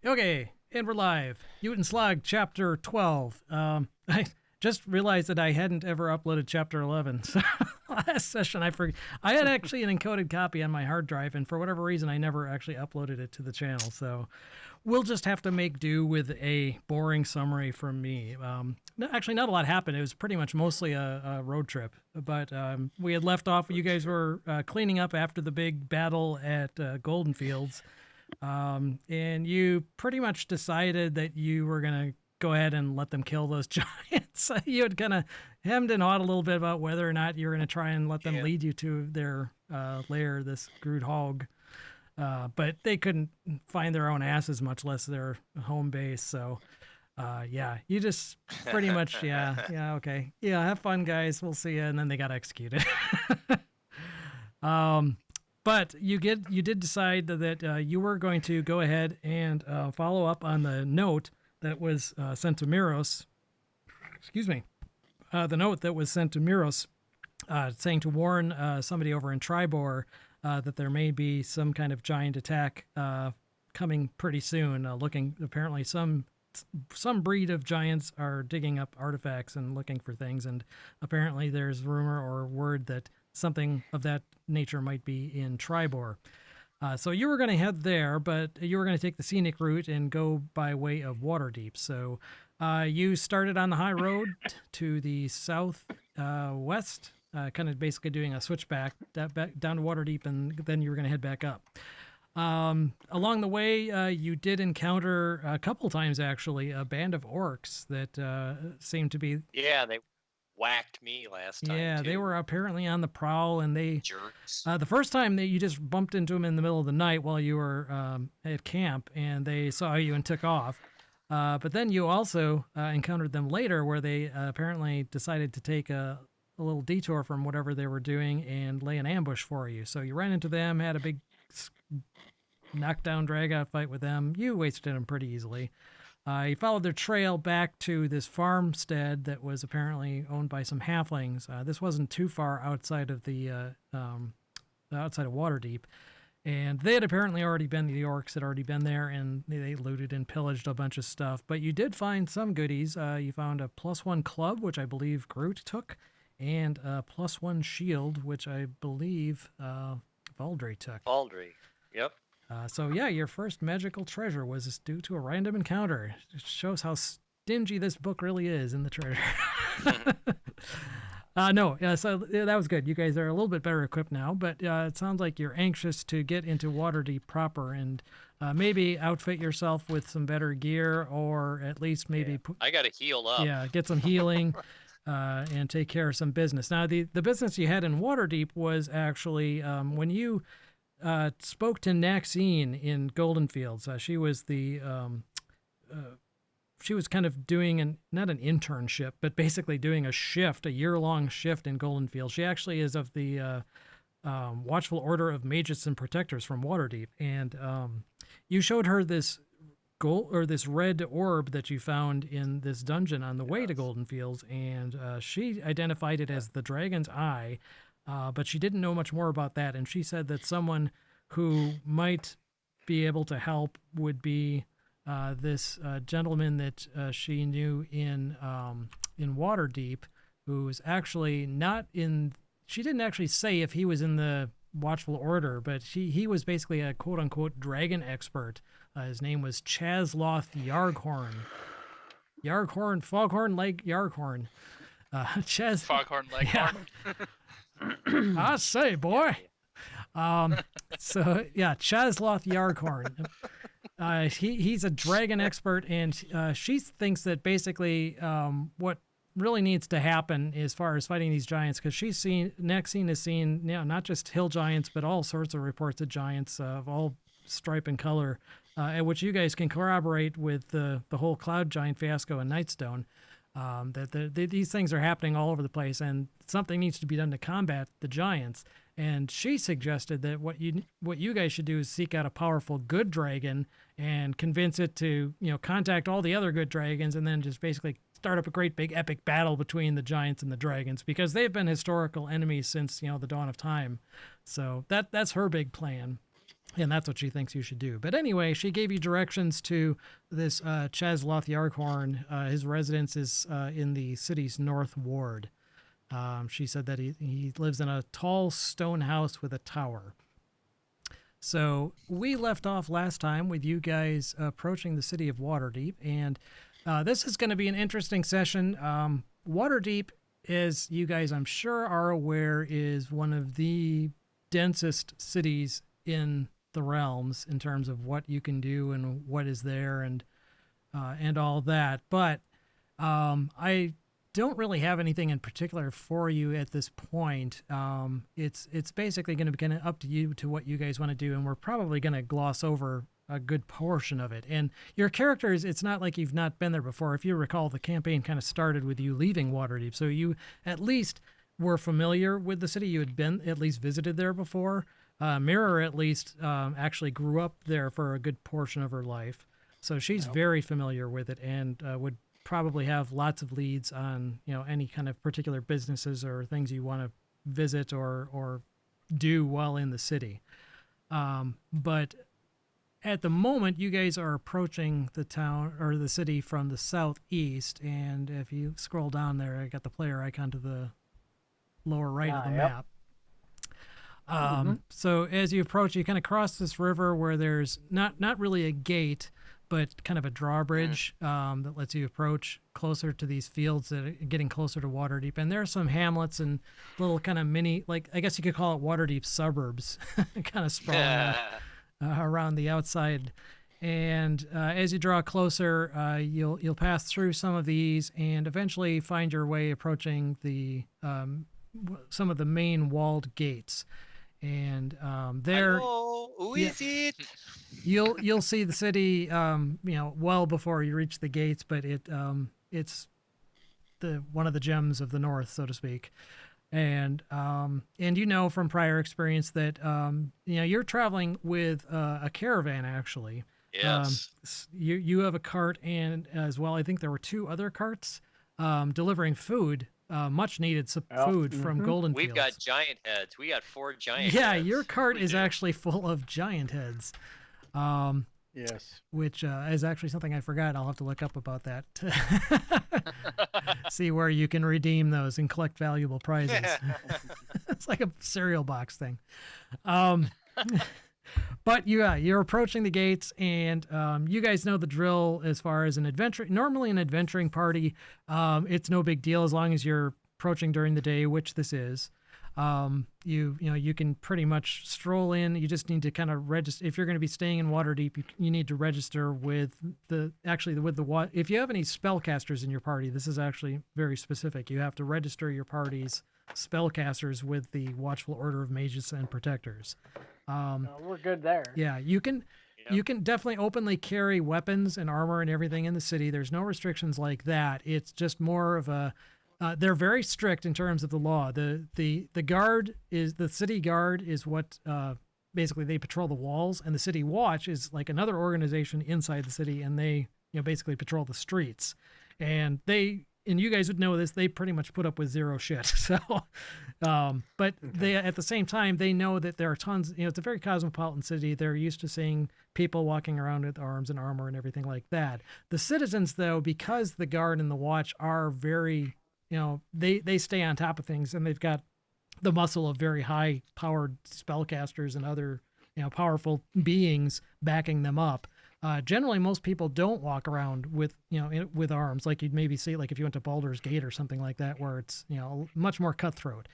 Okay, and we're live. Uten Slog, Chapter 12. I just realized that I hadn't ever uploaded Chapter 11. So last session, I had actually an encoded copy on my hard drive, and for whatever reason, I never actually uploaded it to the channel. So we'll just have to make do with a boring summary from me. Actually, not a lot happened. It was pretty much mostly a road trip. But we had left off. You guys were cleaning up after the big battle at Golden Fields. And you pretty much decided that you were going to go ahead and let them kill those giants. You had kind of hemmed and hawed a little bit about whether or not you were going to try and let them lead you to their lair, this Groot Hog. But they couldn't find their own asses, much less their home base. So, yeah, you just pretty much, okay. Yeah, have fun, guys. We'll see you. And then they got executed. But you did decide that you were going to go ahead and follow up on the note that was sent to Miros. Excuse me. The note that was sent to Miros saying to warn somebody over in Tribor that there may be some kind of giant attack coming pretty soon. Looking, apparently some breed of giants are digging up artifacts and looking for things, and apparently there's rumor or word that something of that nature might be in Tribor. So you were going to head there, but you were going to take the scenic route and go by way of Waterdeep. So you started on the high road to the south west, kind of basically doing a switchback down to Waterdeep, and then you were going to head back up. Along the way, you did encounter a couple times, actually, a band of orcs that seemed to be... Yeah, they whacked me last time. Yeah, they were apparently on the prowl, and they jerks. The first time that you just bumped into them in the middle of the night while you were at camp, and they saw you and took off. But then you also encountered them later, where they apparently decided to take a little detour from whatever they were doing and lay an ambush for you. So you ran into them, had a big knockdown, drag-out fight with them. You wasted them pretty easily. You followed their trail back to this farmstead that was apparently owned by some halflings. This wasn't too far outside of outside of Waterdeep, and they had apparently already been. The orcs had already been there, and they looted and pillaged a bunch of stuff. But you did find some goodies. You found a +1 club, which I believe Groot took, and a +1 shield, which I believe Valdry took. Valdry, yep. So yeah, your first magical treasure was due to a random encounter. It shows how stingy this book really is in the treasure. So that was good. You guys are a little bit better equipped now, but it sounds like you're anxious to get into Waterdeep proper and maybe outfit yourself with some better gear, or at least maybe... Yeah. I got to heal up. Yeah, get some healing and take care of some business. Now, the business you had in Waterdeep was actually when you... spoke to Naxine in Golden Fields. She was she was kind of doing not an internship, but basically doing a year-long shift in Golden Fields. She actually is of the Watchful Order of Mages and Protectors from Waterdeep, and you showed her this this red orb that you found in this dungeon on the way to Golden Fields, and she identified it as the Dragon's Eye. But she didn't know much more about that, and she said that someone who might be able to help would be this gentleman that she knew in Waterdeep, who was actually not in... She didn't actually say if he was in the Watchful Order, but he was basically a quote-unquote dragon expert. His name was Chazloth Yarghorn. Yarghorn, Foghorn Lake Yarghorn. Foghorn Leghorn. Yeah. I say, boy. So yeah, Chazloth Yarghorn. He's a dragon expert, and she thinks that basically what really needs to happen as far as fighting these giants, because Naxine has seen not just hill giants, but all sorts of reports of giants of all stripe and color, which you guys can corroborate with the whole cloud giant fiasco in Nightstone. These things are happening all over the place, and something needs to be done to combat the giants. And she suggested that what you guys should do is seek out a powerful good dragon and convince it to contact all the other good dragons, and then just basically start up a great big epic battle between the giants and the dragons, because they've been historical enemies since the dawn of time. So that's her big plan. And that's what she thinks you should do. But anyway, she gave you directions to this Ches Lothyarghorn. His residence is in the city's north ward. She said that he lives in a tall stone house with a tower. So we left off last time with you guys approaching the city of Waterdeep, and this is going to be an interesting session. Waterdeep, as you guys I'm sure are aware, is one of the densest cities in the realms in terms of what you can do and what is there and all that. But I don't really have anything in particular for you at this point. It's basically going to be kind of up to you to what you guys want to do, and we're probably going to gloss over a good portion of it. And your characters, it's not like you've not been there before. If you recall, the campaign kind of started with you leaving Waterdeep, so you at least were familiar with the city. You had been at least visited there before. Mirror at least actually grew up there for a good portion of her life, so she's very familiar with it and would probably have lots of leads on any kind of particular businesses or things you want to visit or do while in the city. But at the moment, you guys are approaching the town or the city from the southeast, and if you scroll down there, I got the player icon to the lower right of the map. So as you approach, you kind of cross this river where there's not really a gate, but kind of a drawbridge that lets you approach closer to these fields that are getting closer to Waterdeep. And there are some hamlets and little kind of mini, like I guess you could call it Waterdeep suburbs, kind of sprawling out, around the outside. And as you draw closer, you'll pass through some of these and eventually find your way approaching the some of the main walled gates. And there, who is it? You'll see the city, well before you reach the gates, but it's one of the gems of the north, so to speak. And from prior experience that you're traveling with a caravan actually. Yes. You have a cart, and as well, I think there were 2 other carts delivering food. Much needed food from Golden Fields. We've got giant heads. We got 4 giant heads. Yeah, your cart is actually full of giant heads. Yes. Which is actually something I forgot. I'll have to look up about that. See where you can redeem those and collect valuable prizes. It's like a cereal box thing. But you're approaching the gates, and you guys know the drill as far as an adventure. Normally, an adventuring party, it's no big deal as long as you're approaching during the day, which this is. You can pretty much stroll in. You just need to kind of register. If you're going to be staying in Waterdeep, you need to register with if you have any spellcasters in your party, this is actually very specific. You have to register your party's spellcasters with the Watchful Order of Mages and Protectors. We're good there. Yeah, you can definitely openly carry weapons and armor and everything in the city. There's no restrictions like that. It's just more of a they're very strict in terms of the law. The city guard is what basically they patrol the walls, and the city watch is like another organization inside the city, and they basically patrol the streets. And you guys would know this, they pretty much put up with zero shit. So, but they, at the same time, they know that there are tons, it's a very cosmopolitan city. They're used to seeing people walking around with arms and armor and everything like that. The citizens, though, because the guard and the watch are very, they stay on top of things, and they've got the muscle of very high powered spellcasters and other, powerful beings backing them up. Generally, most people don't walk around with arms like you'd maybe see, like if you went to Baldur's Gate or something like that, where it's much more cutthroat.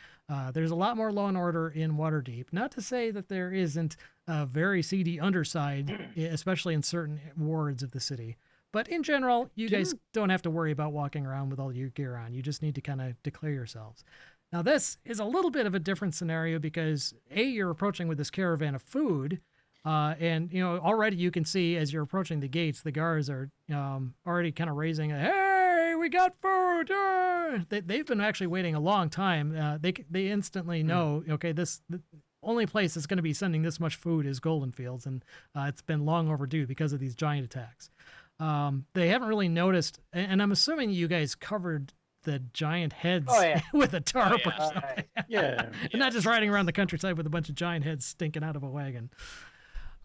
There's a lot more law and order in Waterdeep. Not to say that there isn't a very seedy underside, especially in certain wards of the city. But in general, you guys don't have to worry about walking around with all your gear on. You just need to kind of declare yourselves. Now, this is a little bit of a different scenario because you're approaching with this caravan of food. And already you can see as you're approaching the gates, the guards are already kind of raising "Hey, we got food!" They've been actually waiting a long time. They instantly know, okay, the only place that's going to be sending this much food is Golden Fields, and it's been long overdue because of these giant attacks. They haven't really noticed, and I'm assuming you guys covered the giant heads with a tarp or something. Yeah. And not just riding around the countryside with a bunch of giant heads stinking out of a wagon.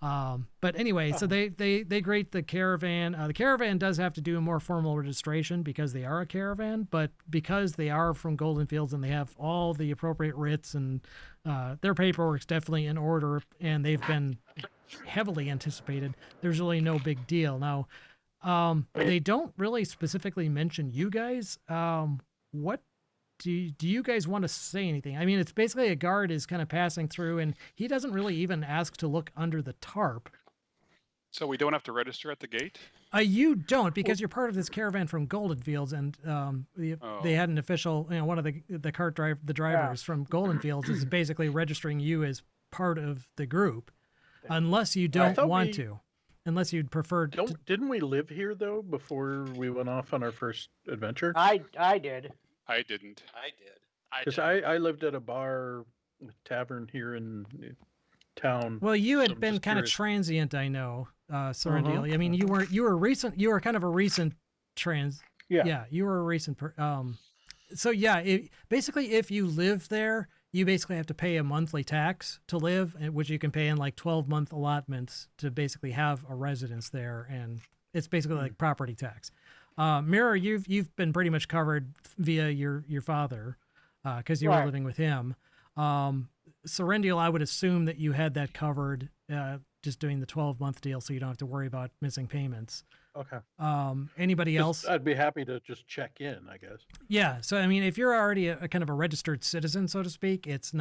But anyway, so they grade the caravan. The caravan does have to do a more formal registration because they are a caravan, but because they are from Golden Fields and they have all the appropriate writs and their paperwork's definitely in order and they've been heavily anticipated, there's really no big deal. Now, they don't really specifically mention you guys. What do you guys want to say anything? I mean, it's basically a guard is kind of passing through, and he doesn't really even ask to look under the tarp. So we don't have to register at the gate? You don't, because you're part of this caravan from Golden Fields, and they had an official, one of the drivers from Golden Fields is basically registering you as part of the group, unless you don't want to. Unless you'd prefer. Didn't we live here though before we went off on our first adventure? I did. I didn't. I did. Because I lived at a bar, tavern here in town. Well, you had been kind of transient, I know, Serendil. I mean, you were recent. You were kind of a recent Yeah, you were a recent. So yeah, basically, if you live there, you basically have to pay a monthly tax to live, which you can pay in like 12-month allotments to basically have a residence there, and it's basically like property tax. Mirror, you've been pretty much covered via your father, because you were living with him. Serendil, I would assume that you had that covered, just doing the 12-month deal, so you don't have to worry about missing payments. Okay. Anybody else? I'd be happy to just check in, I guess. Yeah. So, I mean, if you're already a kind of a registered citizen, so to speak, it's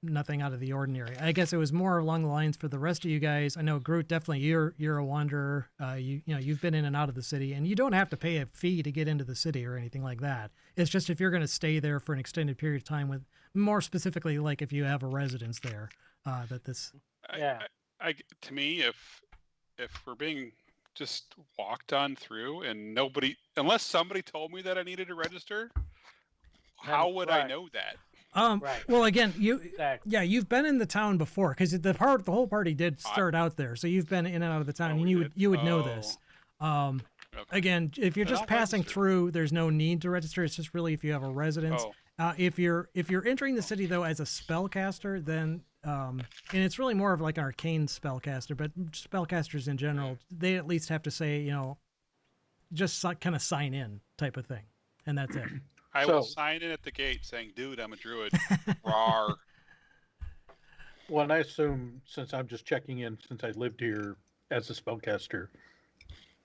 nothing out of the ordinary. I guess it was more along the lines for the rest of you guys. I know Groot, definitely you're a wanderer. You've been in and out of the city, and you don't have to pay a fee to get into the city or anything like that. It's just if you're going to stay there for an extended period of time, with more specifically, like if you have a residence there, that this. To me, if we're being just walked on through and unless somebody told me that I needed to register, how would I know that? Well, again, you've been in the town before, because the whole party did start out there, so you've been in and out of the town, and you would know this. Okay. Again, if you're just passing through, there's no need to register. It's just really if you have a residence. If you're entering the city though as a spellcaster, then and it's really more of like an arcane spellcaster, but spellcasters in general, they at least have to say, just kind of sign in type of thing, and that's it. I will sign in at the gate saying, "Dude, I'm a druid." Rawr. Well, and I assume since I'm just checking in, since I lived here as a spellcaster,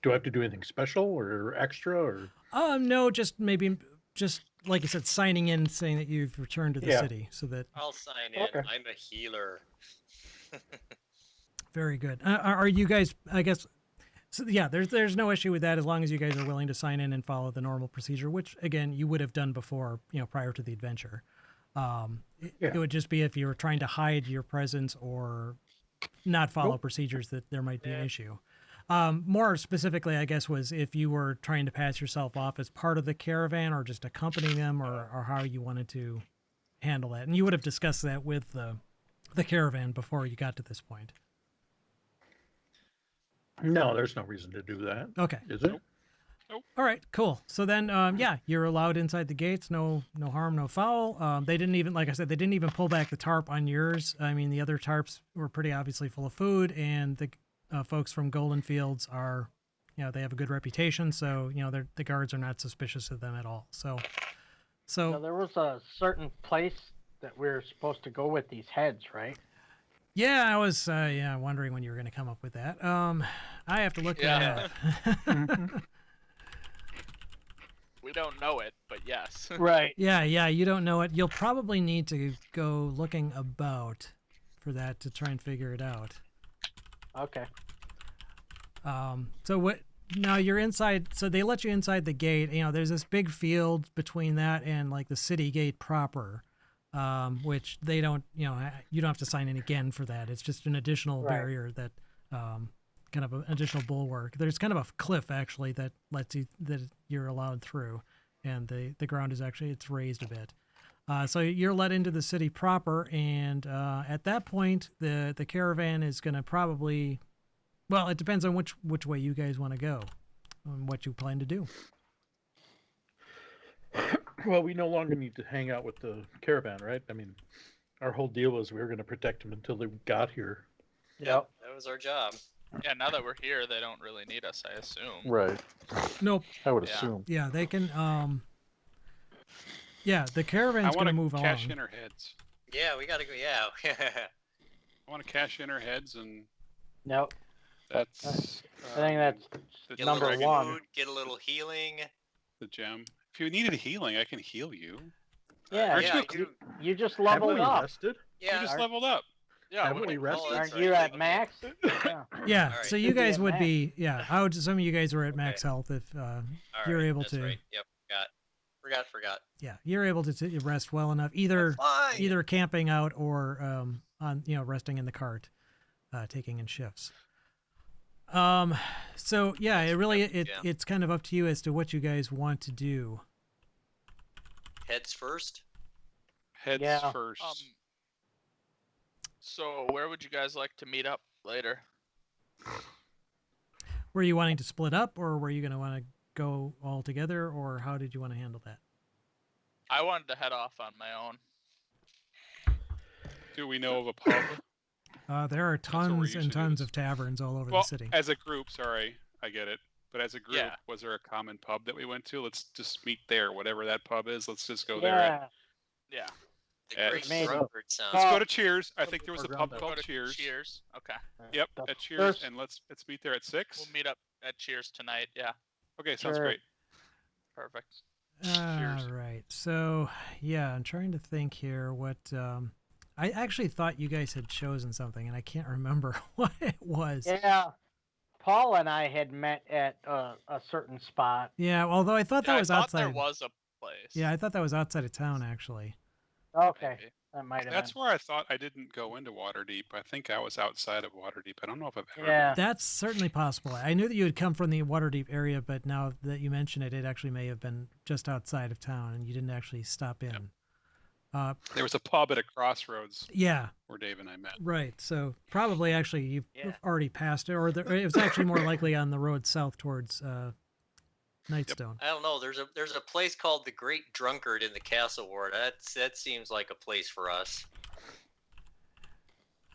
do I have to do anything special or extra or? No, just like you said, signing in, saying that you've returned to the city, so that I'll sign in. Okay. I'm a healer. Very good. Are you guys? I guess. So yeah, there's no issue with that as long as you guys are willing to sign in and follow the normal procedure, which again you would have done before, prior to the adventure. It would just be if you were trying to hide your presence or not follow procedures that there might be an issue. More specifically, I guess, was if you were trying to pass yourself off as part of the caravan or just accompanying them, or how you wanted to handle that. And you would have discussed that with the caravan before you got to this point. No, there's no reason to do that. Okay. Is it? Nope. All right, cool. So then, you're allowed inside the gates. No harm, no foul. They didn't even, like I said, they didn't even pull back the tarp on yours. I mean, the other tarps were pretty obviously full of food, and the folks from Golden Fields are, they have a good reputation. So, the guards are not suspicious of them at all. So there was a certain place that we were supposed to go with these heads, right? Yeah, I was wondering when you were going to come up with that. I have to look that up. We don't know it, but yes. Right. Yeah, you don't know it. You'll probably need to go looking about for that to try and figure it out. Okay. So what? Now you're inside. So they let you inside the gate. There's this big field between that and like the city gate proper. Which they don't, you don't have to sign in again for that. It's just an additional barrier that, kind of an additional bulwark. There's kind of a cliff actually that you're allowed through, and the ground is it's raised a bit. So you're let into the city proper, and at that point, the caravan is going to probably, well, it depends on which way you guys want to go, and what you plan to do. Well, we no longer need to hang out with the caravan, right? I mean, our whole deal was we were going to protect them until they got here. Yep. That was our job. Yeah, now that we're here, they don't really need us, I assume. Right. Nope. I would Yeah. assume. Yeah, they can. Yeah, the I caravan's want gonna to move cash along. in our heads. Yeah, we gotta go. Yeah. I want to cash in our heads, and Yep. that's. I think that's the Get a number little one. food, get a little healing. the gem. If you needed healing, I can heal you. Yeah. Aren't yeah, you- You just Haven't leveled we up. rested? Yeah. You just Aren't- leveled up. Yeah, Haven't we rested? Oh, that's Aren't you right. at max? Yeah. Yeah, All right. so you Should be guys at would max. be. Yeah, I would assume you guys were at max Okay. health if All you're right, able that's to. Right. Yep. Forgot. Yeah, you're able to rest well enough. Either Fine. either camping out or on resting in the cart, taking in shifts. So yeah, it really Yeah. it's kind of up to you as to what you guys want to do. Heads first. Heads Yeah. first. So where would you guys like to meet up later? Were you wanting to split up, or were you going to want to go all together, or how did you want to handle that? I wanted to head off on my own. Do we know of a pub? There are what we tons usually and do tons this. of taverns all over Well, the city. as a group, sorry, I get it. But as a group, Yeah. was there a common pub that we went to? Let's just meet there, whatever that pub is. Let's just go there. Yeah. Yeah. The Yeah. Great Maybe. Drunkard sounds. Let's Oh. go to Cheers. I think there was a Around pub that. Go called to Cheers. Cheers. Okay. Yep, The at Cheers, first- and let's meet there at 6. We'll meet up at Cheers tonight. Yeah. Okay, sounds Sure. great. Perfect. Cheers. All right. So yeah, I'm trying to think here. What I actually thought you guys had chosen something, and I can't remember what it was. Yeah. Paul and I had met at a certain spot. Yeah, although I thought that Yeah, was I thought outside. there was a place. Yeah, I thought that was outside of town actually. Okay. Maybe. That might have That's been. where I thought I didn't go into Waterdeep. I think I was outside of Waterdeep. I don't know if I've ever. Yeah. That's certainly possible. I knew that you had come from the Waterdeep area, but now that you mention it, it actually may have been just outside of town, and you didn't actually stop in. There was a pub at a crossroads Yeah, where Dave and I met. right. So probably actually you've Yeah. already passed it, or it was actually more likely on the road south towards Nightstone. I don't know. There's a place called the Great Drunkard in the Castle Ward. That seems like a place for us.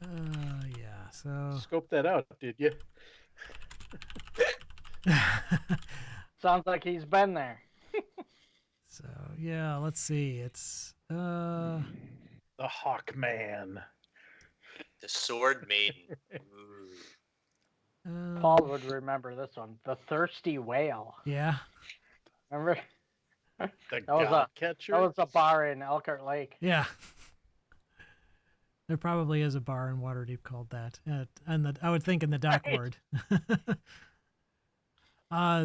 Yeah. So Scope that out, did you? Sounds like he's been there. so yeah. Let's see. It's The Hawkman. The Sword Maiden. Ooh. Paul would remember this one. The Thirsty Whale. Yeah. Remember? The was God a- Catcher. That was a bar in Elkhart Lake. Yeah. There probably is a bar in Waterdeep called that, and I would think in the dock Right. ward.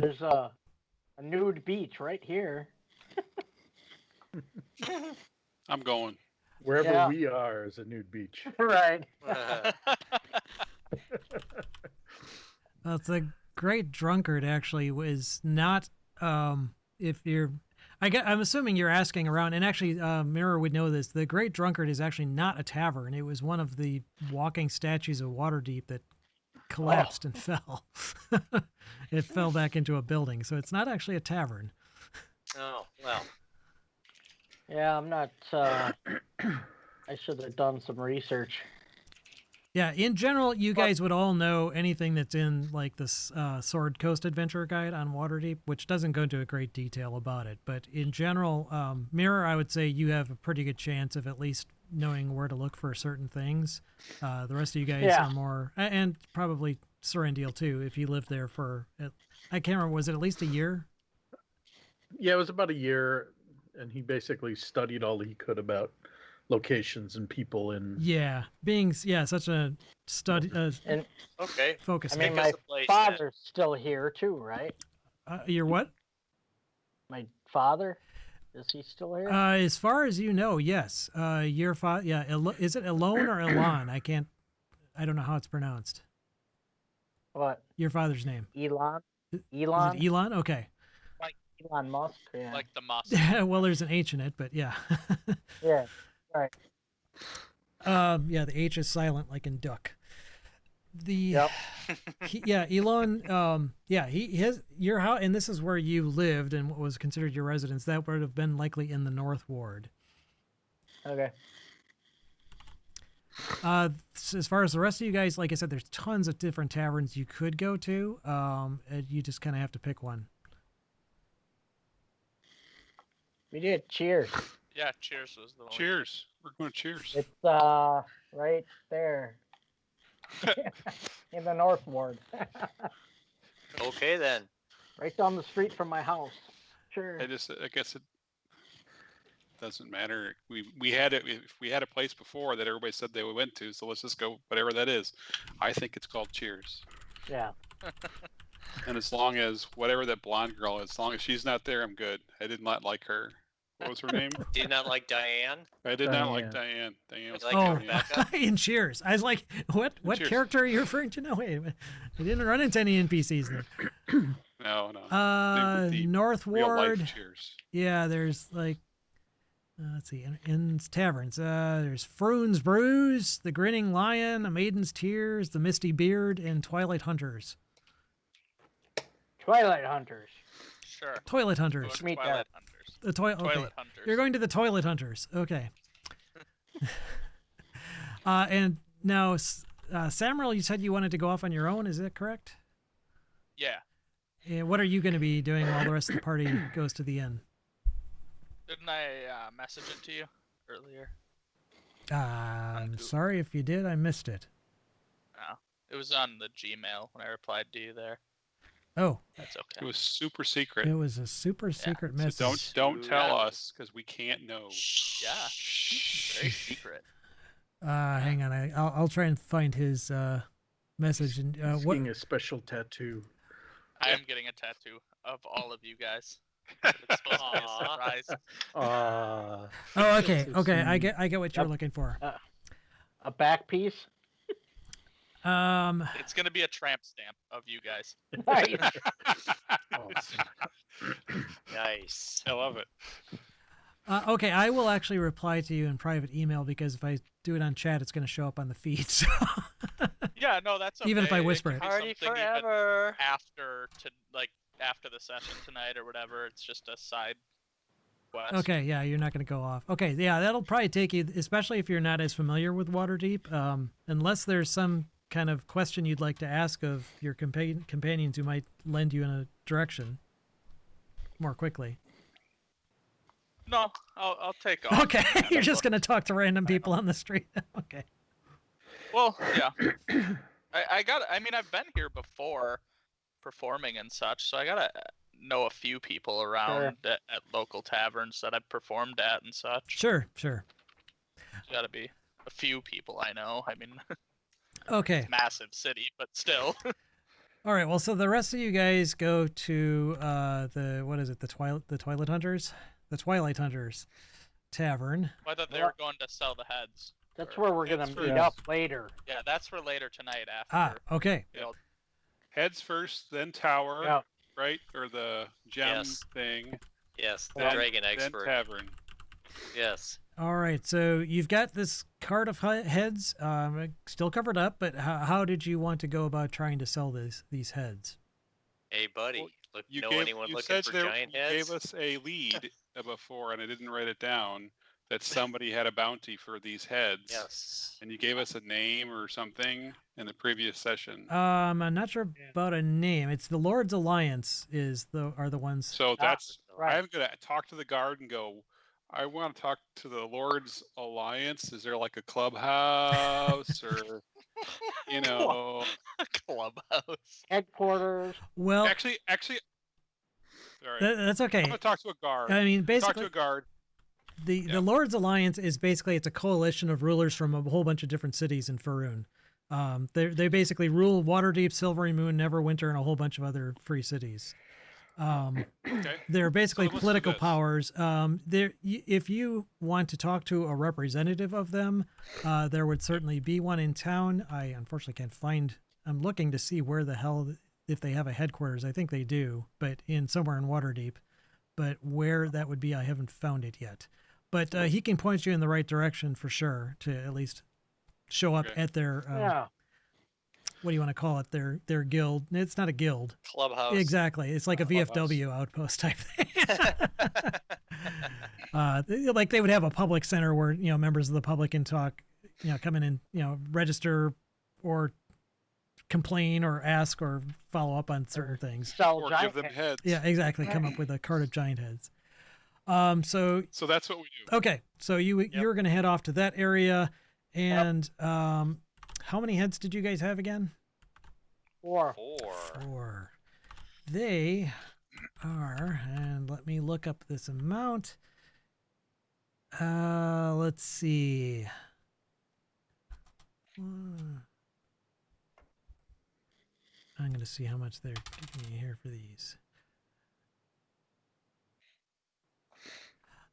There's a nude beach right here. I'm going. Wherever Yeah. we are is a nude beach. Right. Well, the Great Drunkard actually was not. If you're, I'm assuming you're asking around, and actually, Mirror would know this. The Great Drunkard is actually not a tavern. It was one of the walking statues of Waterdeep that collapsed and fell. It fell back into a building, so it's not actually a tavern. Oh well. Yeah, I'm not. I should have done some research. Yeah, in general, you guys would all know anything that's in like this Sword Coast Adventure Guide on Waterdeep, which doesn't go into a great detail about it. But in general, Mirror, I would say you have a pretty good chance of at least knowing where to look for certain things. The rest of you guys Yeah. are more, and probably Serendil too, if you lived there for, I can't remember, was it at least a year? Yeah, it was about a year, and he basically studied all he could about locations and people in. Yeah, being such a study And Okay. focus. I mean, Pick my us a place, father's still here too, right? You're what? My father, is he still here? As far as you know, yes. Your father, yeah. Is it Elon or Elon? I don't know how it's pronounced. What? Your father's name. Elon? Is Elon? it Elon? Okay. Like Elon Musk? Yeah. like the moss. Well, there's an H in it, but yeah. Yeah. Right. Yeah, the H is silent, like in duck. Yep. Elon. He has your house, and this is where you lived and what was considered your residence. That would have been likely in the North Ward. Okay. As far as the rest of you guys, like I said, there's tons of different taverns you could go to. And you just kind of have to pick one. We did. Cheers. Yeah, Cheers was the one. Cheers. We're going to cheers. It's right there in the North Ward, Okay then. right down the street from my house. Sure. I guess it doesn't matter. We had it. If we had a place before that everybody said they went to, so let's just go whatever that is. I think it's called Cheers. Yeah. And as long as whatever that blonde girl is, as long as she's not there, I'm good. I did not like her. What was her name? Did not like Diane. I did not like Diane. Diane was Like Oh, Rebecca? in Cheers. I was like, what Cheers. character are you referring to? No, wait. I didn't run into any NPCs there. no. The North real Ward. life Cheers. Yeah, there's like, let's see, in taverns. There's Froon's Brews, The Grinning Lion, A Maiden's Tears, The Misty Beard, and Twilight Hunters. Twilight Hunters. Sure. Toilet Going Hunters. to Meet Twilight that. Hunters. The Toilet okay. Hunters. You're going to the Toilet Hunters. Okay. And now, Samuel, you said you wanted to go off on your own. Is that correct? Yeah. And what are you going to be doing while the rest of the party goes to the inn? Didn't I message it to you earlier? I'm sorry if you did. I missed it. No. It was on the Gmail when I replied to you there. Oh, That's okay. It was super secret. it was a super secret So message. don't tell Yeah. us because we can't know. Yeah. Very secret. Hang on. I'll try and find his message. And He's what? getting a special tattoo. I am getting a tattoo of all of you guys. It's supposed to be a Aw. surprise. Uh, Oh, okay. It's Okay. I in- get what you're Yep. looking for. A back piece. It's gonna be a tramp stamp of you guys. Nice. Nice. I love it. Okay. I will actually reply to you in private email because if I do it on chat, it's going to show up on the feed. So Yeah, no, that's okay. Even if I It whisper can it. be Party something even forever. after the session tonight or whatever. It's just a side quest. okay. Yeah, you're not going to go off. Okay. Yeah, that'll probably take you, especially if you're not as familiar with Waterdeep. Unless there's some kind of question you'd like to ask of your companions who might lend you in a direction more quickly. No, I'll take off. Okay, you're just gonna talk to random people on the street. Okay. Well, yeah. I mean, I've been here before performing and such, so I gotta know a few people around at local taverns that I've performed at and such. Sure. There's gotta be a few people I know. I mean, Okay. massive city, but still. All right. Well, so the rest of you guys go to the Twilight Hunters Tavern. I thought they were going to sell the heads. That's Or- where we're gonna That's meet for- up later. Yeah, that's for later tonight after. Okay. the old- Heads first, then tower, Yeah. right? Or the gem Yes. thing. Yes, the Then- dragon Then expert. tavern. Yes. All right. So you've got this cart of heads, still covered up. But how did you want to go about trying to sell these heads? Hey, buddy. Well, Look, You know gave, anyone you looking said for there, giant you heads? gave us a lead before, and I didn't write it down, that somebody had a bounty for these heads. Yes. And you gave us a name or something in the previous session. I'm not sure about a name. It's the Lord's Alliance are the ones. So that's right. I'm gonna talk to the guard and go, I want to talk to the Lord's Alliance. Is there like a clubhouse or you know Clubhouse. Headquarters. Well, actually all right. that's I'm okay. gonna talk to a guard. I mean, Talk basically, to a guard. the Lord's Alliance is basically it's a coalition of rulers from a whole bunch of different cities in Faerun. They basically rule Waterdeep, Silvery Moon, Neverwinter, and a whole bunch of other free cities. Okay. They're basically let's do political this. powers. If you want to talk to a representative of them, there would certainly be one in town. I unfortunately can't find. I'm looking to see where the hell if they have a headquarters. I think they do, but somewhere in Waterdeep. But where that would be, I haven't found it yet. But he can point you in the right direction for sure to at least show up Okay. at their Yeah. what do you want to call it? Their guild. It's not a guild. Clubhouse. Exactly. It's like a Clubhouse. VFW outpost type thing. Like they would have a public center where members of the public can talk come in and register or complain or ask or follow up on certain things. Sell Or giant give them heads. heads. Yeah, exactly. Come up with a cart of giant heads. So So that's what we do. okay, so you're going to head off to that area, and how many heads did you guys have again? 4. 4. They are, and let me look up this amount. Let's see. I'm going to see how much they're giving me here for these.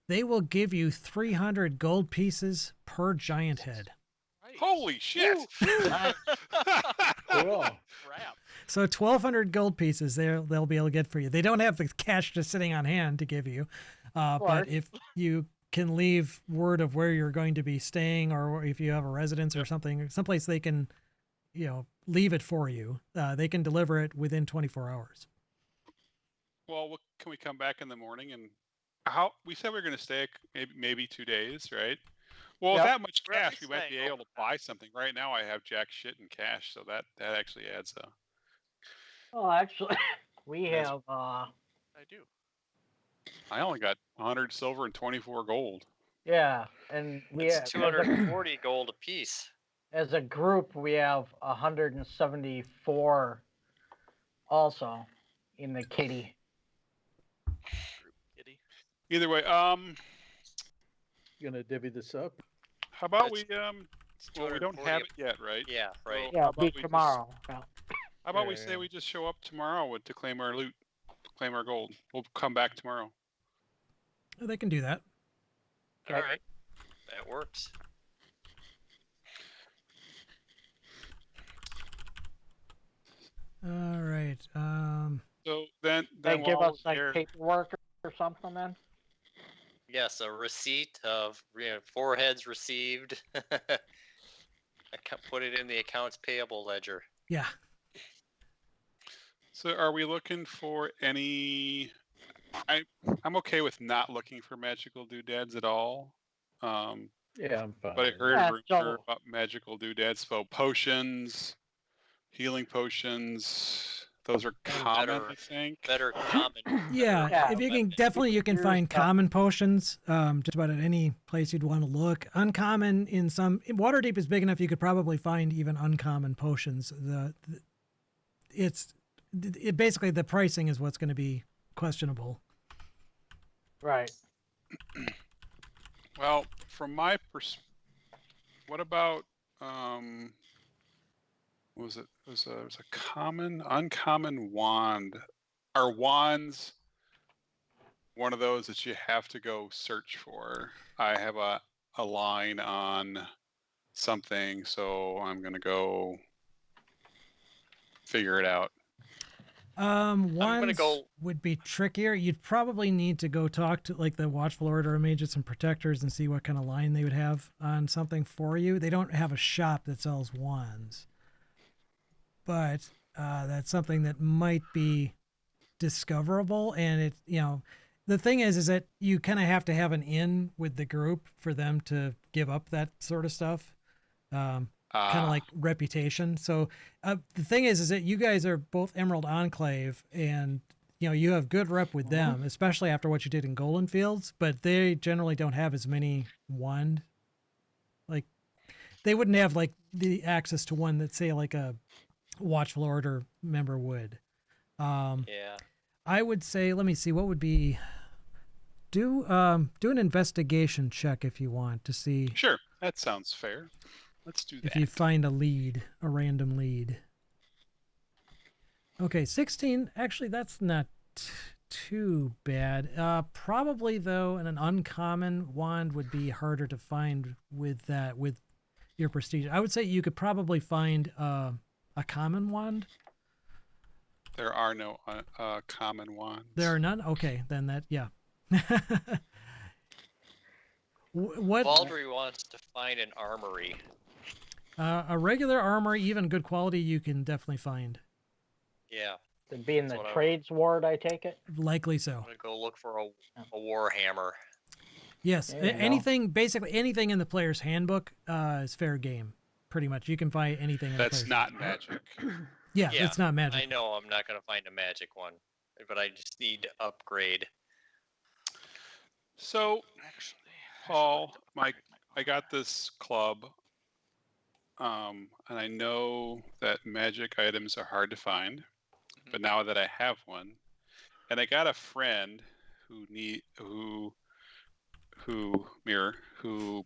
They will give you 300 gold pieces per giant head. Holy shit! Cool. Crap. So 1,200 gold pieces they'll be able to get for you. They don't have the cash just sitting on hand to give you, but course. if you can leave word of where you're going to be staying, or if you have a residence or something, someplace they can, leave it for you. They can deliver it within 24 hours. Well, can we come back in the morning and how we said we were going to stay maybe 2 days, right? Well, Yep. with that much We're at cash, we least might be staying able to buy something. Right now, I have jack shit in cash, so that actually adds up. Oh, actually, we Yes. have I do. I only got 100 silver and 24 gold. yeah, and we It's have 240 gold apiece. as a group we have 174 also in the kitty. Kitty. Either way, You gonna divvy this up? how about It's we well, we don't 240 have it yet, right? Yeah, right. So Yeah, how about be we just- tomorrow. Yeah. How about we Yeah. say we just show up tomorrow to claim our loot, claim our gold. We'll come back tomorrow. They can do that. All Okay. right. That works. All right. So then They give while us like we're there- paperwork or something then. Yes, a receipt of 4 heads received. Put it in the accounts payable ledger. Yeah. So are we looking for any? I'm okay with not looking for magical doodads at all. Yeah, I'm fine. But I with heard Yeah, rumor so- about magical doodads. So potions, healing potions, those are common, I think. Better common. Yeah, Yeah. if you can, definitely you can Here's find the- common potions just about at any place you'd want to look. Uncommon in some Waterdeep is big enough you could probably find even uncommon potions. It basically the pricing is what's going to be questionable. Right. Well, from my what about what was it? It was a common, uncommon wand. Are wands one of those that you have to go search for? I have a line on something, so I'm gonna go figure it out. Wands go- would be trickier. You'd probably need to go talk to like the Watchful Order of Mages and Protectors and see what kind of line they would have on something for you. They don't have a shop that sells wands, but that's something that might be discoverable. And it, the thing is that you kind of have to have an in with the group for them to give up that sort of stuff. Kind of like reputation. So the thing is that you guys are both Emerald Enclave, and you have good rep with them, especially after what you did in Golden Fields. But they generally don't have as many wand. Like they wouldn't have like the access to one that say like a Watchful Order member would. Yeah. I would say, let me see, what would be. Do an investigation check if you want to see. Sure, that sounds fair. Let's do that. If you find a random lead. Okay, 16. Actually, that's not too bad. Probably, though, an uncommon wand would be harder to find with your prestige. I would say you could probably find a common wand. There are no common wands. There are none? Okay, then that, yeah. What? Baldry wants to find an armory. A regular armor, even good quality, you can definitely find. Yeah. To be in That's the what I- trades ward, I take it. Likely I'm so. gonna go look for a war hammer. Yes, There you go. anything, basically anything in the player's handbook is fair game. Pretty much, you can find anything. In That's the player's not magic. Yeah, Yeah, it's not I magic. know I'm not gonna find a magic one, but I just need to upgrade. So, Actually, Paul, I got this club, and I know that magic items are hard to find, but now that I have one, and I got a friend who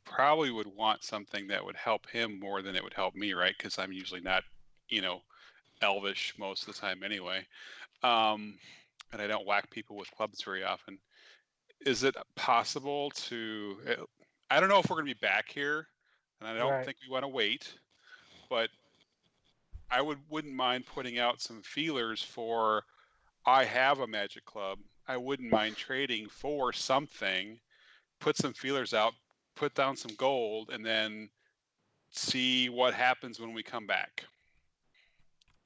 probably would want something that would help him more than it would help me, right? Because I'm usually not, elvish most of the time anyway, and I don't whack people with clubs very often. Is it possible to? I don't know if we're going to be back here, and I don't Right. think we want to wait, but I wouldn't mind putting out some feelers for. I have a magic club. I wouldn't mind trading for something. Put some feelers out, put down some gold, and then see what happens when we come back.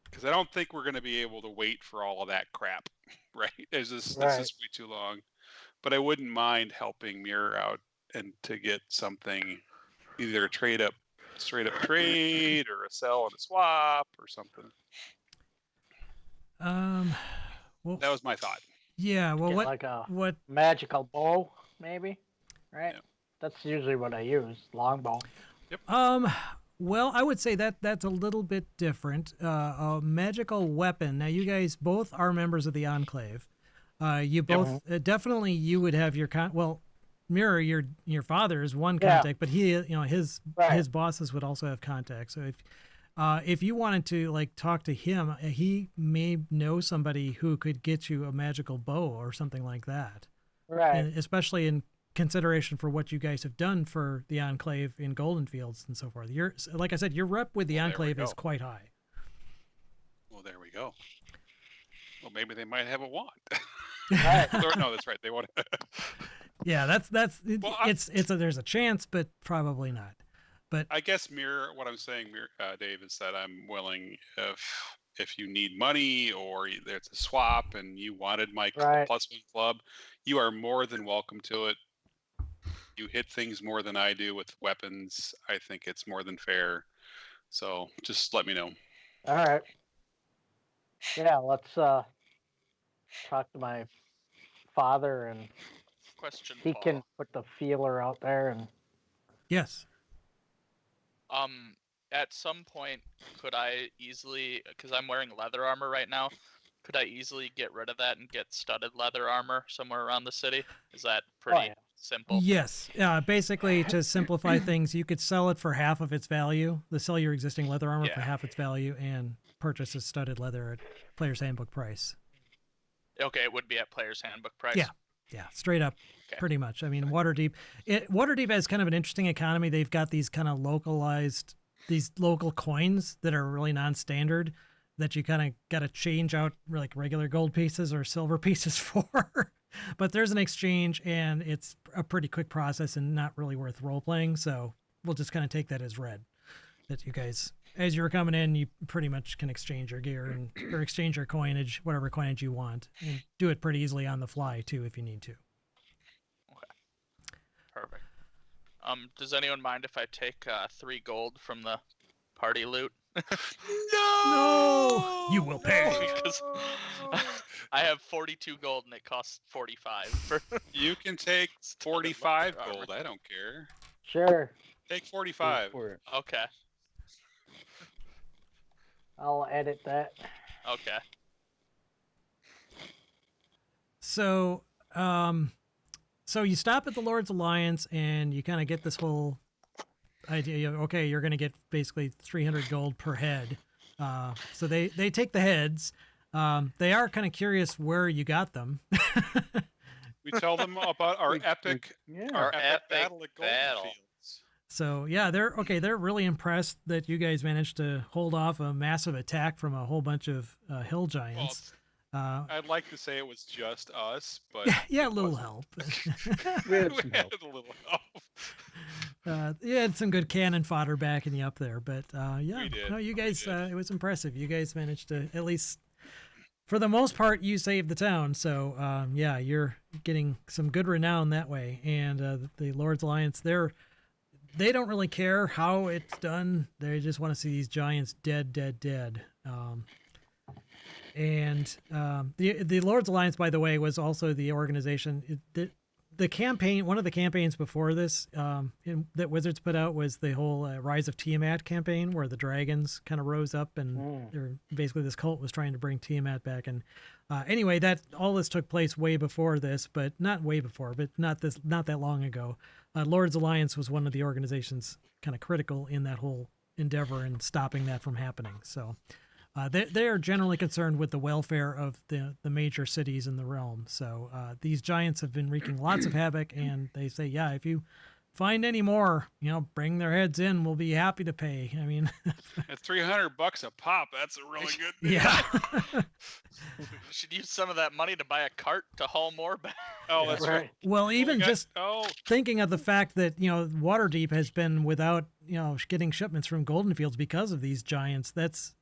Because I don't think we're going to be able to wait for all of that crap, right? It's just way too long. But I wouldn't mind helping Mirror out and to get something, either a straight up trade or a sell and a swap or something. Well, That was my thought. yeah. Well, Get what like a what magical bow, maybe. Right. Yeah. That's usually what I use. Longbow. Well, I would say that that's a little bit different. A magical weapon. Now, you guys both are members of the Enclave. You both definitely you would have your Mirror. Your father is one Yeah. contact, but he, his Right. bosses would also have contact. So if you wanted to like talk to him, he may know somebody who could get you a magical bow or something like that. Right. And especially in consideration for what you guys have done for the Enclave in Golden Fields and so forth. Like I said, your rep with the Well, there we Enclave is go. quite high. Well, there we go. Well, maybe they might have a wand. Right. No, that's right. They want. Yeah, that's Well, there's a chance, but probably not. But I guess what I'm saying, Dave, is that I'm willing if you need money or there's a swap and you wanted my Right. plus one club, you are more than welcome to it. You hit things more than I do with weapons. I think it's more than fair. So just let me know. All right. Yeah, let's talk to my father, and question. he Paul. can put the feeler out there. And yes, At some point, could I easily, because I'm wearing leather armor right now, could I easily get rid of that and get studded leather armor somewhere around the city? Is that pretty yeah. simple? yes. Basically, to simplify things, you could sell it for half of its value. Sell your existing leather armor for Yeah. half its value, and purchase a studded leather at Player's Handbook price. Okay, it would be at Player's Handbook price. Yeah. Yeah, straight up, Okay. pretty much. I mean, Waterdeep has kind of an interesting economy. They've got these kind of these local coins that are really non-standard that you kind of got to change out like regular gold pieces or silver pieces for. But there's an exchange, and it's a pretty quick process and not really worth role-playing. So we'll just kind of take that as read. That you guys, as you're coming in, you pretty much can exchange your gear or exchange your coinage, whatever coinage you want, and do it pretty easily on the fly too if you need to. Perfect. Does anyone mind if I take 3 gold from the party loot? No, you will pay. Because I have 42 gold and it costs 45 for. You can take Studded 45 leather gold. armor. I don't care. sure, Take 45. Okay. I'll edit that. Okay. So, so you stop at the Lord's Alliance and you kind of get this whole idea. Okay, you're going to get basically 300 gold per head. So they take the heads. They are kind of curious where you got them. We tell them about our epic, Yeah. our Epic epic battle at Golden battle. Fields. So yeah, they're really impressed that you guys managed to hold off a massive attack from a whole bunch of hill Well, giants. I'd like to say it was just us, but Yeah, a it little wasn't. help. We had We some had help. a little help. You had some good cannon fodder backing you up there, but yeah, We did. no, you We guys, did. it was impressive. You guys managed to at least for the most part, you saved the town. So yeah, you're getting some good renown that way. And the Lord's Alliance, they don't really care how it's done. They just want to see these giants dead. The Lord's Alliance, by the way, was also the organization. The campaign, one of the campaigns before this that Wizards put out was the whole Rise of Tiamat campaign, where the dragons kind of rose up and they're basically this cult was trying to bring Tiamat back. And anyway, that all this took place way before this, but not way before, but not that long ago. Lord's Alliance was one of the organizations kind of critical in that whole endeavor and stopping that from happening. So they are generally concerned with the welfare of the major cities in the realm. So these giants have been wreaking lots of havoc, and they say, yeah, if you find any more, bring their heads in. We'll be happy to pay. I mean, At $300 a pop, that's a really good deal. yeah. We should use some of that money to buy a cart to haul more back. Oh, that's right. Well, even just Oh, thinking of the fact that, Waterdeep has been without, getting shipments from Golden Fields because of these giants, that's,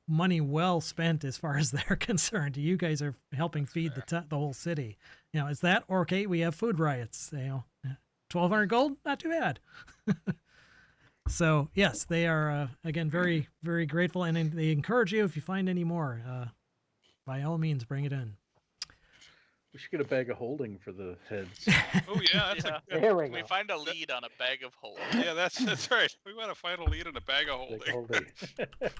money well spent as far as they're concerned. You guys are helping feed the whole city. Is that okay? We have food riots. 1,200 gold, not too bad. So yes, they are again very, very grateful, and they encourage you if you find any more, by all means, bring it in. We should get a bag of holding for the heads. oh yeah, that's Yeah. There we We go. find a lead on a bag of holes. yeah, that's right. We want to find a lead in a bag of Bag of holding. holding.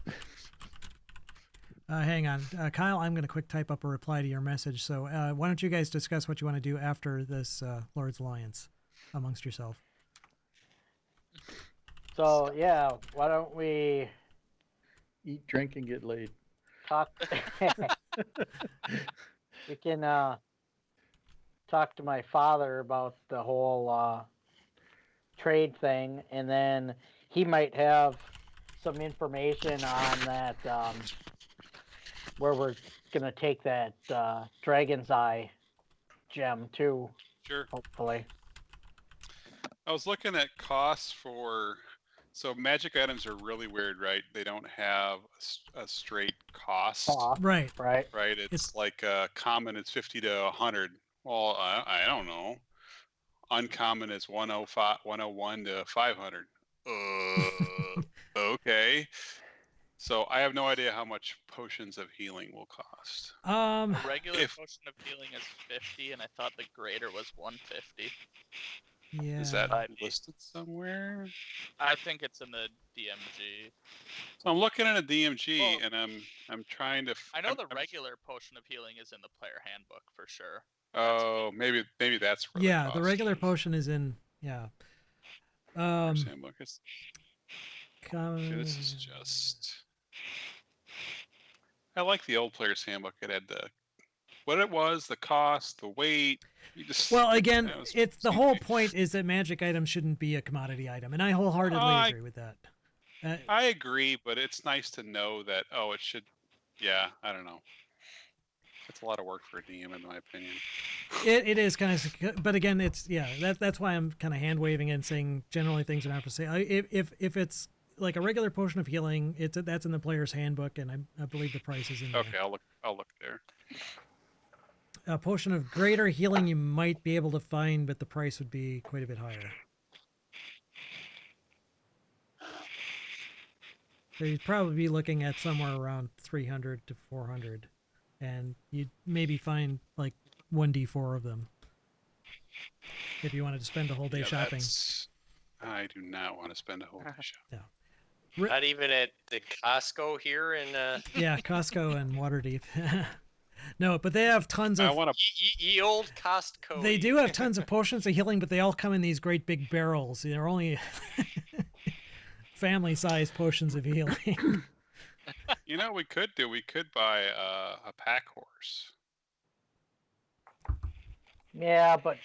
Hang on, Kyle. I'm going to quick type up a reply to your message. So why don't you guys discuss what you want to do after this Lord's Alliance amongst yourself? So yeah, why don't we Eat, drink, and get laid. talk? We can talk to my father about the whole trade thing, and then he might have some information on that where we're gonna take that Dragon's Eye gem too, Sure. hopefully. I was looking at costs for. So magic items are really weird, right? They don't have a straight cost, Off, Right. right? right? It's like common is 50 to 100. Well, I don't know. Uncommon is 105, 101 to 500. Okay. So I have no idea how much potions of healing will cost. A regular If- potion of healing is 50, and I thought the greater was 150. Yeah. Is that Might be. listed somewhere? I think it's in the DMG. So I'm looking at a DMG Well, and I'm trying to. I know I'm- the I'm- regular potion of healing is in the player handbook for sure. Oh, maybe that's where. Yeah, the cost regular is. potion is in. Yeah. Player's handbook is- com- okay, this is just. I like the old player's handbook. It had what it was, the cost, the weight. You just. Well, again, that was it's the easy. whole point is that magic items shouldn't be a commodity item, and I wholeheartedly I- agree with that. I agree, but it's nice to know that. Oh, it should. Yeah, I don't know. It's a lot of work for a DM, in my opinion. It is kind of, but again, it's that's why I'm kind of hand waving and saying generally things are not for sale. If it's like a regular potion of healing, that's in the player's handbook, and I believe the price is in there. Okay, I'll look there. A potion of greater healing you might be able to find, but the price would be quite a bit higher. So you'd probably be looking at somewhere around 300 to 400, and you'd maybe find like 1d4 of them if you wanted to spend a whole day Yeah, shopping. I do not want to spend a whole day shopping. Not even at the Costco here in Yeah, Costco and Waterdeep. No, but they have tons I of. want to. ye old Costco. They do have tons of potions of healing, but they all come in these great big barrels. They're only family-sized potions of healing. You know, what we could buy a pack horse. Yeah, but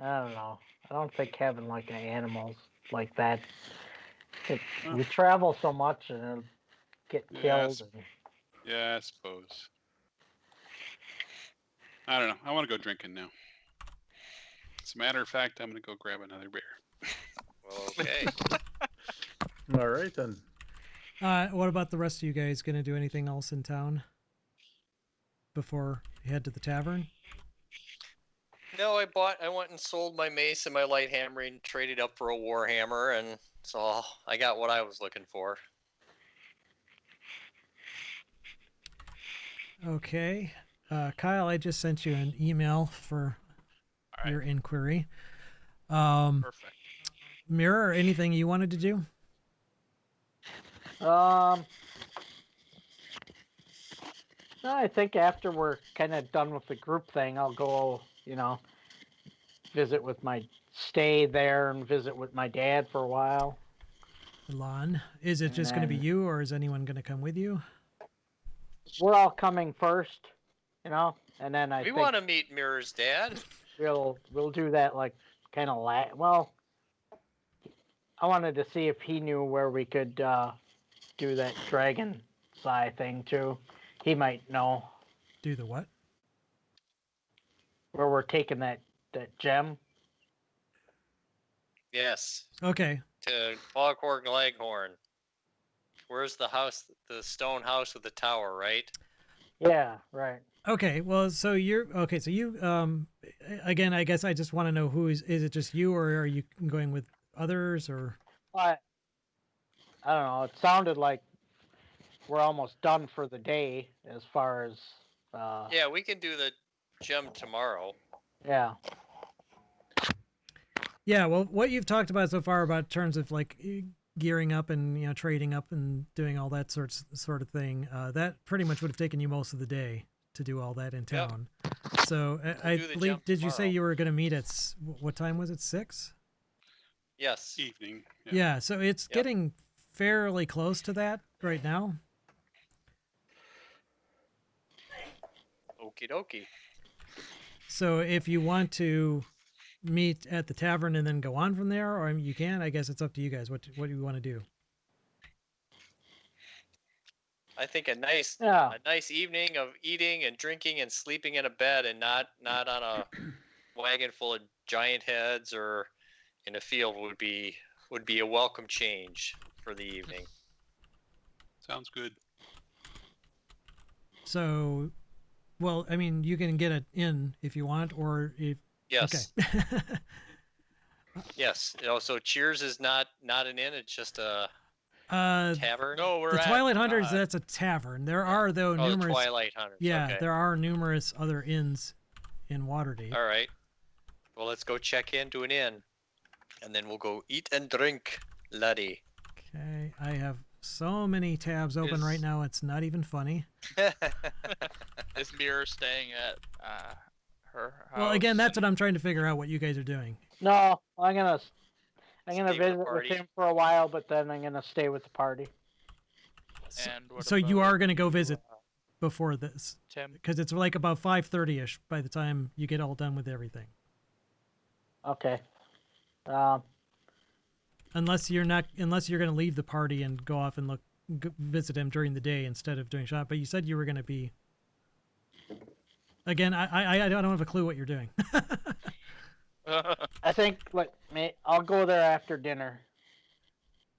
I don't know. I don't think having like animals like that. You travel so much and it'll get Yes. killed. And, Yeah, I suppose. I don't know. I want to go drinking now. As a matter of fact, I'm going to go grab another beer. Well, okay. All right then. What about the rest of you guys? Gonna do anything else in town? before you head to the tavern? No, I went and sold my mace and my light hammer and traded up for a war hammer, and so I got what I was looking for. Okay. Kyle, I just sent you an email for All right. your inquiry. Perfect. Mirror, anything you wanted to do? No, I think after we're kind of done with the group thing, I'll go, visit with stay there and visit with my dad for a while. Lon, is it And just going to be then- you, or is anyone going to come with you? We're all coming first, and then I We think want to meet Mirror's dad. we'll do that like kind of well, I wanted to see if he knew where we could do that dragon side thing too. He might know Do the what? where we're taking that gem. Yes, Okay. to Foghorn Leghorn. Where's the house? The stone house with the tower, right? Yeah, right. Okay. Well, so you're okay. So you, again, I guess I just want to know is it just you, or are you going with others, or? But I don't know. It sounded like we're almost done for the day as far as Yeah, we can do the gem tomorrow. yeah. Yeah. Well, what you've talked about so far about terms of like gearing up and trading up and doing all that sort of thing, that pretty much would have taken you most of the day to do all that in Yep. town. So I do the believe, jump did you say tomorrow. you were going to meet at what time was it? 6? Yes. Evening. Yeah. So it's Yep. getting fairly close to that right now. Okie dokie. So if you want to meet at the tavern and then go on from there, or you can, I guess it's up to you guys. What do you want to do? I think a nice evening of eating and drinking and sleeping in a bed and not on a wagon full of giant heads or in a field would be a welcome change for the evening. Sounds good. So, well, I mean, you can get it in if you want, or if Yes. okay. Yes. So Cheers is not an inn, it's just a tavern. No, we're the at, Twilight Hunters, that's a tavern. There are though Oh, the numerous Twilight Hunters. yeah, Okay. there are numerous other inns in Waterdeep. All right. Well, let's go check into an inn, and then we'll go eat and drink, laddie. Okay, I have so many tabs open Is- right now. It's not even funny. Is Mirror staying at her house? Well, again, that's what I'm trying to figure out what you guys are doing. No, I'm gonna Stay with the visit with party. him for a while, but then I'm gonna stay with the party. And what So you about are going to go visit before this, Tim? because it's like about 5:30ish by the time you get all done with everything. Okay. Unless you're going to leave the party and go off and visit him during the day instead of doing shop. But you said you were going to be. Again, I don't have a clue what you're doing. I think I'll go there after dinner,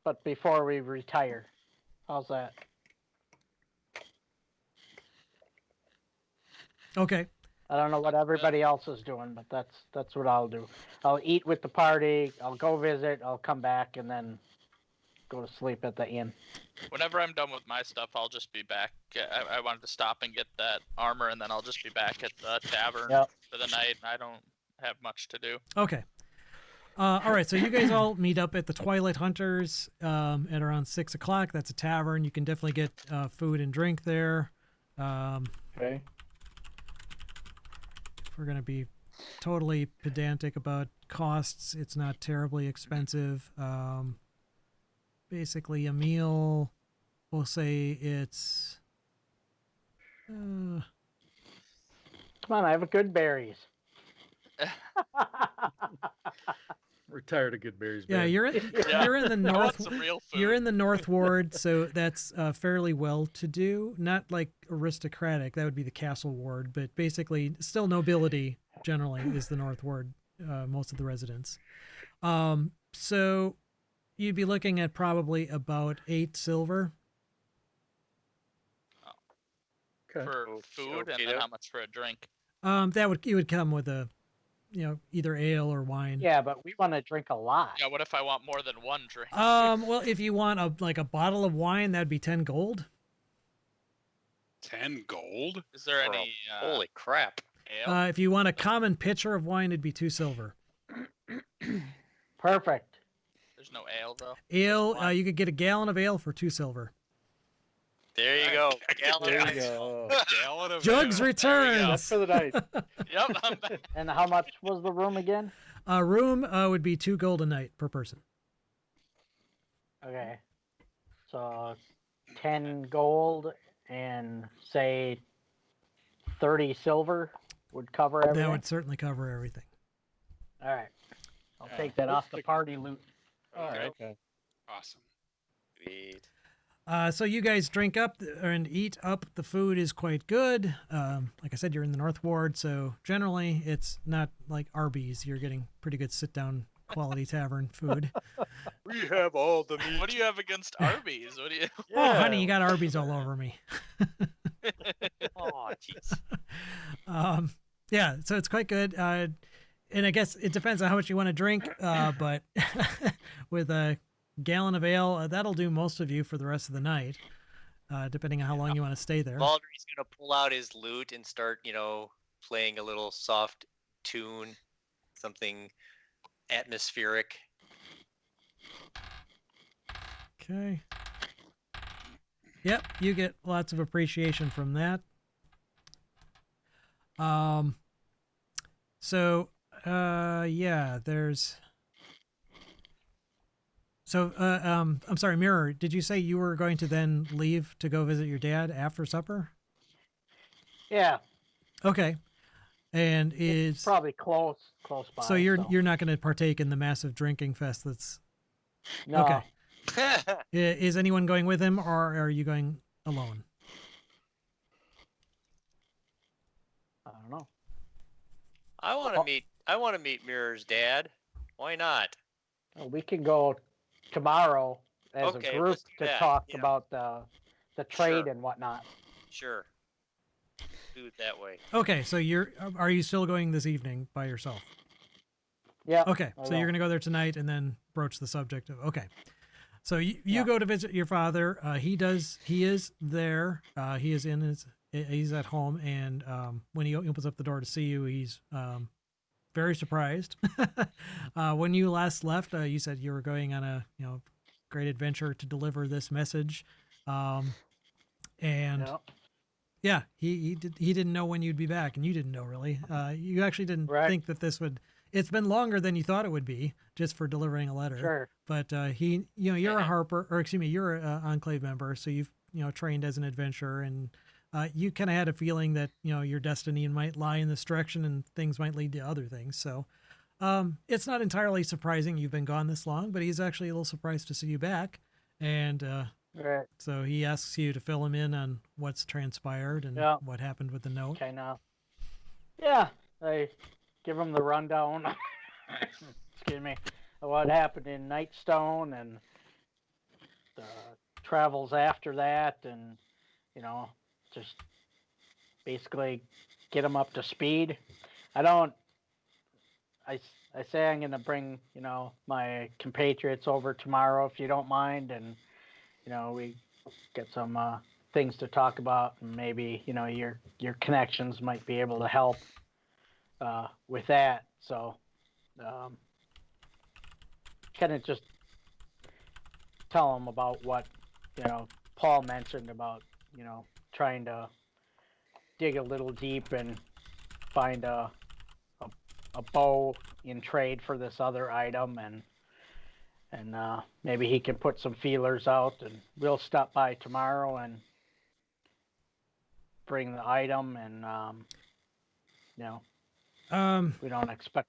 but before we retire. How's that? Okay. I don't know what everybody else is doing, but that's what I'll do. I'll eat with the party. I'll go visit. I'll come back and then go to sleep at the inn. Whenever I'm done with my stuff, I'll just be back. I wanted to stop and get that armor, and then I'll just be back at the tavern Yep. for the night. I don't have much to do. Okay. All right. So you guys all meet up at the Twilight Hunters at around 6 o'clock. That's a tavern. You can definitely get food and drink there. Okay. If we're going to be totally pedantic about costs, it's not terribly expensive. Basically, a meal, we'll say it's. Come on, I have good berries. We're tired of good berries. Yeah, man. you're in Yeah. you're in the I want north. some real food. You're in the North Ward, so that's fairly well to do. Not like aristocratic, that would be the Castle Ward, but basically still nobility generally is the North Ward, most of the residents. So you'd be looking at probably about 8 silver. Okay. for Oh, food, and okey then doke. how much for a drink? It would come with a, either ale or wine. Yeah, but we want to drink a lot. Yeah, what if I want more than one drink? Well, if you want a bottle of wine, that'd be 10 gold. 10 gold? Is there For a- any Holy crap! ale? If you want a common pitcher of wine, it'd be 2 silver. Perfect. There's no ale though. Ale, wine. you could get a gallon of ale for 2 silver. There you I- go. I get Gallon that. of ale. Gallon of Jugs ale. returns. That's for the night. Yep, I'm back. And how much was the room again? Room would be 2 gold a night per person. Okay. So 10 gold and say 30 silver would cover everything. That would certainly cover everything. All right. I'll Yeah. take that off the party loot. All right. Okay. Awesome. Sweet. So you guys drink up and eat up. The food is quite good. Like I said, you're in the North Ward, so generally it's not like Arby's. You're getting pretty good sit-down quality tavern food. We have all the meat. What do you have against Arby's? What do you? Oh, honey, you got Arby's all over me. Oh, jeez. Yeah, so it's quite good. And I guess it depends on how much you want to drink. But with a gallon of ale, that'll do most of you for the rest of the night, depending on how long you want to stay there. Baldry's gonna pull out his lute and start, playing a little soft tune, something atmospheric. Okay. Yep, you get lots of appreciation from that. Yeah, there's. So, I'm sorry, Mirror, did you say you were going to then leave to go visit your dad after supper? Yeah, Okay. And it's probably close by. so you're not going to partake in the massive drinking fest that's no. okay. Is anyone going with him, or are you going alone? I don't know. I want to meet Mirror's dad. Why not? Well, we can go tomorrow as Okay, a group let's do to that, talk yeah. about the trade Sure. and whatnot. Sure. Do it that way. Okay, so are you still going this evening by yourself? Yeah. Okay, I so you're will. going to go there tonight and then broach the subject of, okay. So you Yeah. go to visit your father. He is there. He's at home. And when he opens up the door to see you, he's very surprised. When you last left, you said you were going on a, great adventure to deliver this message. And Yeah. yeah, he didn't know when you'd be back, and you didn't know really. You actually didn't Right. think that this would. It's been longer than you thought it would be just for delivering a letter. Sure. But you're a Harper, or excuse me, you're a Enclave member, so you've trained as an adventurer, and you kind of had a feeling that your destiny might lie in this direction, and things might lead to other things. So it's not entirely surprising you've been gone this long, but he's actually a little surprised to see you back, and Right. so he asks you to fill him in on what's transpired and Yeah. what happened with the note. Kind of. Yeah. I give him the rundown. Excuse me. Of what happened in Nightstone and the travels after that, and just basically get him up to speed. I say I'm gonna bring my compatriots over tomorrow if you don't mind, and we get some things to talk about, and maybe your connections might be able to help with that. So kind of just tell them about what Paul mentioned about trying to dig a little deep and find a bow in trade for this other item, and maybe he can put some feelers out, and we'll stop by tomorrow and bring the item, and we don't expect.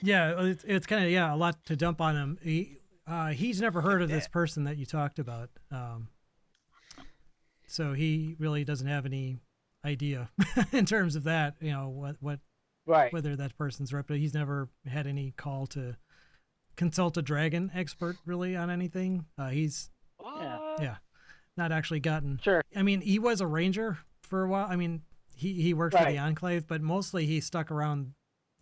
Yeah, it's kind of a lot to dump on him. He's never heard of this person that you talked about, so he really doesn't have any idea in terms of that. What Right. whether that person's reputable. He's never had any call to consult a dragon expert really on anything. He's Yeah. not actually gotten. Sure. I mean, he was a ranger for a while. I mean, he worked for the Right. Enclave, but mostly he stuck around.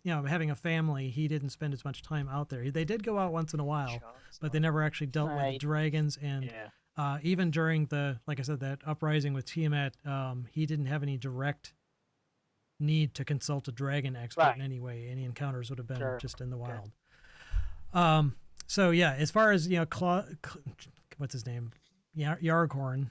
You know, having a family, he didn't spend as much time out there. They did go out once in a while, but they never actually dealt with Right. dragons. And Yeah. even during the, like I said, that uprising with Tiamat, he didn't have any direct need to consult a dragon expert Right. in any way. Any encounters would have been Sure. just in the Okay. wild. So yeah, as far as what's his name, Yarghorn,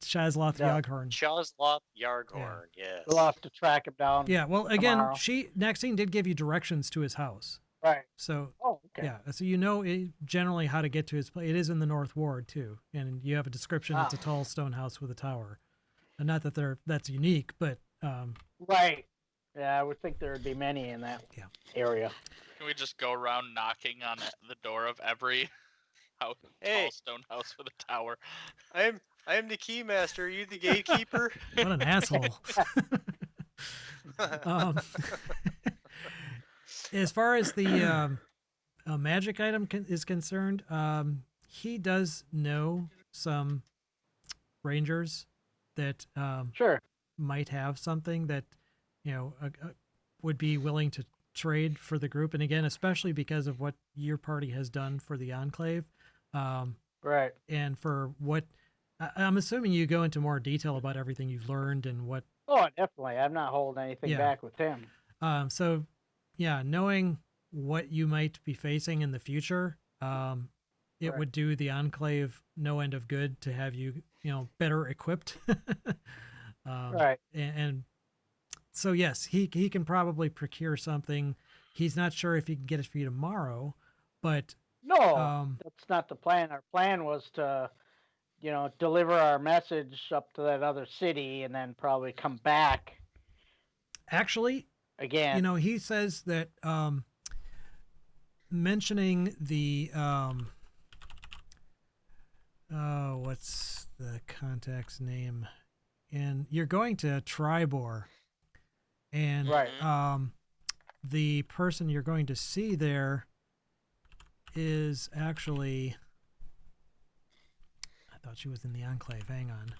Shazloth Yeah. Yarghorn. Chazloth Yarghorn, yes. We'll have to track him down. Yeah, well, again, Tomorrow. Maxine did give you directions to his house, Right. so Oh, okay. yeah, so you know generally how to get to his place. It is in the North Ward too, and you have a description. It's a tall stone house with a tower, and not that that's unique, but Right. Yeah, I would think there would be many in that Yeah. area. Can we just go around knocking on the door of every house, Hey. tall stone house with a tower? I am the keymaster. Are you the gatekeeper? what an asshole. um, as far as the magic item is concerned, he does know some rangers that Sure. might have something that would be willing to trade for the group, and again, especially because of what your party has done for the Enclave, Right. and for what I'm assuming you go into more detail about everything you've learned and what. Oh, definitely. I'm not holding anything Yeah. back with him. So, yeah, knowing what you might be facing in the future, it Right. would do the Enclave no end of good to have you, better equipped. Right. And so, yes, he can probably procure something. He's not sure if he can get it for you tomorrow, but No, that's not the plan. Our plan was to, deliver our message up to that other city and then probably come back actually, again. he says that mentioning the what's the contact's name? And you're going to Tribor, and Right. the person you're going to see there is actually, I thought she was in the Enclave. Hang on.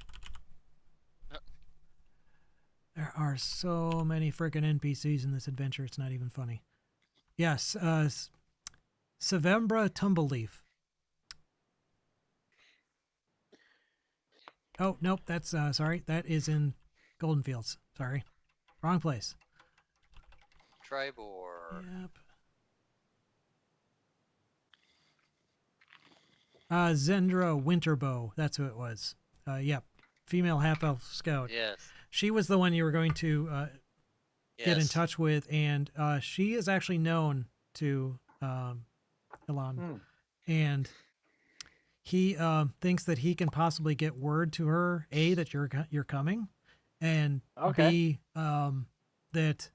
There are so many freaking NPCs in this adventure. It's not even funny. Yes, Savembra Tumbleleaf. Oh, nope, that's, sorry, that is in Golden Fields. Sorry. Wrong place. Tribor. Yep. Zendra Winterbow. That's who it was. Yep. Female half-elf scout. Yes. She was the one you were going to get in Yes. touch with, and she is actually known to Elon. Hmm. And he thinks that he can possibly get word to her, A, that you're coming, and Okay. B, that,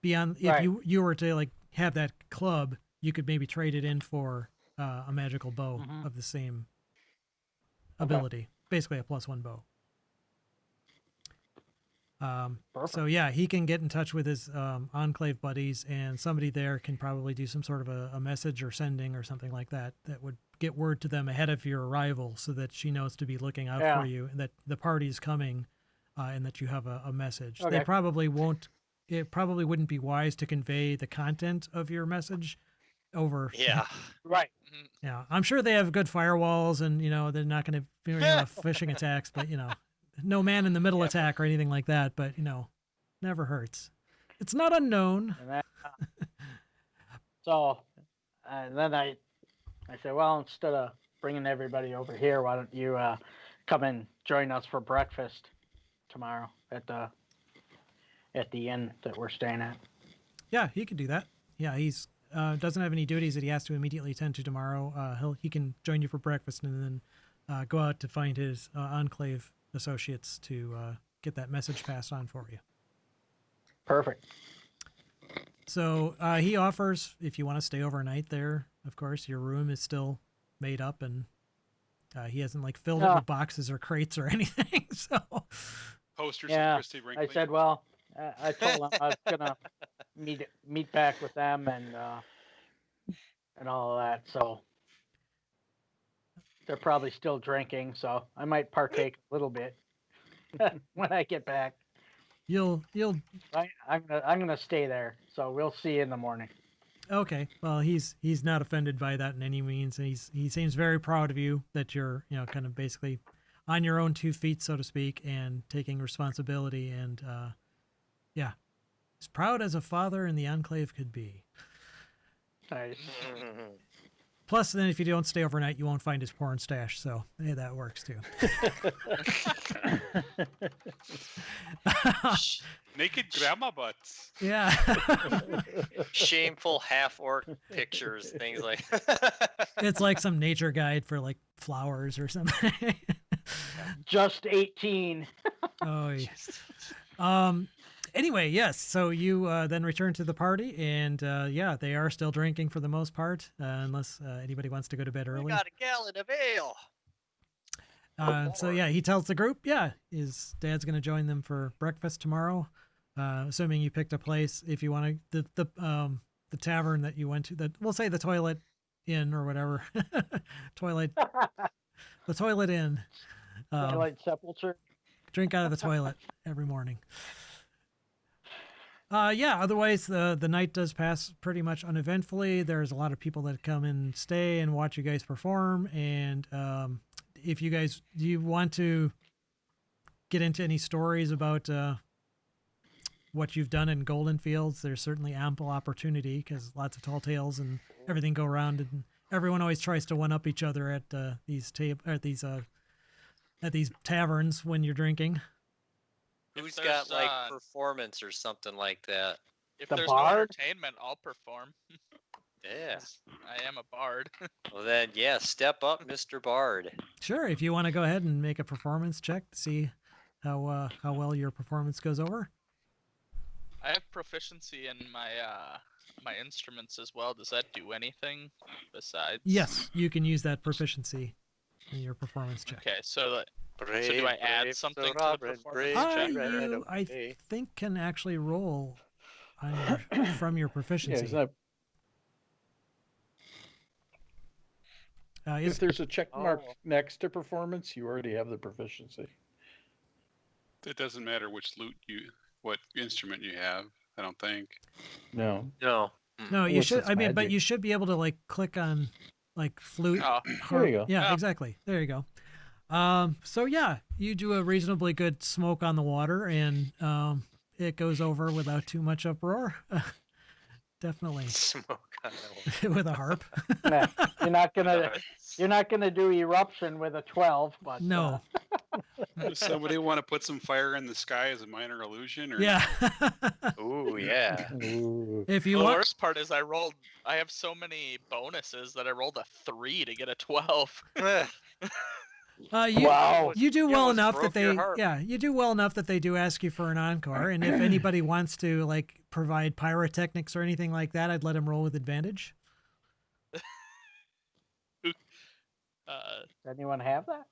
beyond, if Right. you were to like have that club, you could maybe trade it in for a magical bow Mhm. of the same Okay. ability, basically a +1 bow. Perfect. So yeah, he can get in touch with his Enclave buddies, and somebody there can probably do some sort of a message or sending or something like that would get word to them ahead of your arrival, so that she knows to be looking out Yeah. for you, and that the party's coming, and that you have a message. They Okay. probably won't. It probably wouldn't be wise to convey the content of your message over. Yeah. Right. Yeah, I'm sure they have good firewalls, and they're not going to have phishing attacks, but no man in the middle attack or anything like that. But never hurts. It's not unknown. And that, so, and then I said, well, instead of bringing everybody over here, why don't you come and join us for breakfast tomorrow at the inn that we're staying at? Yeah, he could do that. Yeah, he's doesn't have any duties that he has to immediately attend to tomorrow. He can join you for breakfast, and then go out to find his Enclave associates to get that message passed on for you. Perfect. So he offers, if you want to stay overnight there, of course, your room is still made up, and he hasn't filled it Ah. with boxes or crates or anything. So Posters Yeah, of Christy Brinkley. I said, well, I told them I was gonna meet back with them and all of that. So they're probably still drinking, so I might partake a little bit. when I get back. You'll I'm gonna stay there, so we'll see you in the morning. okay. Well, he's not offended by that in any means, and he seems very proud of you that you're kind of basically on your own 2 feet, so to speak, and taking responsibility. And yeah, as proud as a father in the Enclave could be. Nice. Plus, then if you don't stay overnight, you won't find his porn stash. So hey, that works too. Naked grandma butts. Yeah. Shameful half orc pictures, things like. It's like some nature guide for like flowers or something. Just 18. Oh, anyway, yes. So you then return to the party, and yeah, they are still drinking for the most part, unless anybody wants to go to bed We early. got a gallon of ale. So yeah, he tells the group, yeah, his dad's going to join them for breakfast tomorrow. Assuming you picked a place, if you want to, the tavern that you went to, we'll say the Toilet Inn or whatever, the Toilet Inn. Twilight Sepulcher. Drink out of the toilet every morning. Yeah, otherwise the night does pass pretty much uneventfully. There's a lot of people that come and stay and watch you guys perform. And if you guys, do you want to get into any stories about what you've done in Golden Fields? There's certainly ample opportunity because lots of tall tales and everything go around, and everyone always tries to one up each other at these taverns when you're drinking. Who's If got there's, like performance or something like that? If The there's bard? no entertainment, I'll perform. Yeah. I am a bard. Well then, yeah, step up, Mr. Bard. Sure, if you want to go ahead and make a performance check to see how well your performance goes over. I have proficiency in my my instruments as well. Does that do anything besides? Yes, you can use that proficiency in your performance check. Okay, so do I add something to the performance check? You, I think, can actually roll on from your Yeah, proficiency. is that, Is- if there's a check mark Oh. next to performance, you already have the proficiency. It doesn't matter what instrument you have. I don't think. No. No. no, you Unless should. it's I mean, but magic. you should be able to like click on like flute. Oh, There you go. Yeah, Oh. exactly. There you go. So yeah, you do a reasonably good smoke on the water, and it goes over without too much uproar. Definitely Smoke on the with a harp. Nah, you're not gonna wall. you're not gonna do eruption with a 12, but No. Does somebody want to put some fire in the sky as a minor illusion? Or Yeah. Ooh, yeah. Ooh. If you the want, worst part is I have so many bonuses that I rolled a 3 to get a 12. you Wow. you do You well almost enough that broke your they heart. you do well enough that they do ask you for an encore, and if anybody wants to like provide pyrotechnics or anything like that, I'd let them roll with advantage. Does anyone have that?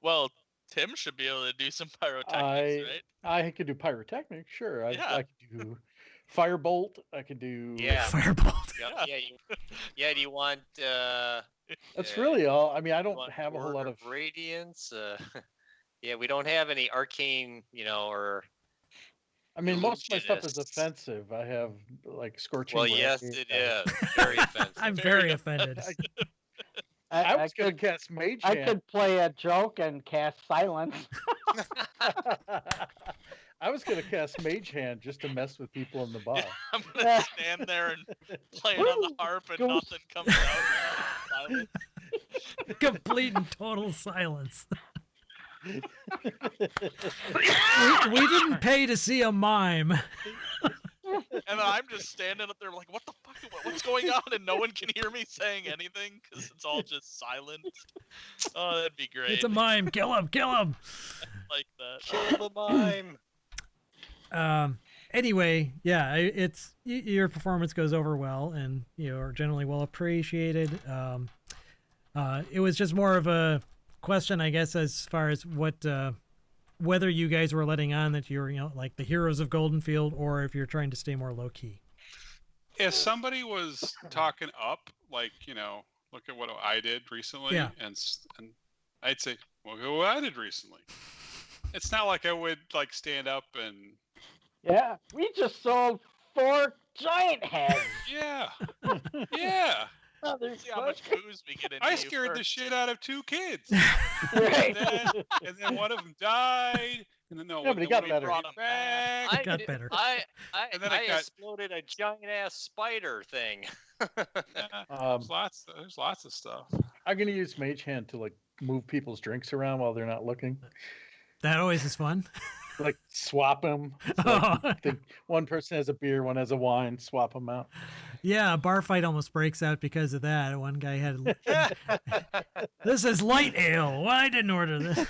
Well, Tim should be able to do some pyrotechnics, right? I could do pyrotechnics, sure. Yeah. I could do firebolt. I could do. Yeah. Firebolt. Yeah, do you want That's really all. I mean, I you don't want have a whole Word lot of. radiance? Yeah, we don't have any arcane, or I mean, most of my stuff is illusionists. offensive. I have like scorching. well, ray. yes, it is very offensive. I'm Very very offended. I was going to could cast Mage I Hand. could play a joke and cast silence. I was going to cast Mage Hand just to mess with people in the bar. I'm gonna stand there and play on the harp and Ghost. nothing comes out. Silent. Complete and total silence. we didn't pay to see a mime. And then I'm just standing up there like, what the fuck? What's going on? And no one can hear me saying anything because it's all just silent. Oh, that'd be great. It's a mime. Kill him. Kill him. like that. Kill the mime. Anyway, yeah, your performance goes over well, and you're generally well appreciated. It was just more of a question, I guess, as far as whether you guys were letting on that you're like the heroes of Goldenfield, or if you're trying to stay more low key. If somebody was talking up, like, look at what I did recently, Yeah. and I'd say, well, look at what I did recently. It's not like I would like stand up and Yeah, we just sold 4 giant heads. yeah, yeah. See how much booze we get into. I scared the shit out of 2 kids, Right. and then one of them died, and then but he got better. brought him back. Got better. I And then it got- exploded a giant ass spider thing. There's lots of stuff. I'm gonna use Mage Hand to like move people's drinks around while they're not looking. That always is fun. Like swap them. One person has a beer, one has a wine. Swap them out. Yeah, a bar fight almost breaks out because of that. One guy had, this is light ale. Well, I didn't order this.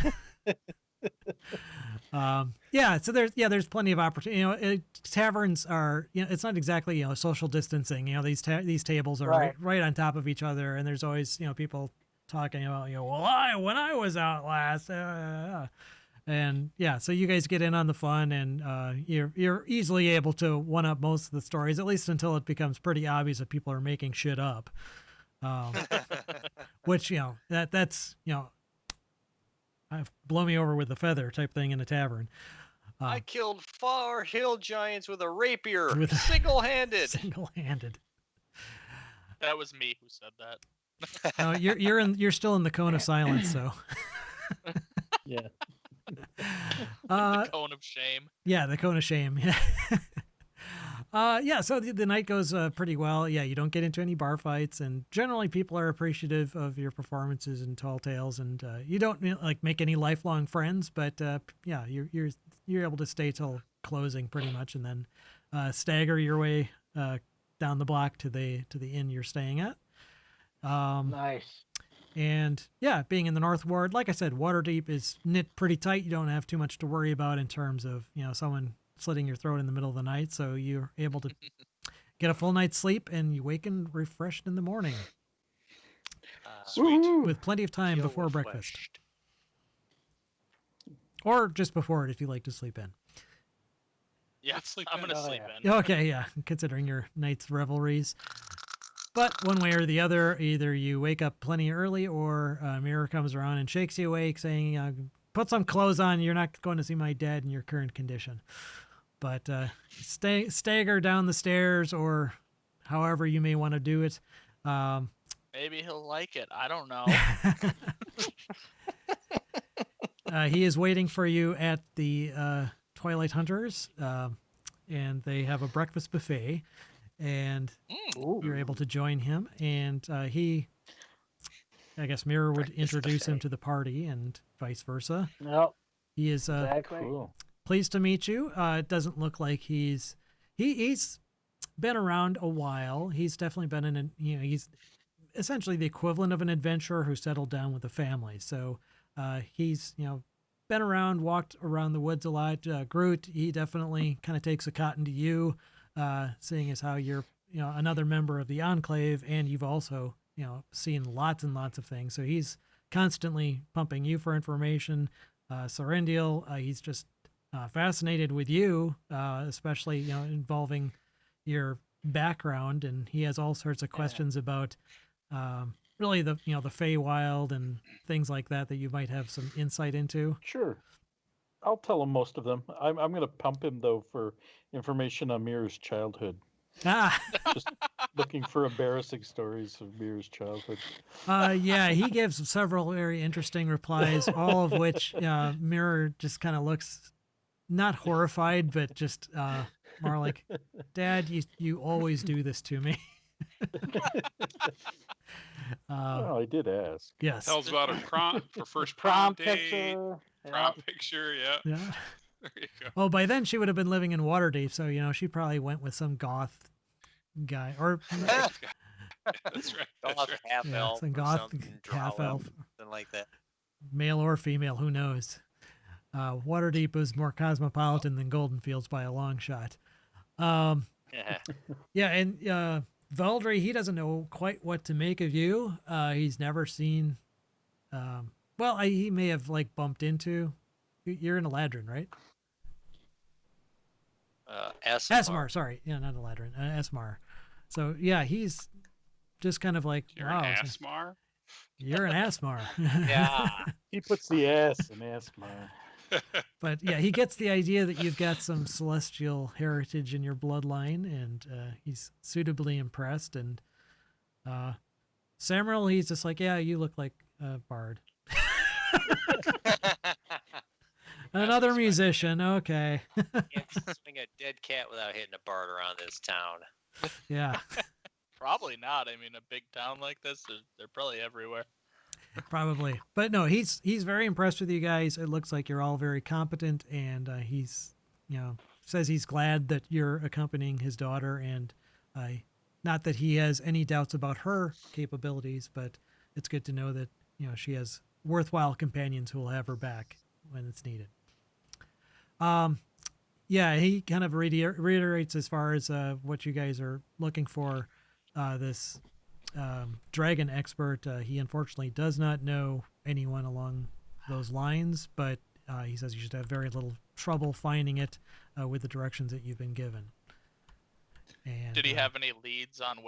Yeah, so there's plenty of opportunity. You know, taverns are, you know, it's not exactly, you know, social distancing. You know, these tables are right on top of each other, and there's always, you know, people talking about, you know, well, when I was out last, and yeah, so you guys get in on the fun, and you're easily able to one up most of the stories, at least until it becomes pretty obvious that people are making shit up. Which, you know, that's, you know, blow me over with a feather type thing in a tavern. I killed 4 hill giants with a rapier, With a- single-handed. Single-handed. That was me who said that. No, you're still in the cone of silence, so. Yeah. The cone of shame. Yeah, the cone of shame. Yeah, so the night goes pretty well. Yeah, you don't get into any bar fights, and generally people are appreciative of your performances in Tall Tales, and you don't like make any lifelong friends, but yeah, you're able to stay till closing pretty much, and then stagger your way down the block to the inn you're staying at. Nice. And yeah, being in the North Ward, like I said, Waterdeep is knit pretty tight. You don't have too much to worry about in terms of, you know, someone slitting your throat in the middle of the night. So you're able to get a full night's sleep, and you waken refreshed in the morning Sweet. with plenty of time Feel before breakfast, refreshed. or just before it if you like to sleep in. Yeah, Let's sleep I'm in. gonna Oh, sleep yeah. in. Okay, yeah, considering your night's revelries. But one way or the other, either you wake up plenty early, or a mirror comes around and shakes you awake, saying, "Put some clothes on. You're not going to see my dad in your current condition." But stagger down the stairs, or however you may want to do it. Maybe he'll like it. I don't know. He is waiting for you at the Twilight Hunters, and they have a breakfast buffet, and you're able to join him. And I guess Mirror would introduce him to the party, and vice versa. Nope. He is Exactly. Cool. pleased to meet you. It doesn't look like he's been around a while. He's definitely been he's essentially the equivalent of an adventurer who settled down with a family. So he's, you know, been around, walked around the woods a lot. Groot, he definitely kind of takes a cotton to you, seeing as how you're, you know, another member of the Enclave, and you've also, you know, seen lots and lots of things. So he's constantly pumping you for information. Sorrendiel, he's just fascinated with you, especially, you know, involving your background, and he has all sorts of questions about really the, you know, the Feywild and things like that you might have some insight into. Sure. I'll tell him most of them. I'm going to pump him, though, for information on Mirror's childhood. Just looking for embarrassing stories of Mirror's childhood. Yeah, he gives several very interesting replies, all of which Mirror just kind of looks not horrified, but just more like, "Dad, you always do this to me." Well, I did ask. Yes. Tells about a prom for first Prom prom date. picture. Prom picture, yeah. Yeah. There you go. Oh, by then she would have been living in Waterdeep, so, you know, she probably went with some goth guy, or That's right. That's Goth right. half yeah, elf, some or goth something, half drow elf, something like that. male or female, who knows? Waterdeep is more cosmopolitan than Golden Fields by a long shot. Yeah. Yeah, and Valdry, he doesn't know quite what to make of you. He's never seen. Well, he may have like bumped into. You're in Eladrin, right? Asmar, sorry, yeah, not Eladrin, Asmar. So yeah, he's just kind of like, You're wow, an Asmar. you're an Asmar. Yeah. He puts the ass in Asmar. But yeah, he gets the idea that you've got some celestial heritage in your bloodline, and he's suitably impressed. And Samuel, he's just like, yeah, you look like a bard. Another respect. musician, okay. Can't swing a dead cat without hitting a bard around this town. Yeah, Probably not. I mean, a big town like this, they're probably everywhere. probably. But no, he's very impressed with you guys. It looks like you're all very competent, and he's, says he's glad that you're accompanying his daughter, and not that he has any doubts about her capabilities, but it's good to know that she has worthwhile companions who will have her back when it's needed. Yeah, he kind of reiterates as far as what you guys are looking for. This dragon expert, he unfortunately does not know anyone along those lines, but he says you should have very little trouble finding it with the directions that you've been given. And, Did he have any leads on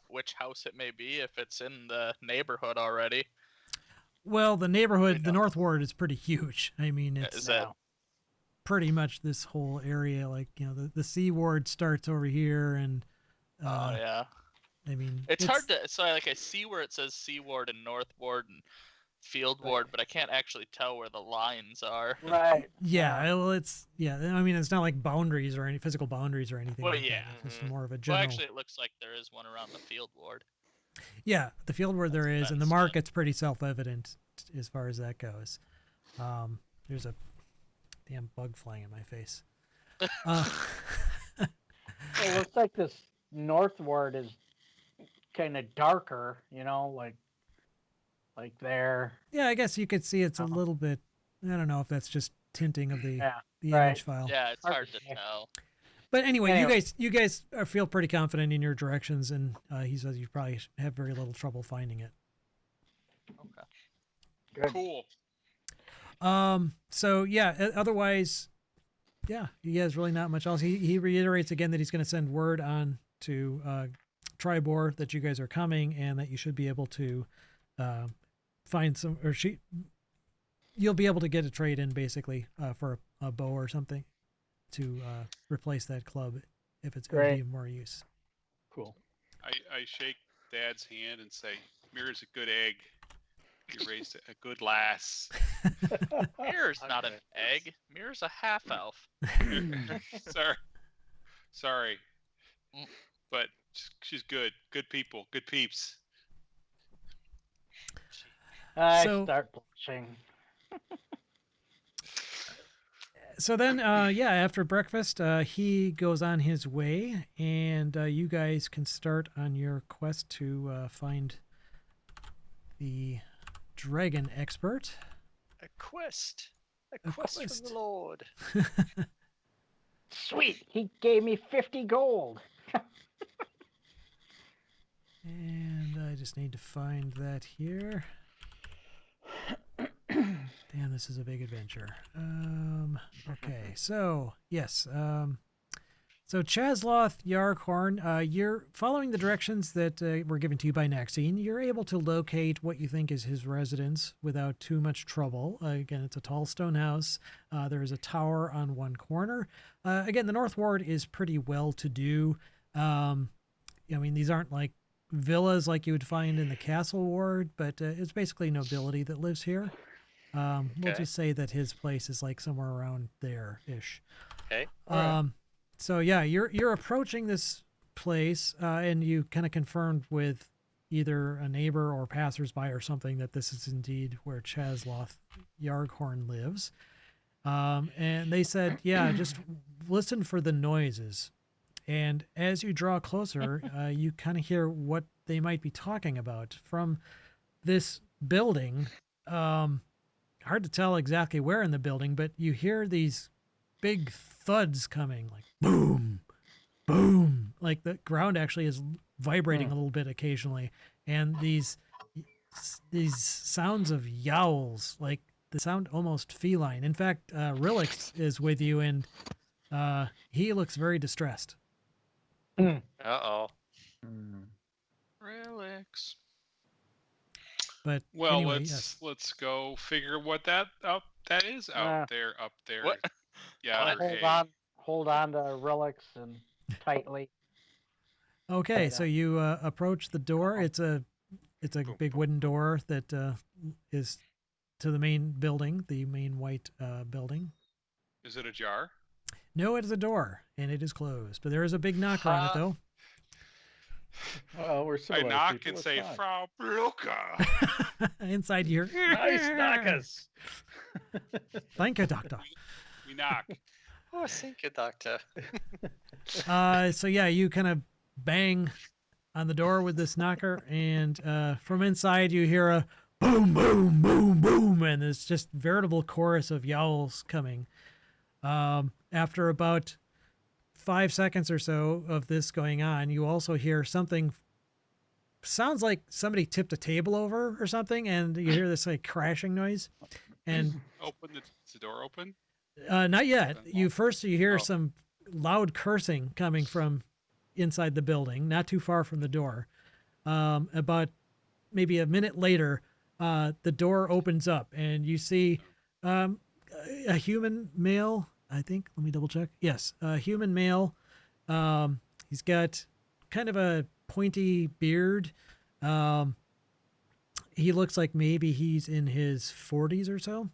which house it may be if it's in the neighborhood already? Well, the neighborhood, the North Ward, is pretty huge. I mean, it's pretty much this whole area. Like, the C Ward starts over here, and oh yeah. I mean, it's hard to. So I see where it says C Ward and North Ward and Field Ward, but I can't actually tell where the lines are. Right. Yeah, well, I mean, it's not like boundaries or any physical boundaries or anything. Well, like yeah. that. It's just more of a general. Well, actually, it looks like there is one around the Field Ward. Yeah, the Field Ward there is, and the market's pretty self-evident as far as that goes. There's a damn bug flying in my face. It looks like this North Ward is kind of darker, like there. Yeah, I guess you could see it's a little bit. I don't know if that's just tinting of the right. image file. Yeah, it's hard to tell. But anyway, you guys feel pretty confident in your directions, and he says you probably have very little trouble finding it. Okay. Good. Cool. So yeah, otherwise, yeah, he has really not much else. He reiterates again that he's going to send word on to Tribor that you guys are coming, and that you should be able to find some, or you'll be able to get a trade in basically for a bow or something to replace that club if it's going to be more use. Cool. I shake Dad's hand and say, Mirror's a good egg. You raised a good lass. Mirror's not an egg. Mirror's a half elf. Sorry. But she's good. Good people. Good peeps. I So- start blushing. So then, after breakfast, he goes on his way, and you guys can start on your quest to find the dragon expert. A quest. A Quest quest. from the Lord. Sweet. He gave me 50 gold. And I just need to find that here. Damn, this is a big adventure. Okay, so yes. So Chazloth Yarghorn, you're following the directions that were given to you by Naxine. You're able to locate what you think is his residence without too much trouble. Again, it's a tall stone house. There is a tower on one corner. Again, the North Ward is pretty well-to-do. I mean, these aren't like villas like you would find in the Castle Ward, but it's basically nobility that lives here. We'll just say that his place is like somewhere around there-ish. Okay. So yeah, you're approaching this place, and you kind of confirmed with either a neighbor or passersby or something that this is indeed where Chazloth Yarghorn lives. And they said, yeah, just listen for the noises. And as you draw closer, you kind of hear what they might be talking about from this building. Hard to tell exactly where in the building, but you hear these big thuds coming, like boom, boom. Like the ground actually is vibrating a little bit occasionally, and these sounds of yowls, like the sound almost feline. In fact, Rilix is with you, and he looks very distressed. Uh-oh. Relix. But Well, anyway, let's yes. let's go figure what that out That is out there, up there. What? Yeah. What? Hold on to relics and tightly. Okay, Yeah. so you approach the door. It's a big wooden door that is to the main building, the main white building. Is it ajar? No, it is a door, and it is closed. But there is a big knocker on it, though. Oh, we're I civilized knock people, and it's say, fine. Frau Brucker. Inside here. Nice knockers. Thank you, doctor. We knock. Oh, thank you, doctor. So yeah, you kind of bang on the door with this knocker, and from inside you hear a boom, boom, boom, boom, and it's just veritable chorus of yowls coming. After about 5 seconds or so of this going on, you also hear something. Sounds like somebody tipped a table over or something, and you hear this like crashing noise. And Open the door open? not yet. You hear Oh. some loud cursing coming from inside the building, not too far from the door. About maybe a minute later, the door opens up, and you see a human male. I think. Let me double check. Yes, a human male. He's got kind of a pointy beard. He looks like maybe he's in his 40s or so.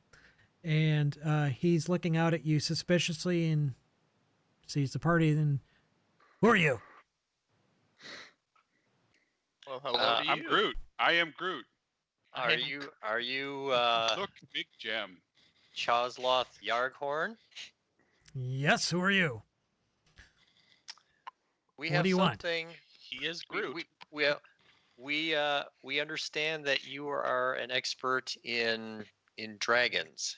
And he's looking out at you suspiciously and sees the party. Then, who are you? Well, hello to I'm you. Groot. I am Groot. Are you Look, big gem. Chosloth Yarghorn? Yes, who are you? We What have do you want? something. He is We, Groot. we understand that you are an expert in dragons,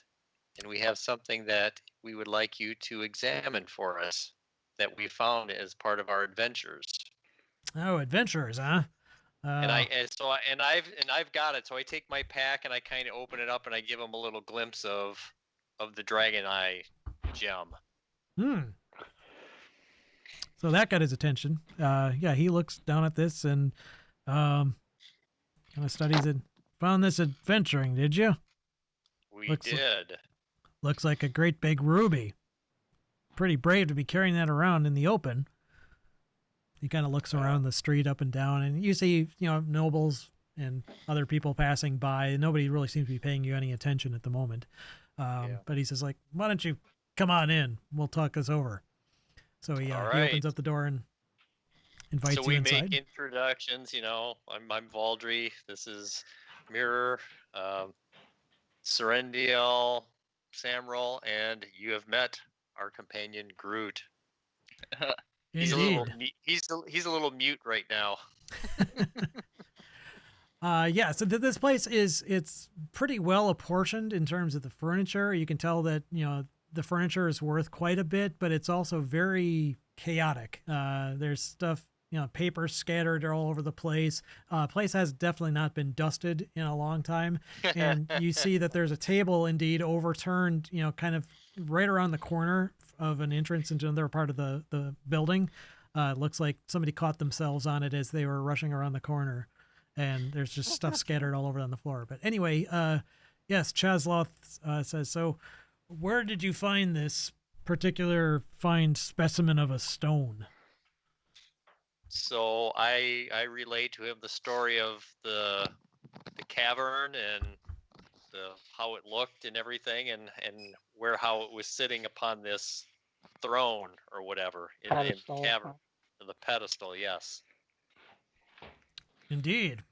and we have something that we would like you to examine for us that we found as part of our adventures. Oh, adventurers, huh? I've got it. So I take my pack and I kind of open it up and I give him a little glimpse of the dragon eye gem. So that got his attention. Yeah, he looks down at this and kind of studies it. Found this adventuring, did you? We Looks like- did. Looks like a great big ruby. Pretty brave to be carrying that around in the open. He kind of looks around the street up and down, and you see, nobles and other people passing by. Nobody really seems to be paying you any attention at the moment. But he says, like, why don't you come on in? We'll talk this over. So he All opens up the door and invites So you we inside. make introductions. I'm Valdry. This is Mirror, Serendiel, Samrol, and you have met our companion Groot. He's a Indeed. little he's a little mute right now. Yeah, so this place it's pretty well apportioned in terms of the furniture. You can tell that, the furniture is worth quite a bit, but it's also very chaotic. There's stuff, paper scattered all over the place. Place has definitely not been dusted in a long time. And you see that there's a table indeed overturned, kind of right around the corner of an entrance into another part of the building. It looks like somebody caught themselves on it as they were rushing around the corner. And there's just stuff scattered all over on the floor. But anyway, yes, Chazloth says, so where did you find this particular fine specimen of a stone? So I relate to him the story of the cavern and how it looked and everything, and how it was sitting upon this throne or whatever in Pedestal. the cavern, the pedestal. Yes. Indeed.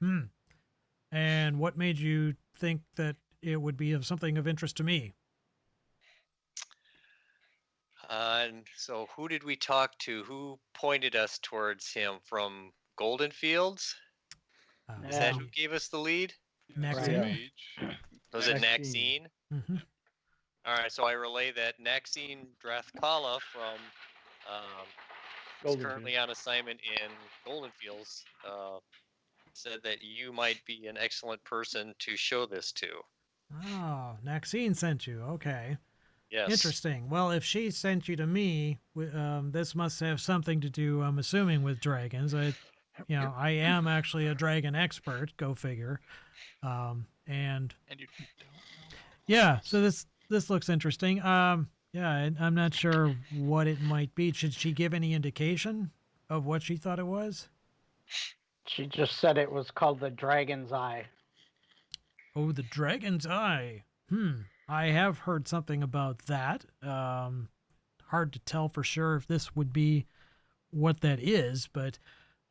And what made you think that it would be of something of interest to me? And so who did we talk to? Who pointed us towards him from Golden Fields? Is that Yeah. who gave us the lead? Maxine. Page. Was it Maxine. Naxine? Mm-hmm. All right, so I relay that Naxine Drathkala from is Golden currently on assignment in Golden Fields. Said that you might be an excellent person to show this to. Oh, Maxine sent you. Okay. Yes. Interesting. Well, if she sent you to me, this must have something to do, I'm assuming, with dragons. I am actually a dragon expert. Go figure. And And you don't. yeah, so this this looks interesting. Yeah, I'm not sure what it might be. Should she give any indication of what she thought it was? She just said it was called the Dragon's Eye. Oh, the Dragon's Eye. I have heard something about that. Hard to tell for sure if this would be what that is, but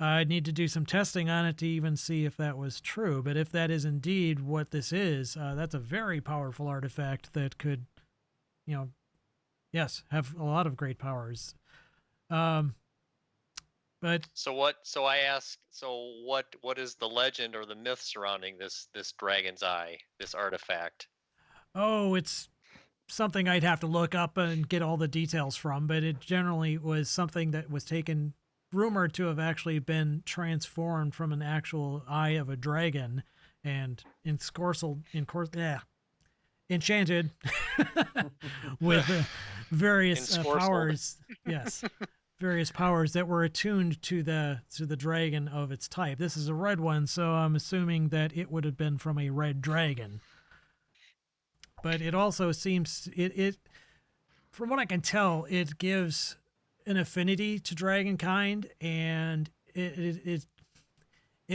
I'd need to do some testing on it to even see if that was true. But if that is indeed what this is, that's a very powerful artifact that could, yes, have a lot of great powers. But So I ask, what is the legend or the myth surrounding this Dragon's Eye, this artifact? oh, it's something I'd have to look up and get all the details from, but it generally was something that was rumored to have actually been transformed from an actual eye of a dragon and enchanted with various powers. Yes, various powers that were attuned to the dragon of its type. This is a red one, so I'm assuming that it would have been from a red dragon. But it also seems it from what I can tell, it gives an affinity to dragonkind, and it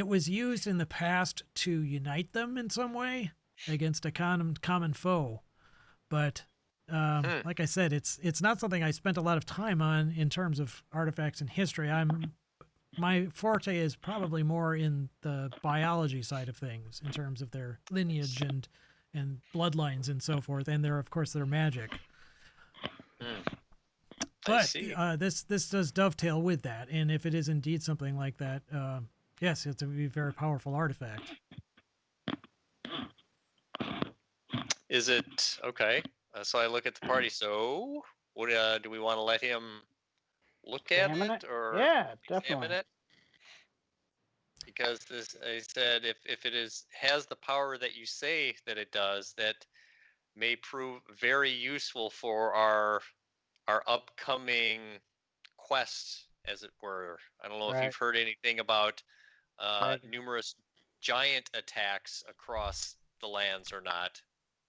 was used in the past to unite them in some way against a common foe. But like I said, it's not something I spent a lot of time on in terms of artifacts and history. My forte is probably more in the biology side of things in terms of their lineage and bloodlines and so forth, and their magic. But this does dovetail with that, and if it is indeed something like that, yes, it's a very powerful artifact. Is it okay? So I look at the party. So, what do we want to let him look at it or examine it? Because I said, if it has the power that you say that it does, that may prove very useful for our upcoming quest, as it were. I don't know if you've heard anything about numerous giant attacks across the lands or not.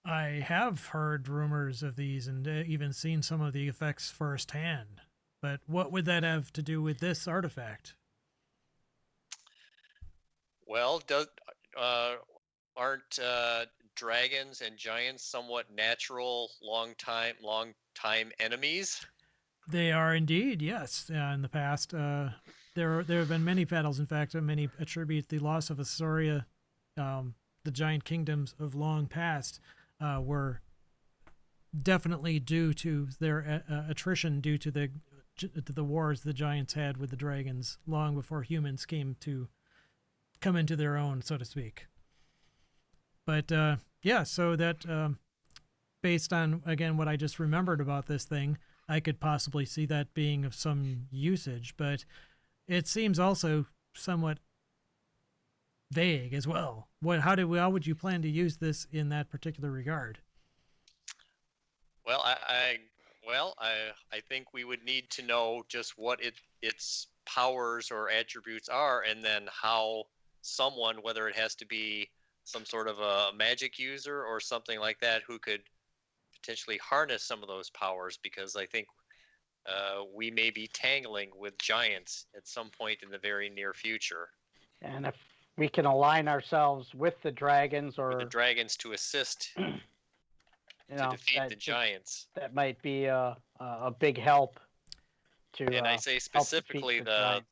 I have heard rumors of these and even seen some of the effects firsthand. But what would that have to do with this artifact? Well, aren't dragons and giants somewhat natural long time enemies? They are indeed, yes. In the past, there have been many battles. In fact, many attribute the loss of Asuria, the giant kingdoms of long past, were definitely due to their attrition due to the wars the giants had with the dragons long before humans came into their own, so to speak. But so that based on, again, what I just remembered about this thing, I could possibly see that being of some usage, but it seems also somewhat vague as well. How would you plan to use this in that particular regard? Well, I think we would need to know just what its powers or attributes are, and then how someone, whether it has to be some sort of a magic user or something like that, who could potentially harness some of those powers, because I think we may be tangling with giants at some point in the very near future. And if we can align ourselves with the dragons to assist to defeat the giants, that might be a big help. And I say specifically the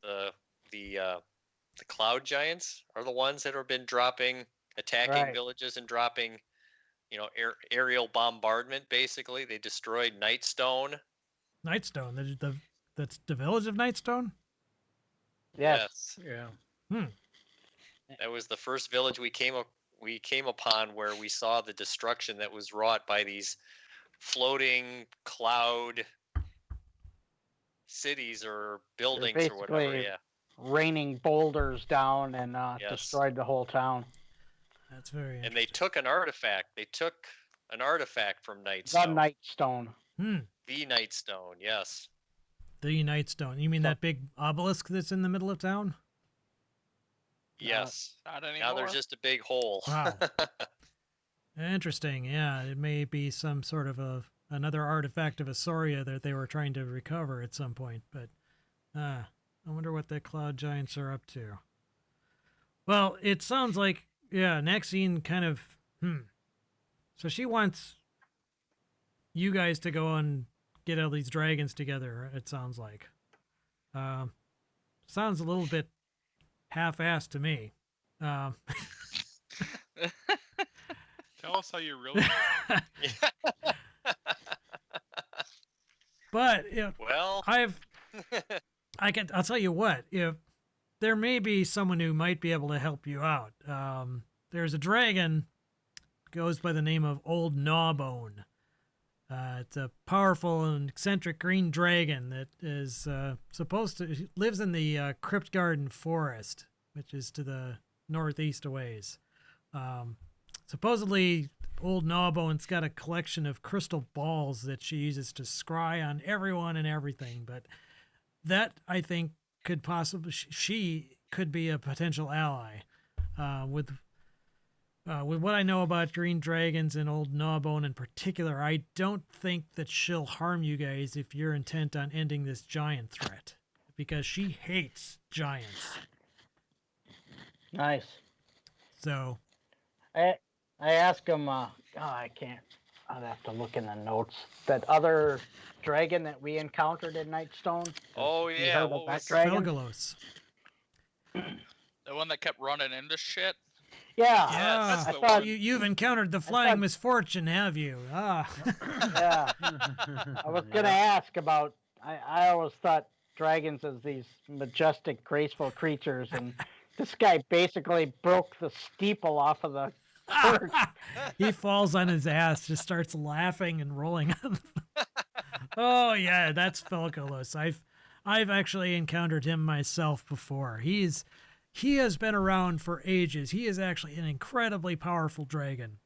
cloud giants are the ones that have been attacking villages and dropping, aerial bombardment. Basically, they destroyed Nightstone. Nightstone, that's the village of Nightstone. Yes. Yeah. That was the first village we came upon where we saw the destruction that was wrought by these floating cloud cities or buildings or whatever. Yeah. Raining boulders down and destroyed the whole town. That's very interesting. And they took an artifact. They took an artifact from The Nightstone. Nightstone. The Nightstone, yes. The Nightstone. You mean that big obelisk that's in the middle of town? Yes. Not anymore. Now there's just a big hole. Wow. Interesting. Yeah, it may be some sort of another artifact of Asoria that they were trying to recover at some point. But I wonder what the cloud giants are up to. Well, it sounds like Naxine kind of So she wants you guys to go and get all these dragons together. It sounds like. Sounds a little bit half-assed to me. Tell us how you really. But Well, I'll tell you what, if there may be someone who might be able to help you out. There's a dragon, goes by the name of Old Gnawbone. It's a powerful and eccentric green dragon that is lives in the Crypt Garden Forest, which is to the northeast a ways. Supposedly, Old Gnawbone's got a collection of crystal balls that she uses to scry on everyone and everything, but that, I think, could possibly, she could be a potential ally. With what I know about green dragons and Old Gnawbone in particular, I don't think that she'll harm you guys if you're intent on ending this giant threat, because she hates giants. Nice. So I asked him. I can't. I'd have to look in the notes. That other dragon that we encountered in Nightstone. oh You yeah, heard of what that was dragon? Felgalos. The one that kept running into shit. Yeah. Yeah, I that's thought. You've encountered the flying misfortune, have you? Ah. Yeah. I was gonna ask about. I always thought dragons as these majestic, graceful creatures, and this guy basically broke the steeple off of the church. He falls on his ass, just starts laughing and rolling. Oh yeah, that's Felgalos. I've actually encountered him myself before. He has been around for ages. He is actually an incredibly powerful dragon.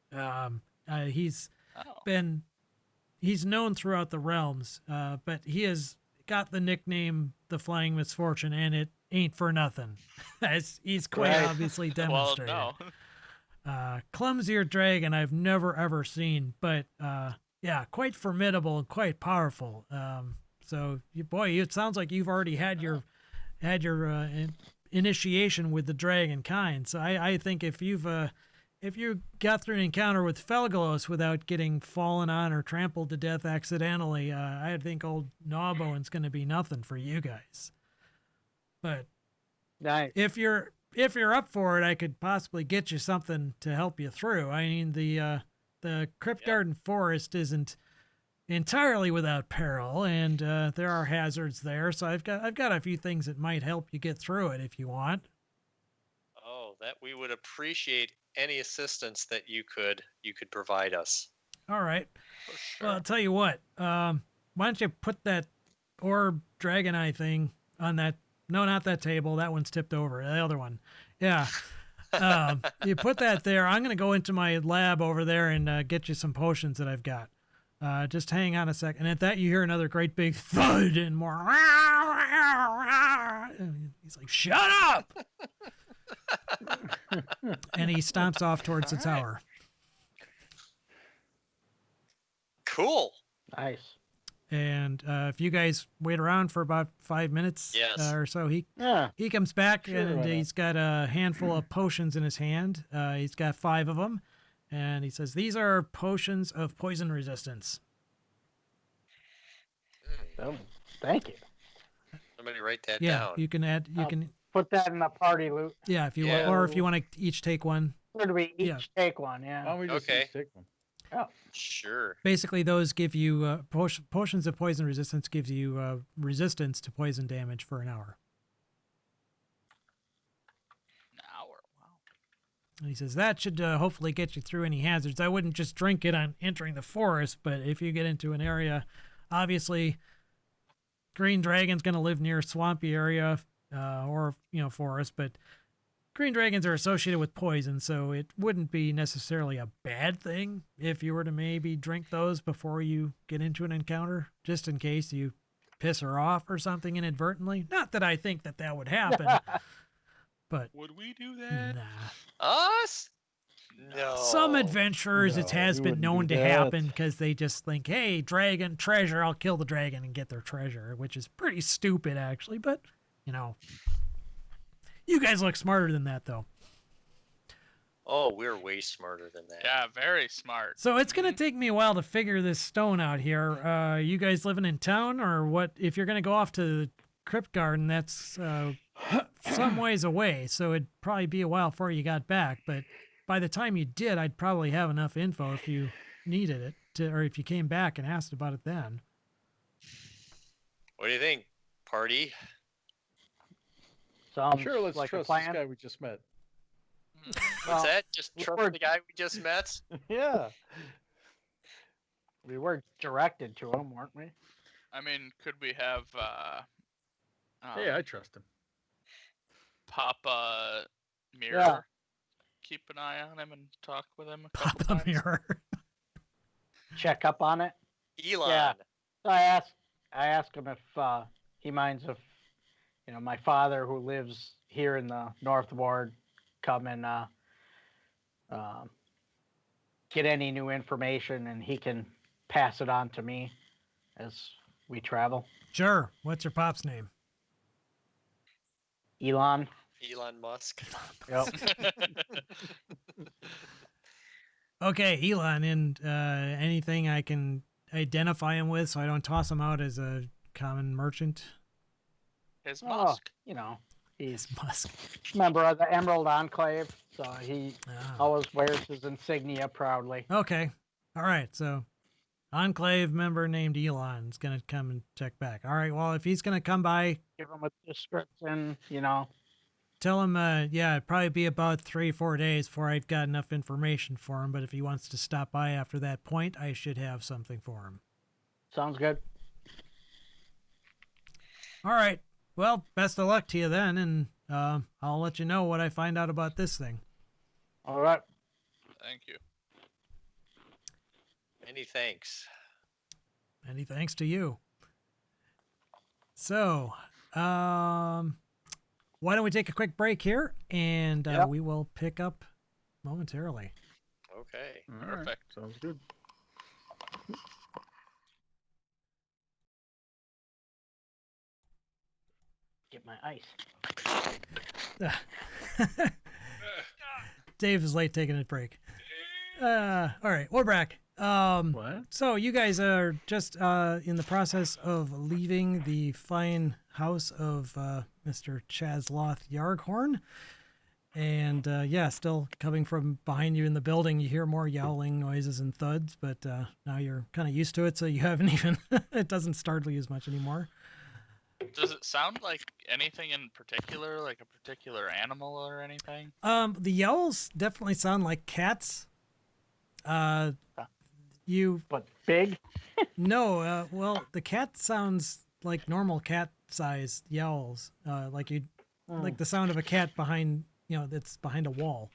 He's known throughout the realms, but he has got the nickname the Flying Misfortune, and it ain't for nothing, as he's quite Right. obviously Well, demonstrated. no. Clumsier dragon I've never ever seen, but yeah, quite formidable and quite powerful. So it sounds like you've already had your initiation with the dragon kind. So I think if you got through an encounter with Felgalos without getting fallen on or trampled to death accidentally, I think Old Gnawbone's going to be nothing for you guys. But Nice. if you're up for it, I could possibly get you something to help you through. I mean, the Crypt Garden Forest isn't entirely without peril, and there are hazards there. So I've got a few things that might help you get through it if you want. Oh, that we would appreciate any assistance that you could provide us. All right. For sure. Well, I'll tell you what. Why don't you put that orb dragon eye thing on that? No, not that table. That one's tipped over. The other one. Yeah. You put that there. I'm going to go into my lab over there and get you some potions that I've got. Just hang on a second. And at that, you hear another great big thud and more. He's like, "Shut up!" And he stomps off towards the tower. Cool. Nice. And if you guys wait around for about 5 minutes Yes. or so, Yeah. he comes back Sure, and why not? he's got a handful of potions in his hand. He's got 5 of them. And he says, "These are potions of poison resistance." Oh, thank you. Somebody write that Yeah, down. you can add. You Um, can. Put that in the party loot. Yeah, if you yeah. want, or if you want to each take one. Or do we each Yeah. take one? Why Yeah. don't we just Okay. each take one? Sure. Basically, those give you potions of poison resistance. Gives you resistance to poison damage for an hour. An hour. Wow. And he says that should hopefully get you through any hazards. I wouldn't just drink it on entering the forest, but if you get into an area, obviously, green dragon's going to live near a swampy area or forest, but green dragons are associated with poison, so it wouldn't be necessarily a bad thing if you were to maybe drink those before you get into an encounter, just in case you piss her off or something inadvertently. Not that I think that would happen, but Would we do that? nah. Us? No. Some adventurers, it No, has you been wouldn't known do to that. happen because they just think, hey, dragon, treasure, I'll kill the dragon and get their treasure, which is pretty stupid, actually. But, you know, you guys look smarter than that, though. Oh, we're way smarter than that. Yeah, very smart. So it's going to take me a while to figure this stone out here. You guys living in town, or what? If you're going to go off to the crypt garden, that's some ways away, so it'd probably be a while before you got back. But by the time you did, I'd probably have enough info if you needed it, or if you came back and asked about it then. What do you think, party? Sounds Sure, let's like a trust plan. this guy we just met. What's Well, that? Just trust we're- the guy we just met? Yeah. We were directed to him, weren't we? I mean, could we have Hey, I trust him. Papa Mirror keep an eye on him and talk with him a couple Papa times? Mirror. Check up on it. Elon. Yeah. So I asked him if he minds if, my father who lives here in the North Ward come and get any new information, and he can pass it on to me as we travel. Sure. What's your pop's name? Elon. Elon Musk. Yep. Okay, Elon, and anything I can identify him with so I don't toss him out as a common merchant? His Oh, Musk. He's Musk. a member of the Emerald Enclave, so he Ah. always wears his insignia proudly. Okay. All right. So, Enclave member named Elon is going to come and check back. All right. Well, if he's going to come by, Give him a description, tell him, it'd probably be about 3-4 days before I've got enough information for him. But if he wants to stop by after that point, I should have something for him. Sounds good. All right. Well, best of luck to you then. And I'll let you know what I find out about this thing. All right. Thank you. Many thanks. Many thanks to you. So, why don't we take a quick break here, and Yep. we will pick up momentarily. Okay. All right, Perfect. sounds good. Get my ice. Dave is late taking a break. All right, we're back. What? So you guys are just in the process of leaving the fine house of Mr. Chazloth Yarghorn. And still coming from behind you in the building, you hear more yowling noises and thuds, but now you're kind of used to it, so you haven't even, it doesn't startle you as much anymore. Does it sound like anything in particular, like a particular animal or anything? The yowls definitely sound like cats. You But big? no, well, the cat sounds like normal cat-sized yowls, like the sound of a cat behind, that's behind a wall.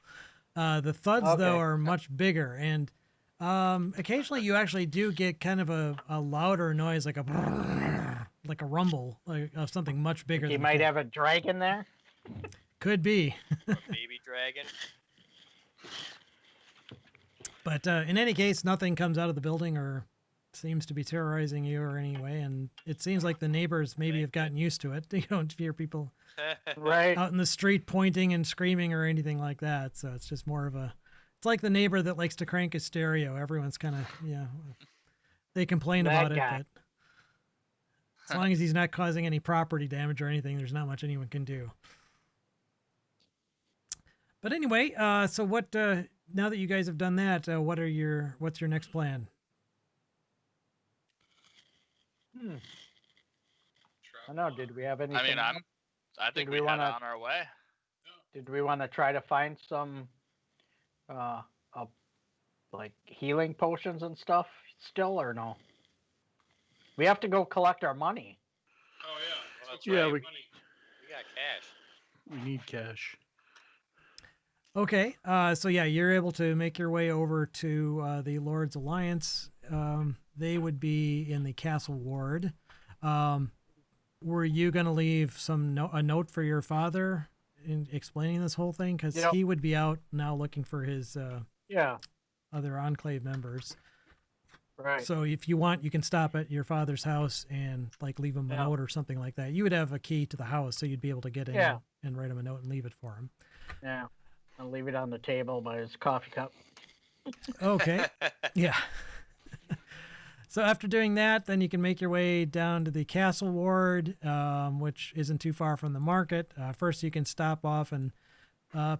The thuds though Okay. are much bigger, and occasionally you actually do get kind of a louder noise, like a rumble, like of something much bigger. You than a might cat. have a dragon there. Could be. Baby dragon. But in any case, nothing comes out of the building or seems to be terrorizing you or any way. And it seems like the neighbors maybe have gotten used to it. You don't hear people Right. out in the street pointing and screaming or anything like that. So it's just more of it's like the neighbor that likes to crank his stereo. Everyone's kind of, they complain That about guy. it. But as long as he's not causing any property damage or anything, there's not much anyone can do. But anyway, so what, now that you guys have done that, what's your next plan? I know. Did we have anything? I mean, I think Did we we head wanna- on our way. Did we want to try to find some, like healing potions and stuff still, or no? We have to go collect our money. Oh yeah. Well, that's Yeah, right. we- We got cash. We need cash. Okay, so yeah, you're able to make your way over to the Lord's Alliance. They would be in the Castle Ward. Were you going to leave a note for your father in explaining this whole thing because Yep. he would be out now looking for his Yeah. other enclave members. Right. So if you want, you can stop at your father's house and like leave him a Yeah. note or something like that. You would have a key to the house, so you'd be able to get in Yeah. and write him a note and leave it for him. Yeah. I'll leave it on the table by his coffee cup. Okay. Yeah. So after doing that, then you can make your way down to the castle ward, which isn't too far from the market. First, you can stop off and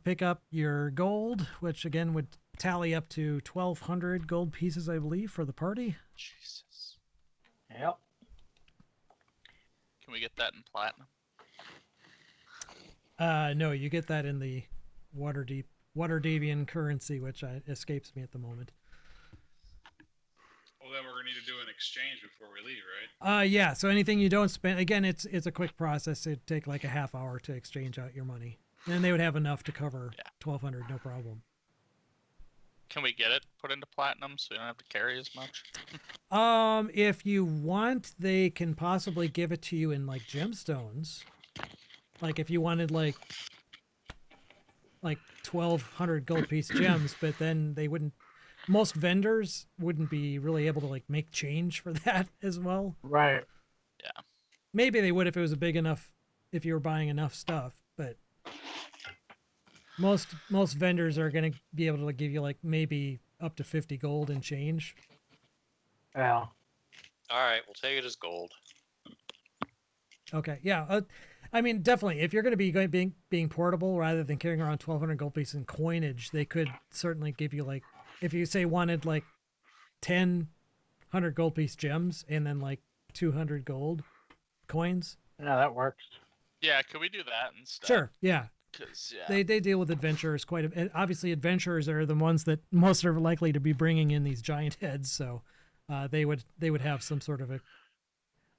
pick up your gold, which again would tally up to 1,200 gold pieces, I believe, for the party. Jesus. Yep. Can we get that in platinum? No, you get that in the Waterdeepian currency, which escapes me at the moment. Well, then we're gonna need to do an exchange before we leave, right? Yeah. So anything you don't spend, again, it's a quick process. It'd take like a half hour to exchange out your money, and they would have enough to cover 1,200, no problem. Can we get it put into platinum so we don't have to carry as much? If you want, they can possibly give it to you in like gemstones. Like if you wanted like 1,200 gold piece gems, but then they wouldn't. Most vendors wouldn't be really able to like make change for that as well. Right. Yeah. Maybe they would if it was a big enough, if you were buying enough stuff, but most vendors are going to be able to give you like maybe up to 50 gold and change. Yeah. All right, we'll take it as gold. Okay, yeah. I mean, definitely, if you're going to be being portable rather than carrying around 1,200 gold pieces in coinage, they could certainly give you like, if you say wanted like 100 gold piece gems and then like 200 gold coins. No, that works. Yeah, could we do that instead? Sure, yeah. 'Cause, yeah. They deal with adventurers quite a bit. Obviously, adventurers are the ones that most are likely to be bringing in these giant heads, so they would have some sort of a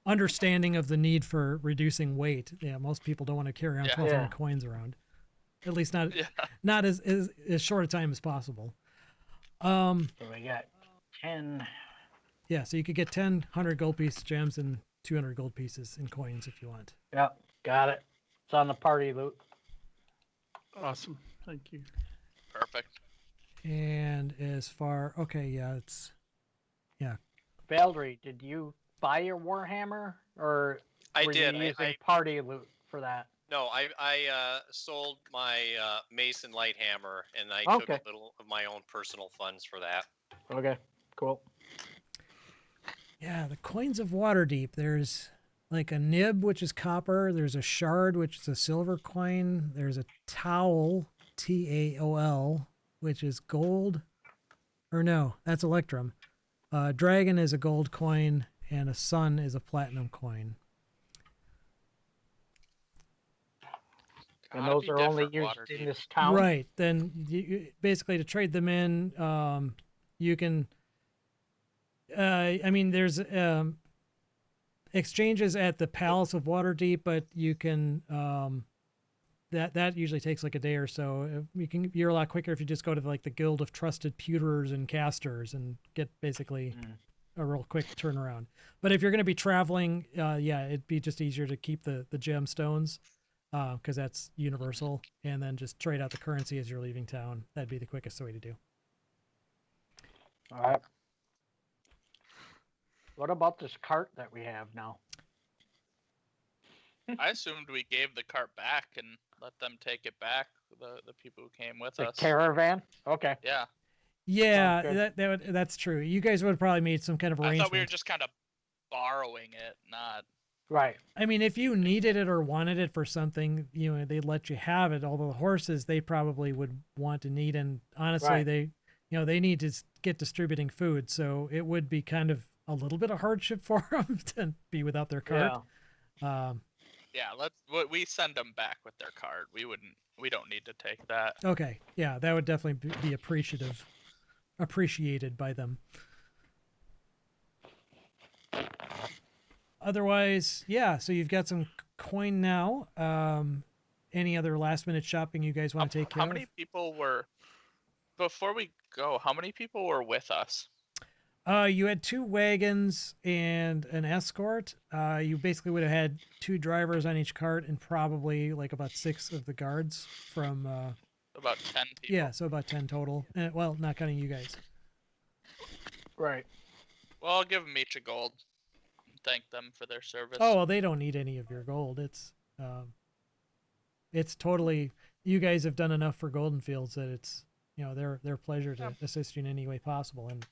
understanding of the need for reducing weight. Yeah, most people don't want to carry around Yeah. 1,200 Yeah. coins around, at least not Yeah. not as short a time as possible. So we got 10. Yeah, so you could get 100 gold piece gems and 200 gold pieces in coins if you want. Yep. Got it. It's on the party loot. Awesome. Thank you. Perfect. And as far, okay, yeah, it's Valerie, did you buy your Warhammer, or I were did. you using I party loot for that? no, I sold my Mason light hammer, and I took Okay. a little of my own personal funds for that. Okay. Cool. yeah, the coins of Waterdeep. There's like a nib, which is copper. There's a shard, which is a silver coin. There's a towel, TAOL, which is gold. Or no, that's Electrum. Dragon is a gold coin, and a sun is a platinum coin. And Gotta those be are only different, used in Waterdeep. this town. Right. Then basically to trade them in, you can. I mean, there's exchanges at the Palace of Waterdeep, but you can. That usually takes like a day or so. You're a lot quicker if you just go to like the Guild of Trusted Pewterers and Casters and get basically a real quick turnaround. But if you're going to be traveling, yeah, it'd be just easier to keep the gemstones. Because that's universal, and then just trade out the currency as you're leaving town. That'd be the quickest way to do. All right. What about this cart that we have now? I assumed we gave the cart back and let them take it back. The people who came with The us. caravan? Okay. Yeah. Yeah, Sounds good. that's true. You guys would have probably made some kind of I arrangement. thought we were just kind of borrowing it, not. Right. I mean, if you needed it or wanted it for something, they'd let you have it. Although the horses, they probably would want to need, and honestly, Right. they need to get distributing food, so it would be kind of a little bit of hardship for them to be without their cart. Yeah. Yeah, we send them back with their card. We don't need to take that. Okay, yeah, that would definitely be appreciated by them. Otherwise, yeah, so you've got some coin now. Any other last minute shopping you guys want to take care How many people were before we go? How many people were with us? You had 2 wagons and an escort. You basically would have had 2 drivers on each cart and probably like about 6 of the guards from. About 10 people. Yeah, so about 10 total. Well, not counting you guys. Right. Well, I'll give them each a gold. And thank them for their service. Oh well, they don't need any of your gold. It's totally. You guys have done enough for Golden Fields that it's their pleasure to assist you in any way possible. And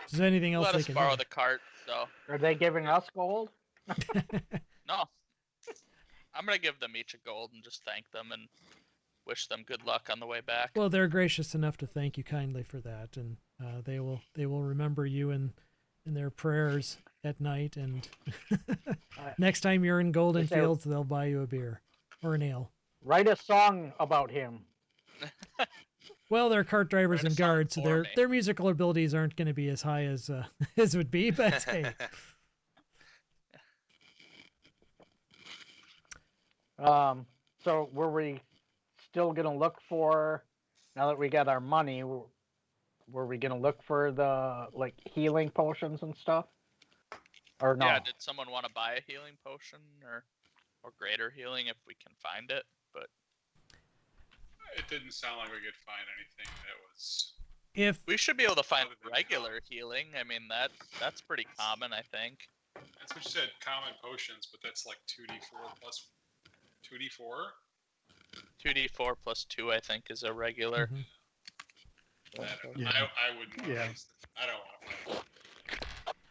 if there's anything else Let they us can borrow do. the cart, though. Are they giving us gold? No. I'm gonna give them each a gold and just thank them and wish them good luck on the way back. Well, they're gracious enough to thank you kindly for that, and they will remember you in their prayers at night. And next time you're in Golden Fields, they'll buy you a beer or an ale. Write a song about him. Well, they're cart drivers Write a and song guards, so for me. their musical abilities aren't going to be as high as as would be. But hey, So were we still gonna look for, now that we got our money, were we gonna look for the like healing potions and stuff? Or no? Yeah, did someone want to buy a healing potion or greater healing if we can find it? But It didn't sound like we could find anything that was. if we should be able to find Other than regular healing. I mean, that's pretty common, I think. That's what you said, common potions, but that's like 2d4 plus 2d4. 2d4 plus 2, I think, is a regular. Mhm. Yeah. I wouldn't want Yeah. to. I don't want to find it.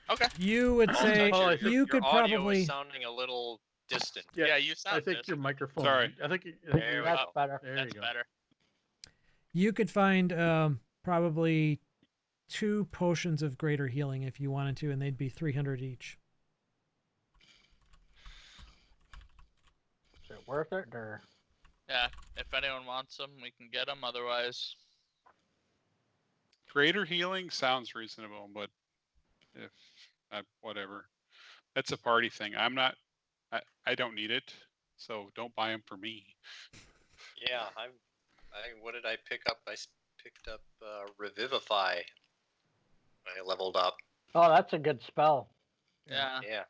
Okay. you would say you could your audio probably is sounding a little distant. Yeah, you sound I think distant. your microphone. Sorry. I think There we That's go. better. there That's you go. better. you could find probably 2 potions of greater healing if you wanted to, and they'd be 300 each. Is it worth it or? Yeah, if anyone wants them, we can get them. Otherwise, Greater healing sounds reasonable, but if whatever, that's a party thing. I'm not. I don't need it, so don't buy them for me. Yeah, what did I pick up? Picked up Revivify. I leveled up. Oh, that's a good spell. yeah. Yeah.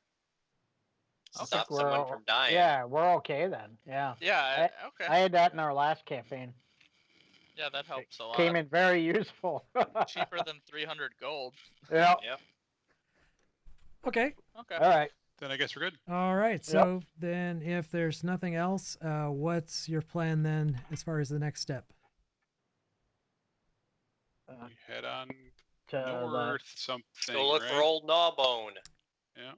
I Stop think someone from dying. Yeah, we're okay then. Yeah. Yeah, okay. I had that in our last campaign. Yeah, that helps a lot. Came in very useful. Cheaper than 300 gold. Yeah. Yep. Okay. Okay. All right. Then I guess we're good. All right. So then, if there's nothing else, what's your plan then as far as the next step? We head on To north something. Go look right? for old Gnawbone. Yeah.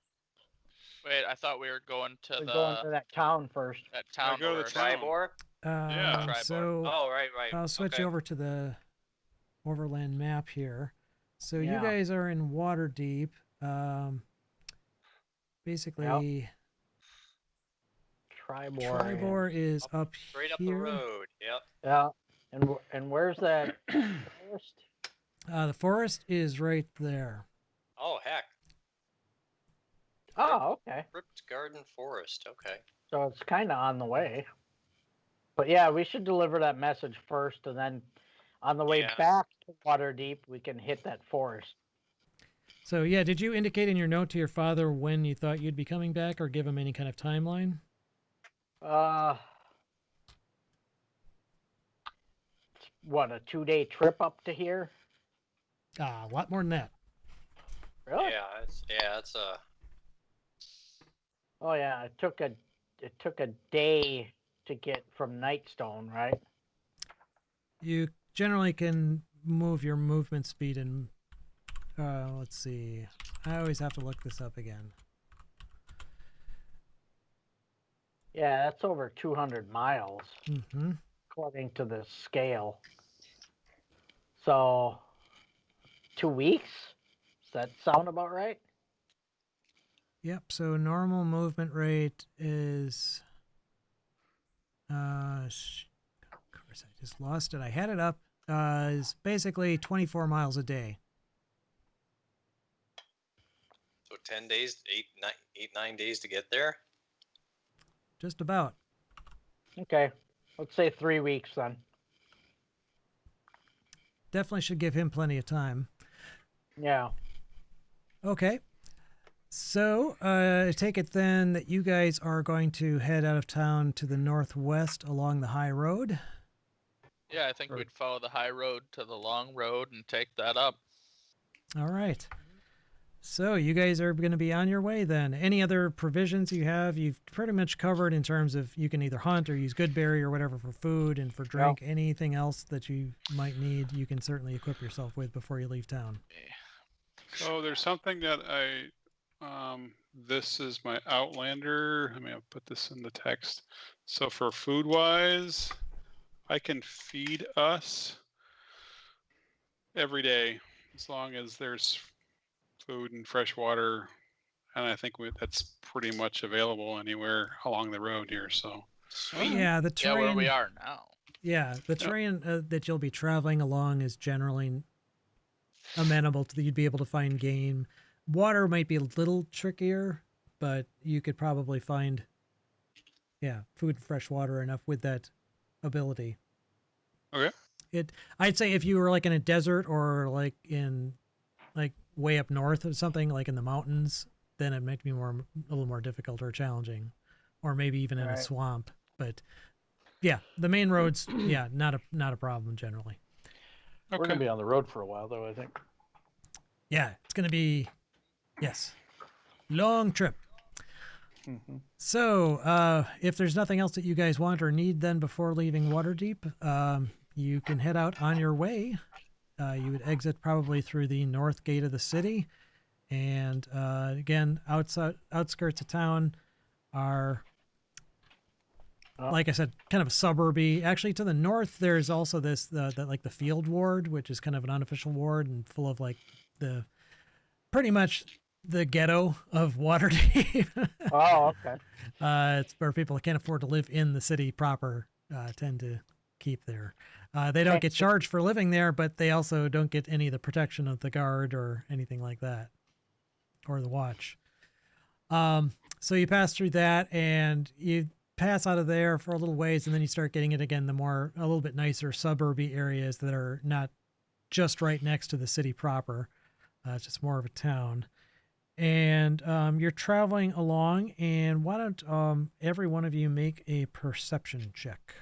Wait, I thought we were going to we're going to that town first. that town go to the first. town. Tribor? Yeah. Tribar. So Oh, right. I'll switch okay. over to the overland map here. So you Yeah. guys are in Waterdeep. Basically, Tribor. Tribor is up Straight up here. the road. Yep. Yeah. And where's that forest? The forest is right there. Oh, heck. Oh, okay. Crypt Garden Forest. Okay. So it's kind of on the way. But yeah, we should deliver that message first, and then on the way Yeah. back to Waterdeep, we can hit that forest. So yeah, did you indicate in your note to your father when you thought you'd be coming back, or give him any kind of timeline? What, a 2-day trip up to here? A lot more than that. Really? Yeah, it's a. Oh yeah, it took a day to get from Nightstone, right? You generally can move your movement speed and let's see. I always have to look this up again. Yeah, that's over 200 miles Mm-hmm. according to the scale. So 2 weeks? Does that sound about right? Yep. So normal movement rate is. Of course, I just lost it. I had it up. Is basically 24 miles a day. So 10 days, 9 days to get there. Just about. Okay, let's say 3 weeks then. Definitely should give him plenty of time. Yeah. Okay. So, I take it then that you guys are going to head out of town to the northwest along the high road. Yeah, I think Or- we'd follow the high road to the long road and take that up. All right. So, you guys are going to be on your way then. Any other provisions you have? You've pretty much covered in terms of you can either hunt or use Goodberry or whatever for food and for drink. Anything else that you might need, you can certainly equip yourself with before you leave town. So there's something that this is my Outlander. I mean, I'll put this in the text. So for food wise, I can feed us every day as long as there's food and fresh water. And I think that's pretty much available anywhere along the road here. So Sweet. Yeah, the terrain. Yeah, where we are now. Yeah, the terrain that you'll be traveling along is generally amenable to you'd be able to find game. Water might be a little trickier, but you could probably find, food and fresh water enough with that ability. Okay. I'd say if you were like in a desert or like in like way up north or something like in the mountains, then it might be a little more difficult or challenging, or maybe even in a swamp. But yeah, the main roads, not a problem generally. We're Okay. gonna be on the road for a while, though. I think. Yeah, it's gonna be, yes, long trip. Mm-hmm. So, if there's nothing else that you guys want or need, then before leaving Waterdeep, you can head out on your way. You would exit probably through the north gate of the city, and again, outskirts of town are, like I said, kind of a suburby. Actually, to the north, there's also this the field ward, which is kind of an unofficial ward and full of like pretty much the ghetto of Waterdeep. Oh, okay. It's where people that can't afford to live in the city proper tend to keep there. They don't get charged for living there, but they also don't get any of the protection of the guard or anything like that, or the watch. So you pass through that, and you pass out of there for a little ways, and then you start getting it again, a little bit nicer suburby areas that are not just right next to the city proper. It's just more of a town. And you're traveling along, and why don't every one of you make a perception check?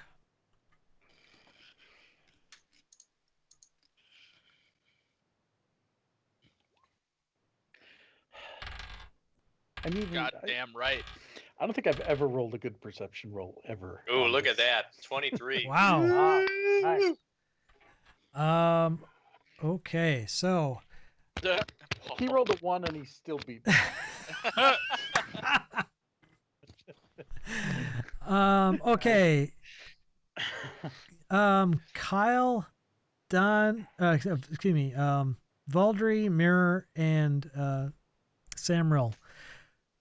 I mean, Goddamn right. I don't think I've ever rolled a good perception roll ever. Ooh, on look at this. that. 23. Wow. Nice. Okay, so He rolled a 1 and he still beat me. okay. Kyle, Don, excuse me, Valdry, Mirror, and Samril.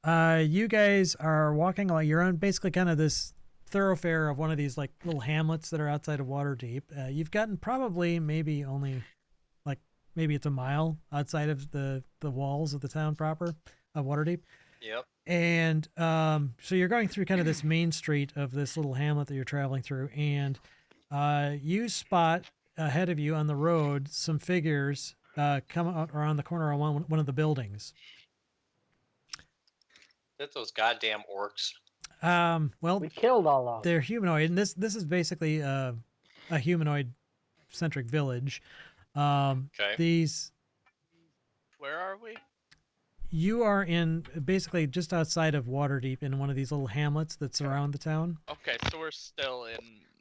You guys are walking along. You're on basically kind of this thoroughfare of one of these like little hamlets that are outside of Waterdeep. You've gotten probably maybe it's a mile outside of the walls of the town proper of Waterdeep. Yep. And so you're going through kind of this main street of this little hamlet that you're traveling through, and you spot ahead of you on the road some figures come out around the corner of one of the buildings. That's those goddamn orcs. Well, We killed all of them. they're humanoid, and this is basically a humanoid-centric village. Okay. Where are we? You are in basically just outside of Waterdeep in one of these little hamlets that surround the town. Okay, so we're still in.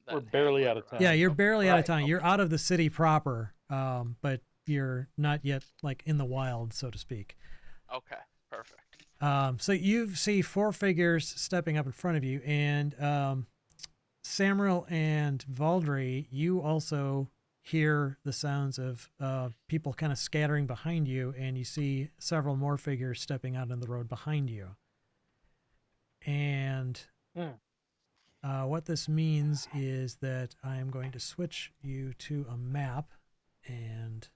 That We're barely hamlet, out of town. right? Yeah, you're barely out of Right. town. You're out of the city proper, but you're not yet like in the wild, so to speak. Okay, perfect. So you see 4 figures stepping up in front of you, and Samril and Valdry, you also hear the sounds of people kind of scattering behind you, and you see several more figures stepping out on the road behind you. And what this means is that I am going to switch you to a map, and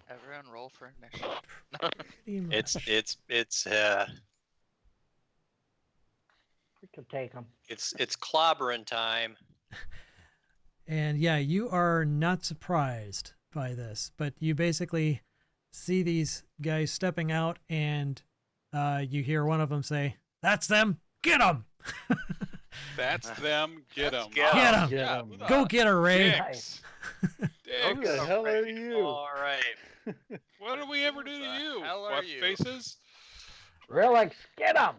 Everyone roll for initiative. pretty much- it's We could take them. it's clobbering time. And yeah, you are not surprised by this, but you basically see these guys stepping out, and you hear one of them say, "That's them. Get them." That's them. Get them. Get 'em. Get 'em. Get Yeah, 'em. who the Go get her, Ray. dicks? Who Dicks. the hell are you? All right. What did we ever Who do to the you? hell are What you? faces? Relix, get him!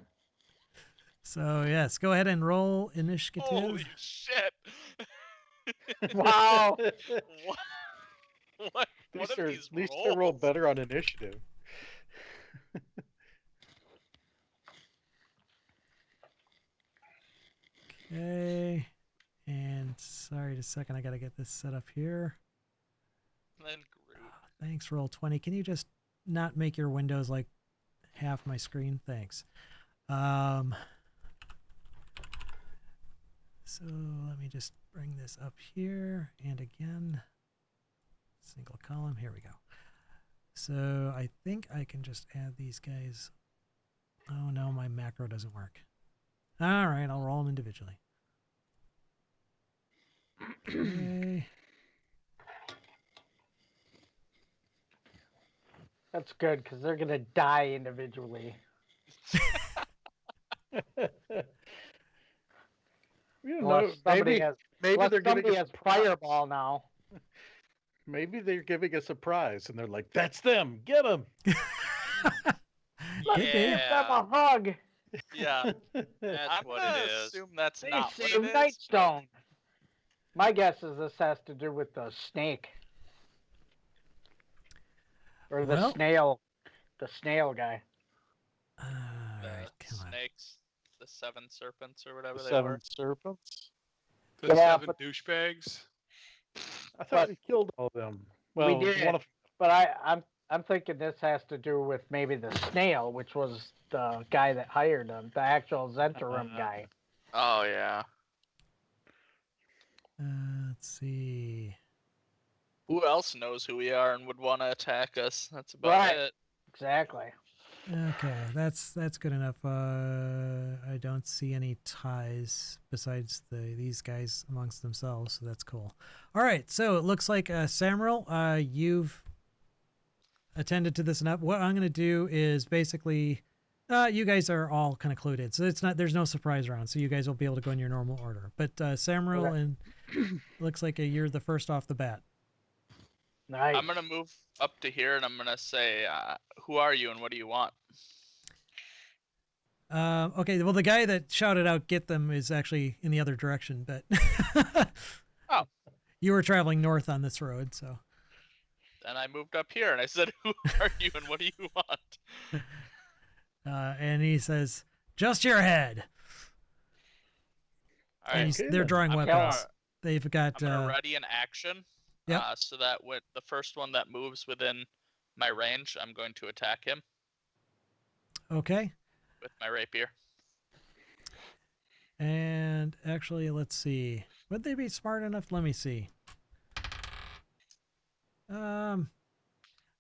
So yes, go ahead and roll initiative. Holy shit! Wow. What? What? These What are, are at these least I rolls? roll better on initiative. Okay. And sorry, just a second. I got to get this set up here. Then Groot. Thanks, Roll20. Can you just not make your windows like half my screen? Thanks. So let me just bring this up here. And again, single column. Here we go. So I think I can just add these guys. Oh no, my macro doesn't work. All right, I'll roll them individually. Okay. That's good because they're gonna die individually. You Unless know, somebody has, maybe unless they're giving somebody us has fireball now. maybe they're giving us a prize, and they're like, "That's them. Get them." Could be. Give them Yeah. a hug. Yeah, That's I'm what gonna it is. assume that's They not what saved it is. Nightstone. My guess is this has to do with the snake. Or the Well- snail. The snail guy. All The right, come on. snakes, the 7 serpents, or whatever The they 7 were. serpents. The Yeah, 7 but- douchebags. I thought But- we killed all of them. Well, did. one of But I'm thinking this has to do with maybe the snail, which was the guy that hired him, the actual Zentarum guy. Oh yeah. Let's see. Who else knows who we are and would want to attack us? That's about Right. it. Exactly. Okay, that's good enough. I don't see any ties besides these guys amongst themselves, so that's cool. All right, so it looks like Samuel, you've attended to this enough. What I'm going to do is basically, you guys are all kind of clued in, so there's no surprise round, so you guys will be able to go in your normal order. But Samuel, Okay. and looks like you're the first off the bat. Nice. I'm gonna move up to here and I'm gonna say, who are you and what do you want? Okay, well, the guy that shouted out "get them" is actually in the other direction, but Oh. You were traveling north on this road, so Then I moved up here and I said, who are you and what do you want? and he says, "Just your head." All And right, he's- Okay, they're then. drawing I'm weapons. gonna, They've got I'm gonna ready an action. Yep. So that with the first one that moves within my range, I'm going to attack him okay. with my rapier. And actually, let's see. Would they be smart enough? Let me see.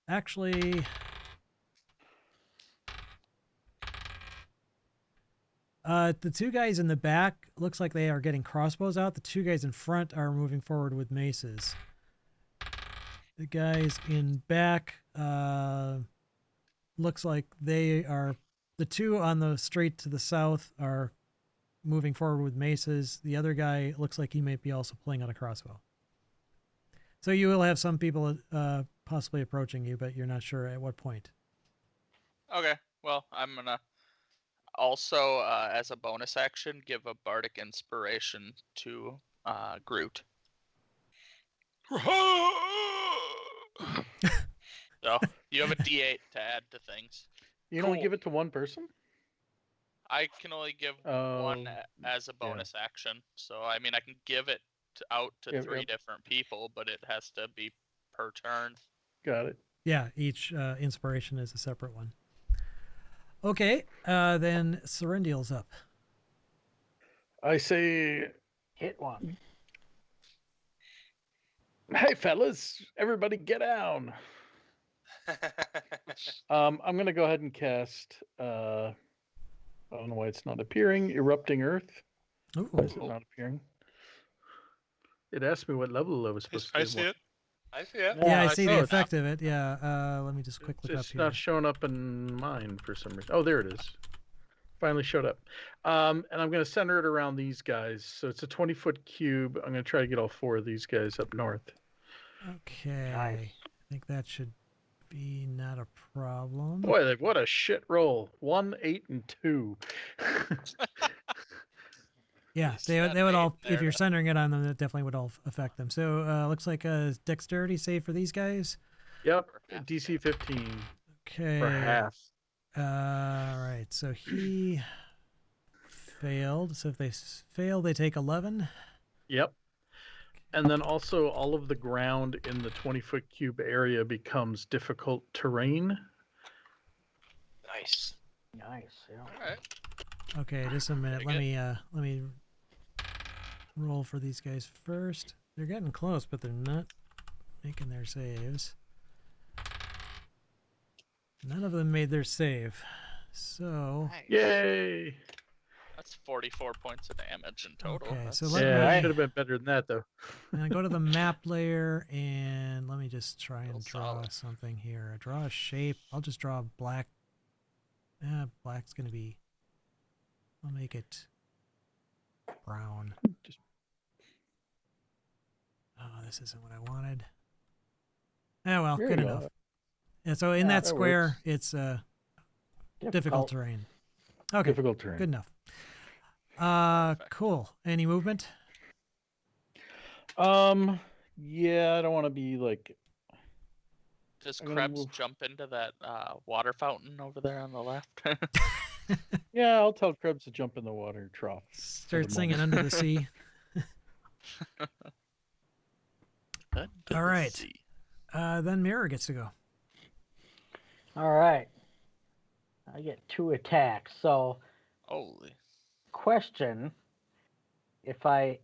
Actually, the two guys in the back looks like they are getting crossbows out. The two guys in front are moving forward with maces. The guys in back looks like they are. The two on the street to the south are moving forward with maces. The other guy looks like he might be also pulling out a crossbow. So you will have some people possibly approaching you, but you're not sure at what point. Okay, well, I'm gonna also, as a bonus action, give a bardic inspiration to Groot. So you have a D8 to add to things. You can only Cool. give it to one person. I can only give one as a bonus action. So I mean, I can give it out to Yep, 3 yep. different people, but it has to be per turn. Got it. Yeah, each inspiration is a separate one. Okay, then Serendial's up. I say, Hit one. "Hey, fellas, everybody, get down." I'm gonna go ahead and cast. I don't know why it's not appearing. Erupting Earth. Ooh, Why is it not appearing? It asked me what level I was supposed to I be. see it. I see it. Yeah, I Yeah, see saw the it. effect of it. Yeah. Let me just quick look up It's here. not showing up in mine for some reason. Oh, there it is. Finally showed up. And I'm going to center it around these guys. So it's a 20-foot cube. I'm going to try to get all 4 of these guys up north. Okay. Nice. I think that should be not a problem. Boy, what a shit roll. 1, 8, and 2. Yeah, least they you would got they would an eight all, there if you're to- centering it on them, that definitely would all affect them. So looks like a dexterity save for these guys. Yep. For half. DC 15 Okay. for half. Right. So he failed. So if they fail, they take 11. Yep. And then also all of the ground in the 20-foot cube area becomes difficult terrain. Nice. Nice. Yeah. All right. Okay, just a minute. Very Let me roll for these guys first. They're getting close, but they're not making their saves. None of them made their save. So Nice. Yay! That's 44 points of damage in total. Okay, That's so let Yeah, me- it should have been better than that though. I'm gonna go to the map layer and let me just try and Real draw solid. something here. I draw a shape. I'll just draw black. Black's gonna be. I'll make it brown. Just- Oh, this isn't what I wanted. Oh well, There good you go. enough. Yeah, so in Yeah, that that square, works. it's difficult terrain. Okay, Difficult terrain. good enough. Cool. Any movement? Yeah, I don't want to be like. Does I'm gonna Krebs move- jump into that water fountain over there on the left? Yeah, I'll tell Krebs to jump in the water trough. Start the singing moment. Under the Sea. Under All the right. sea. Then Mirror gets to go. All right. I get 2 attacks. So, Holy. question: if I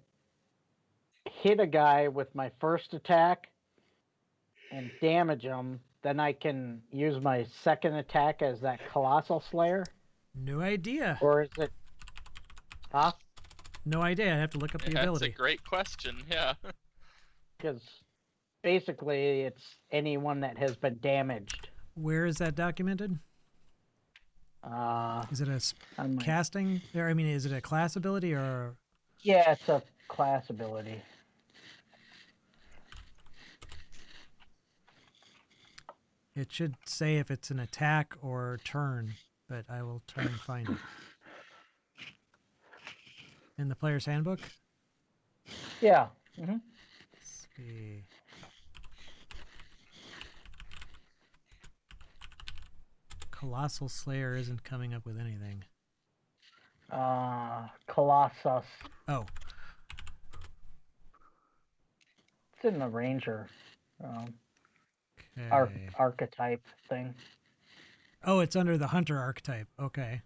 hit a guy with my first attack and damage him, then I can use my second attack as that Colossal Slayer, No idea. or is it? Huh? No idea. I have to look up the Yeah, that's a ability. great question. Yeah. Because basically, it's anyone that has been damaged. Where is that documented? Is it a On my- casting? Or I mean, is it a class ability or? Yeah, it's a class ability. It should say if it's an attack or turn, but I will try and find it. In the player's handbook? Yeah. Let's see. Colossal Slayer isn't coming up with anything. Colossus. Oh, It's in the Ranger okay. archetype thing. Oh, it's under the Hunter archetype. Okay.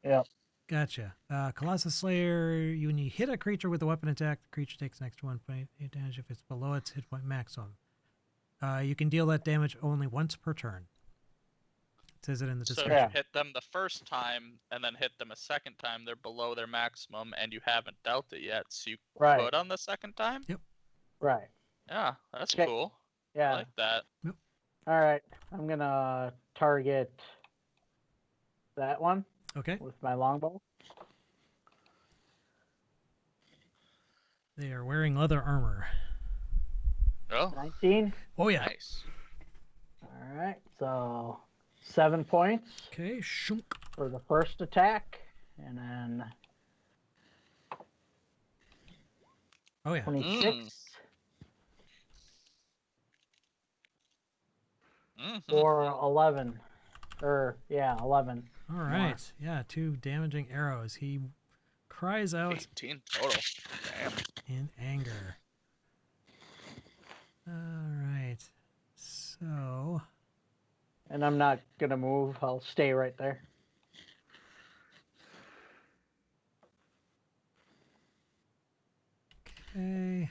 Yep. Gotcha. Colossus Slayer, when you hit a creature with a weapon attack, the creature takes next 1 point damage if it's below its hit point maximum. You can deal that damage only once per turn. It says it in the So if description. you hit them the first time and then hit them a second time, they're below their maximum and you haven't dealt it yet. So you Right. could on the second time? Right. Yeah, that's Okay. cool. I Yeah. like that. All right. I'm gonna target that one Okay. with my longbow. They are wearing leather armor. Oh, 19. Oh, yeah. nice. All right. So 7 points Okay. Shunk. for the first attack, and then Oh, yeah. 26 Mhm. or 11. 11. All right. Yeah, 2 damaging arrows. He cries out 18 total. Damn. in anger. All right. So, And I'm not gonna move. I'll stay right there. okay.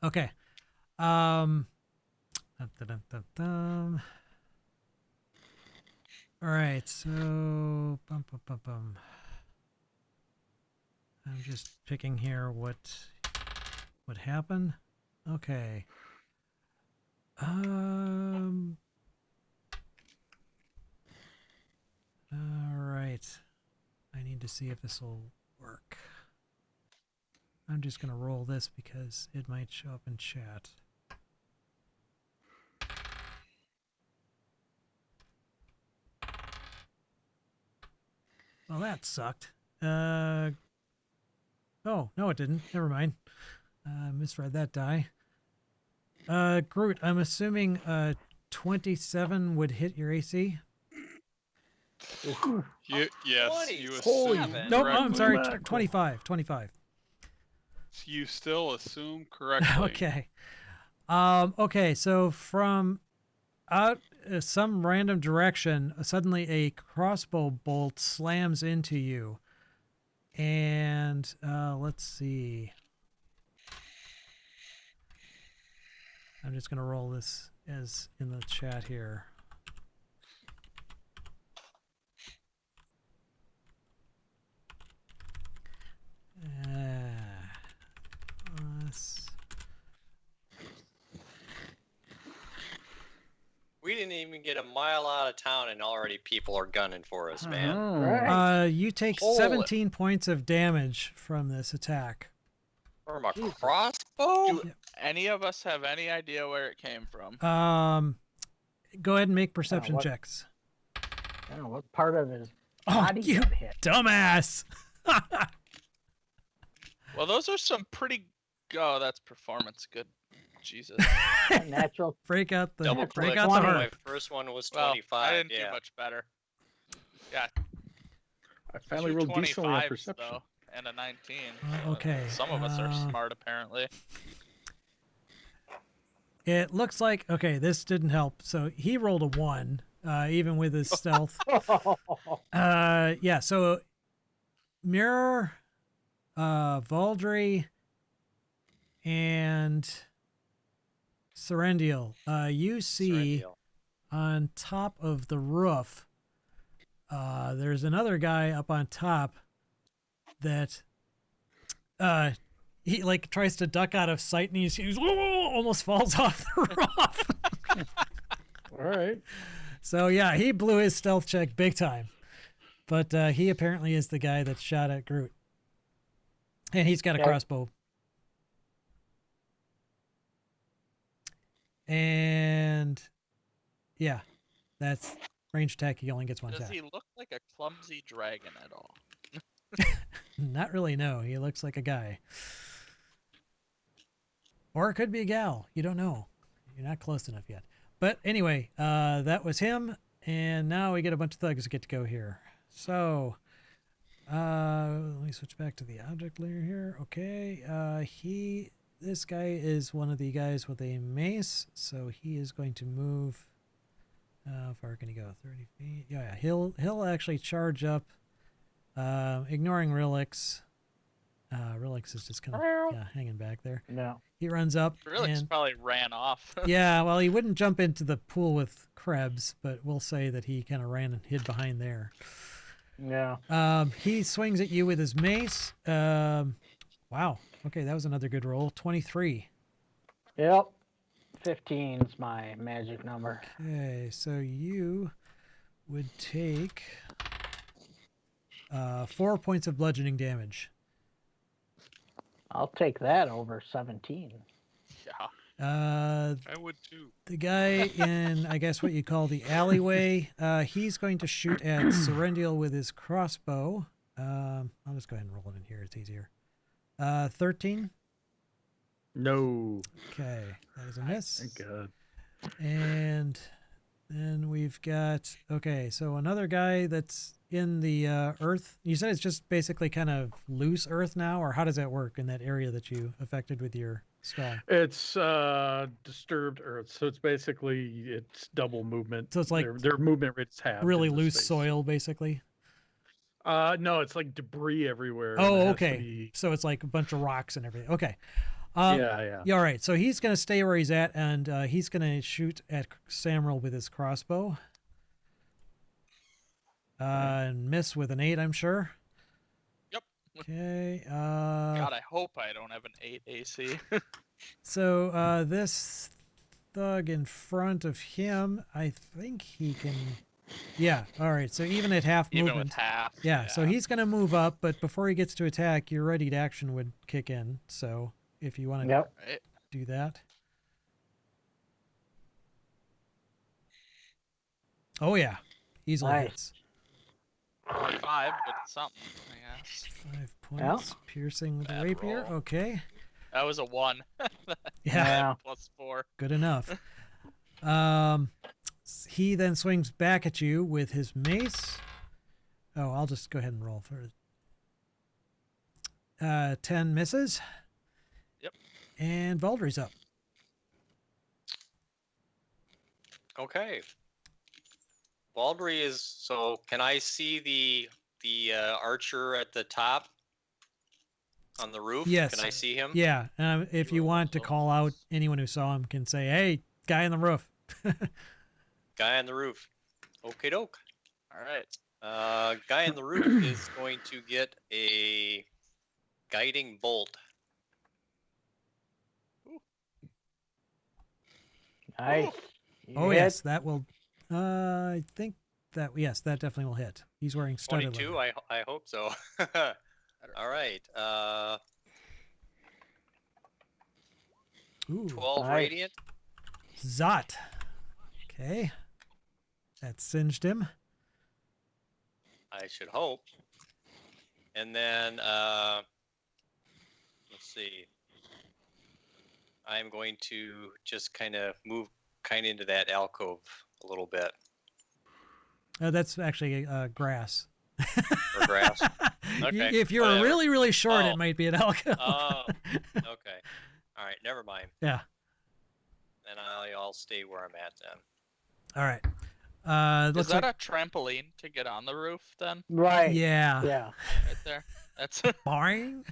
Okay. Dum, dum, dum, dum, dum. All right, so I'm just picking here what happened. Okay. All right. I need to see if this will work. I'm just going to roll this because it might show up in chat. Well, that sucked. Oh, no, it didn't. Never mind. Misread that die. Groot, I'm assuming 27 would hit your AC? Yes, you Holy assume No, correctly. I'm sorry, Mackerel. 25. You still assume correctly. Okay. Okay, so from out some random direction, suddenly a crossbow bolt slams into you. And let's see. I'm just going to roll this as in the chat here. Let's- We didn't even get a mile out of town, and already people are gunning for us, man. Right. You take Holy- 17 points of damage from this attack. From a Jesus. crossbow? Do any of us have any idea where it came from? Go ahead and make perception what- checks. I don't know what part of his Oh, body you got hit. dumbass! Well, those are some pretty. Oh, that's performance. Good. Jesus. Natural. break out the Double break click. out the My heart. first one was Well, 25. I didn't yeah. do much better. Yeah, I finally two rolled decently on 25s, perception. though, and a 19. Okay, Some of us are smart, apparently. It looks like this didn't help. So he rolled a 1, even with his stealth. Yeah. So Mirror, Valdry, and Serendial, you see Surreal. on top of the roof, there's another guy up on top that he like tries to duck out of sight, and he's almost falls off the roof. All right. So yeah, he blew his stealth check big time, but he apparently is the guy that shot at Groot, and he's got a Okay. crossbow. And yeah, that's range attack. He only gets one Does shot. he look like a clumsy dragon at all? Not really. No, he looks like a guy, or it could be a gal. You don't know. You're not close enough yet. But anyway, that was him, and now we get a bunch of thugs that get to go here. So, let me switch back to the object layer here. Okay, this guy is one of the guys with a mace, so he is going to move. How far can he go? 30 feet. Yeah, he'll actually charge up, ignoring Rilix. Rilix is just kind of hanging back there. No. He runs up. Relix and, probably ran off. yeah, well, he wouldn't jump into the pool with Krebs, but we'll say that he kind of ran and hid behind there. Yeah. He swings at you with his mace. Wow. Okay, that was another good roll. 23. Yep. 15 is my magic number. Okay, so you would take 4 points of bludgeoning damage. I'll take that over 17. Yeah. I would too. The guy in, I guess, what you call the alleyway, he's going to shoot at Serendial with his crossbow. I'll just go ahead and roll it in here. It's easier. 13. No. Okay, that is a miss. Thank God. And then we've got, okay, so another guy that's in the earth. You said it's just basically kind of loose earth now, or how does that work in that area that you affected with your spell? It's disturbed earth, so it's basically double movement. So it's like their movement rate's half. Really loose soil, basically. No, it's like debris everywhere. and Oh, it has to okay. be- So it's like a bunch of rocks and everything. Okay. Yeah. Yeah, all right. So he's going to stay where he's at, and he's going to shoot at Samuel with his crossbow. And miss with an 8, I'm sure. Yep. Okay. God, I hope I don't have an 8 AC. So this thug in front of him, I think he can. Yeah. All right. So even at half Even movement. with half. Yeah. So he's going to move up, but before he gets to attack, your ready to action would kick in. So if you want to Yep. Right. do that. Oh yeah, easily Nice. hits. 5, but something, I guess. 5 points, piercing with the Bad rapier. roll. Okay. That was a 1. Yeah, Plus 4. good enough. He then swings back at you with his mace. Oh, I'll just go ahead and roll for 10 misses. Yep. And Valdry's up. Okay. Baldry is so. Can I see the archer at the top on the roof? Yes. Can I see him? Yeah, if you roll want to those. call out anyone who saw him, can say, "Hey, guy on the roof." Guy on the roof. Okie doke. All right. Guy on the roof is going to get a guiding bolt. Nice. You Oh hit? yes, that will. I think that that definitely will hit. He's wearing studded 22. leather. I hope so. All right. Ooh, 12 Nice. radiant. Zot. Okay, that singed him. I should hope. And then let's see. I'm going to just kind of move into that alcove a little bit That's actually grass. or grass. Okay, If you're whatever. really, really short, Oh. it might be an alcove. Oh, okay. All right, never mind. Yeah. Then I'll stay where I'm at then. All right. Is Looks that like, a trampoline to get on the roof then? Right. yeah. Yeah. Right there. That's Boing.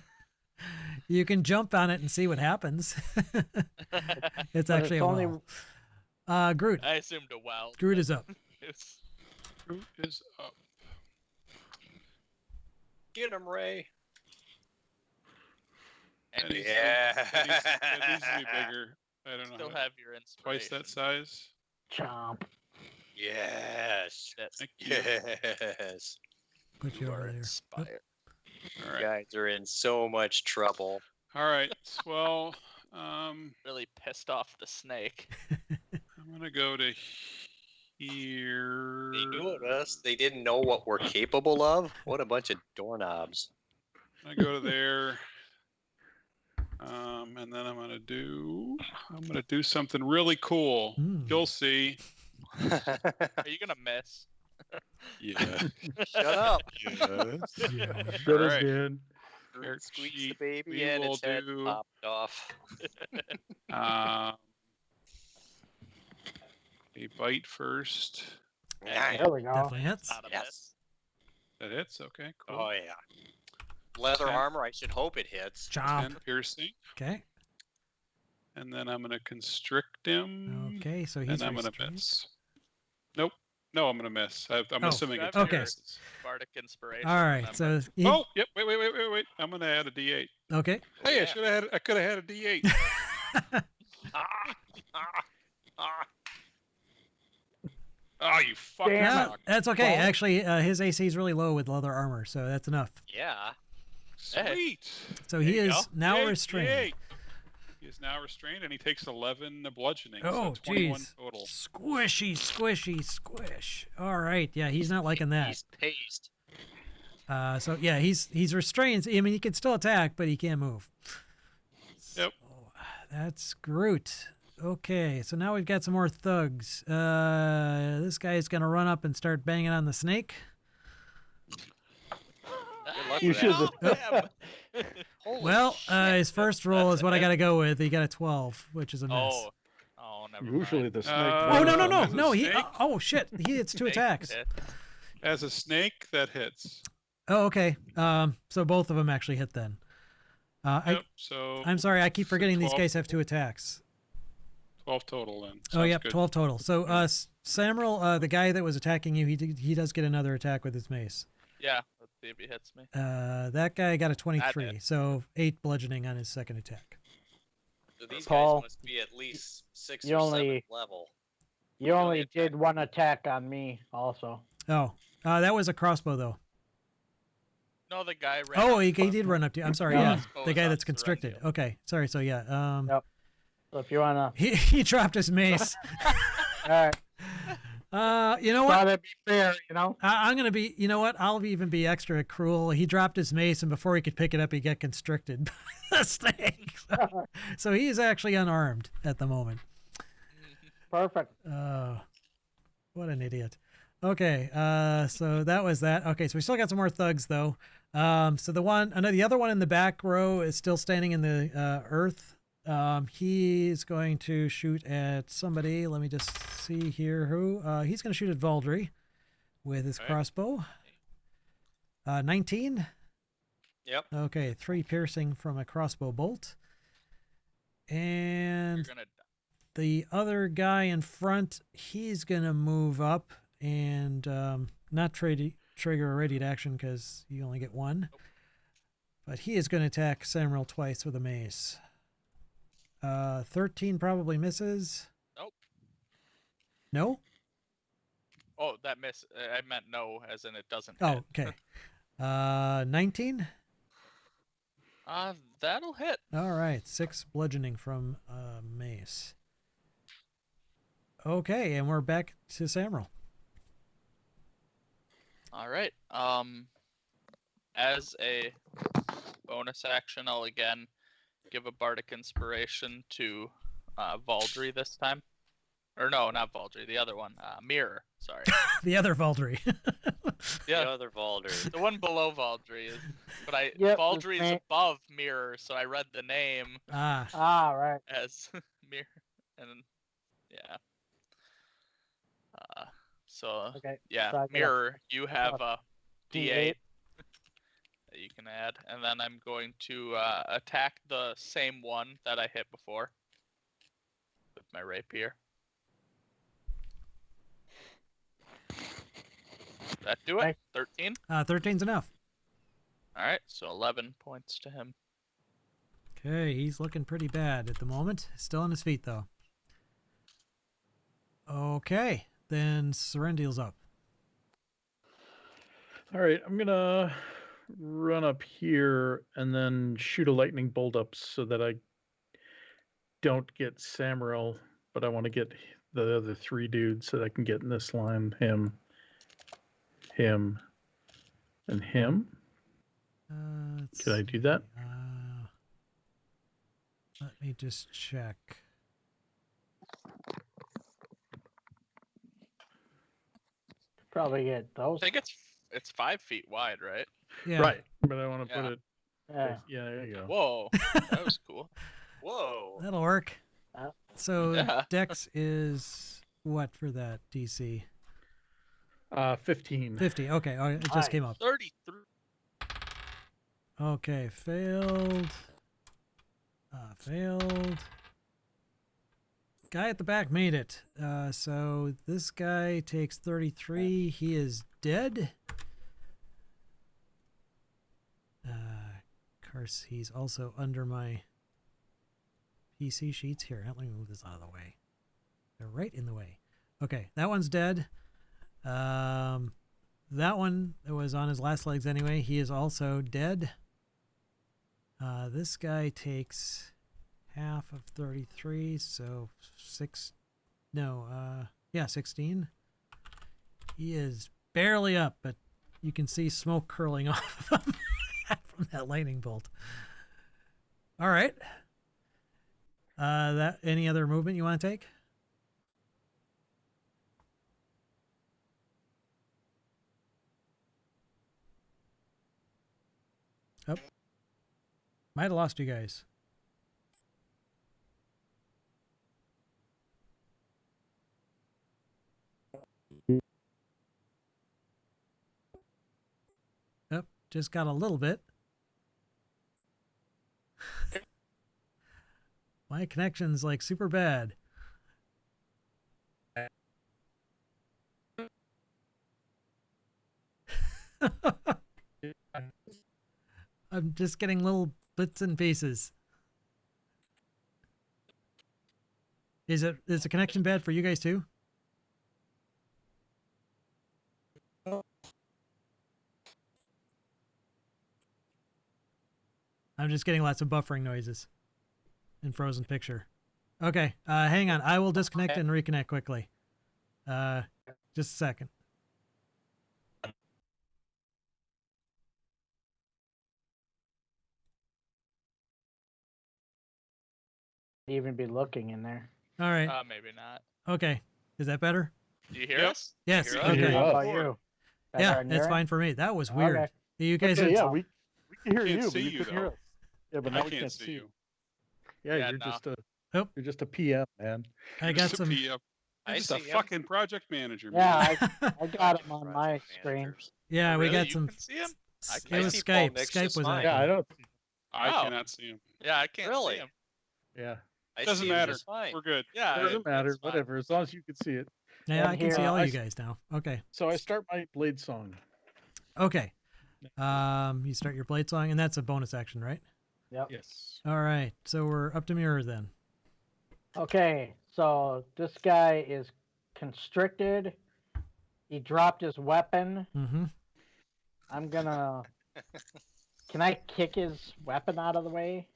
You can jump on it and see what happens. It's But actually it's a only well. Groot. I assumed a well. Groot is up. It's- Who is up? Get him, Ray. and That you needs- Yeah. That needs to be bigger. I don't know. still how- have your inspiration. Twice that size. chomp. Yes. That's Thank you. Yes. Put you you over are there. Oh, inspired. All You right. guys are in so much trouble. All right. Well, Really pissed off the snake. I'm gonna go to here. They knew it us. They didn't know what we're capable of. What a bunch of doorknobs. I go to there. And then I'm gonna do something really cool. Mm. You'll see. Are you gonna miss? Yeah. Shut up. Yes. Yeah. That is Alright. good. Groot squeezed the sheet, baby we and will its head do- popped off. A bite first. Yeah. There we go. Definitely hits. Not a Yes. miss. That hits. Okay. Cool. Oh yeah. Leather 10. armor. I should hope it hits. 10 Chomp. piercing, Okay. and then I'm gonna constrict him. Okay. So he's and I'm gonna restrained. miss. Nope. No, I'm gonna miss. I'm Oh, assuming it's okay. misses. Bardic inspiration. All right. remember? So he, Oh, yep. Wait. I'm gonna add a D8. okay. Oh, Hey, yeah. I could have had a D8. Oh, you fucking Damn No, suck. that's okay. Well- Actually, his AC is really low with leather armor, so that's enough. Yeah. Sweet. So he There you is go. now Yay, restrained. yay. He is now restrained, and he takes 11 bludgeoning. Oh, so 21 jeez. total. Squishy, squishy, squish. All right. Yeah, he's not liking that. He's paste. So yeah, he's restrained. I mean, he can still attack, but he can't move. Yep. So, that's Groot. Okay, so now we've got some more thugs. This guy is gonna run up and start banging on the snake. Good luck You with should that. have. Holy Well, shit. his first roll That's is what I it. got to go with. He got a 12, which is a miss. Oh, never Usually mind. the snake. Oh no no no As a no! He snake? oh shit! He hits 2 Snake attacks. hit. As a snake, that hits. Oh okay. So both of them actually hit then. Yep, so I'm sorry, I keep so forgetting these 12 guys have 2 attacks. 12 total then. Oh, Sounds yep, good. 12 total. So, Samuel, the guy that was attacking you, he does get another attack with his mace. Yeah, let's see if he hits me. That guy got a 23, hit. so 8 bludgeoning on his second attack. So these Paul, guys must be at least 6 you or only- 7th level. You only attack. did 1 attack on me, also. Oh, that was a crossbow though. No, the guy ran. Oh, up he to- did run up to you. I'm sorry, No, yeah, crossbow the is guy on that's constricted. Serendil. Okay, sorry. So yeah, Yep. So if you wanna, he dropped his mace. all right. You know what? Thought it'd be fair, you know. I'm gonna be. You know what? I'll even be extra cruel. He dropped his mace, and before he could pick it up, he got constricted by the snake. So he is actually unarmed at the moment. Perfect. What an idiot. Okay, so that was that. Okay, so we still got some more thugs though. So the other one in the back row is still standing in the earth. He's going to shoot at somebody. Let me just see here who. He's going to shoot at Valdry with his Okay. crossbow. 19. Yep. Okay, 3 piercing from a crossbow bolt. You're And gonna die. the other guy in front, he's going to move up and not trigger a radiant action because you only get 1. But he is going to attack Samuel twice with a mace. 13 probably misses. Nope. No? Oh, that miss. I meant no, as in it doesn't. Oh, hit. okay. 19? That'll hit. All right. 6 bludgeoning from mace. Okay, and we're back to Samuel. All right. As a bonus action, I'll again give a bardic inspiration to Valdry this time. Or no, not Valdry. The other one, Mirror. Sorry. The other Valdry. The other Valder. The one below Valdry is, but Yep, Valdry is it's me. above Mirror, so I read the name Ah, right. as Mirror, and yeah. So Okay. yeah, so I got a Mirror, you have a D8 D8. that you can add, and then I'm going to attack the same one that I hit before with my rapier. That do it? Nice. 13. 13's enough. All right, so 11 points to him. Okay, he's looking pretty bad at the moment. Still on his feet, though. Okay, then Serendil's up. All right, I'm gonna run up here and then shoot a lightning bolt up so that I don't get Samuel, but I want to get the other 3 dudes so that I can get in this line. Him, and him. Let's Could I do that? see, let me just check. Probably get those. I think it's 5 feet wide, right? Yeah. Right, but I want to Yeah. put it. Yeah. Yeah, there you go. Whoa, that was cool. Whoa. That'll work. Uh, So Yeah. Dex is what for that DC? 15. 50. Okay, oh, it just Nice. came up. 33. Okay, failed. Failed. Guy at the back made it. So this guy takes 33. He is dead. Of course, he's also under my PC sheets here. Let me move this out of the way. They're right in the way. Okay, that one's dead. That one was on his last legs anyway. He is also dead. This guy takes half of 33, so 16. He is barely up, but you can see smoke curling off of him from that lightning bolt. All right. That any other movement you want to take? Oh. Might have lost you guys. Yep, just got a little bit. My connection's like super bad. I'm just getting little bits and pieces. Is the connection bad for you guys too? I'm just getting lots of buffering noises in frozen picture. Okay, hang on. I will disconnect and reconnect quickly. Just a second. Even be looking in there. All right. Maybe not. Okay. Is that better? Do you hear Yep. us? Yes. Hear us? Okay. How about Four. you? Yeah, Better on that's your fine end? for me. That was weird. Okay. You guys Okay, had, yeah, we can hear Can't you, see but you you, couldn't hear though. us. Yeah, but I now we can't see you. Yeah, Yeah, you're no. just a Oh. you're just a PM, man. I You're got just a some. PM. You're I just a see him. fucking project manager, Yeah, man. I got him on my screen. Yeah, Oh, we really? got You some. can see him? I It was see Paul Skype. Mix Skype just was fine. active. Yeah, I don't. I Oh. cannot see him. Yeah, I can't Really? see him. Yeah, I Doesn't see him matter. just fine. We're good. Yeah, it doesn't matter. it's fine. Whatever, as long as you can see it. Yeah, And I can see here- all I you s- guys now. Okay. So I start my blade song. Okay. You start your blade song, and that's a bonus action, right? Yep. Yes. All right. So we're up to mirror then. Okay, so this guy is constricted. He dropped his weapon. Mm-hmm. I'm gonna. Can I kick his weapon out of the way?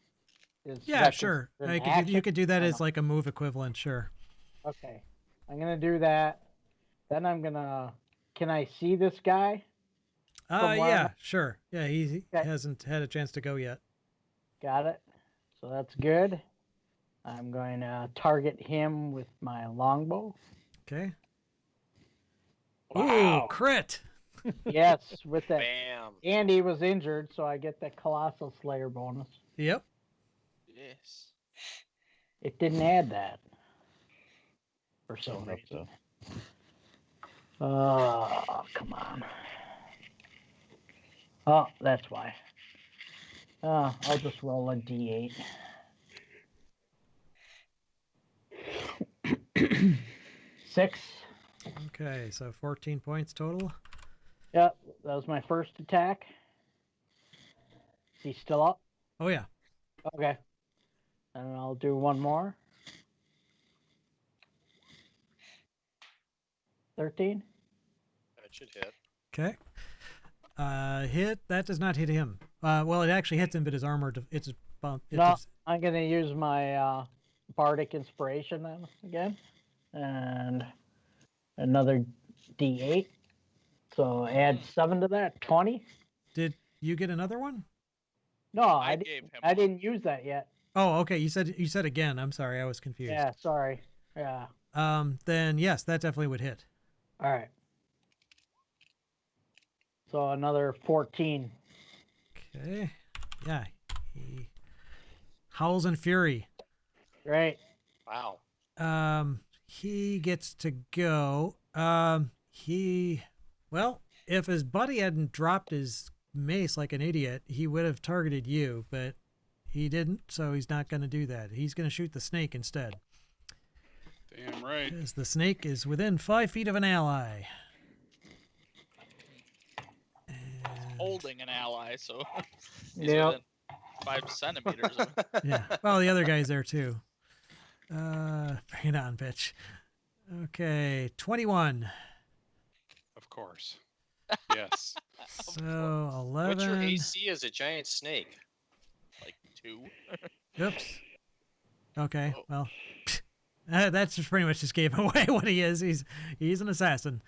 Is Yeah, that sure. considered an You action? could do that or as no? like a move equivalent. Sure. Okay, I'm gonna do that. Then I'm gonna. Can I see this guy? From where I'm Yeah, at? sure. Yeah, he Okay. hasn't had a chance to go yet. Got it. So that's good. I'm going to target him with my longbow. Okay. Wow. Ooh, crit. Yes, with that. Bam. And he was injured, so I get the Colossal Slayer bonus. Yep. Yes. It didn't add that. For some Hope reason. so. Oh, come on. Oh, that's why. I'll just roll a d8. Six. Okay, so 14 points total. Yep, that was my first attack. Is he still up? Oh yeah. Okay. And I'll do one more. 13. That should hit. Okay. Hit. That does not hit him. Well, it actually hits him, but his armor. It's about. No, I'm going to use my Bardic Inspiration then again. And another d8. So add 7 to that. 20. Did you get another one? No, I I gave him I one. didn't use that yet. Oh, okay. You said again. I'm sorry. I was confused. Yeah, sorry. Yeah. Then yes, that definitely would hit. All right. So another 14. Okay. Yeah. He howls in fury. Great. Wow. He gets to go. Well, if his buddy hadn't dropped his mace like an idiot, he would have targeted you, but he didn't, so he's not going to do that. He's going to shoot the snake instead. Damn right. Because the snake is within 5 feet of an ally. And- Holding an ally, so he's Yep. within 5 centimeters of it. yeah. Well, the other guy's there too. Bring it on, bitch. Okay, 21. Of course. Yes. So What's your 11. AC as a giant snake? Like 2. Oops. Okay, Oh. well, that's just pretty much just gave away what he is. He's an assassin.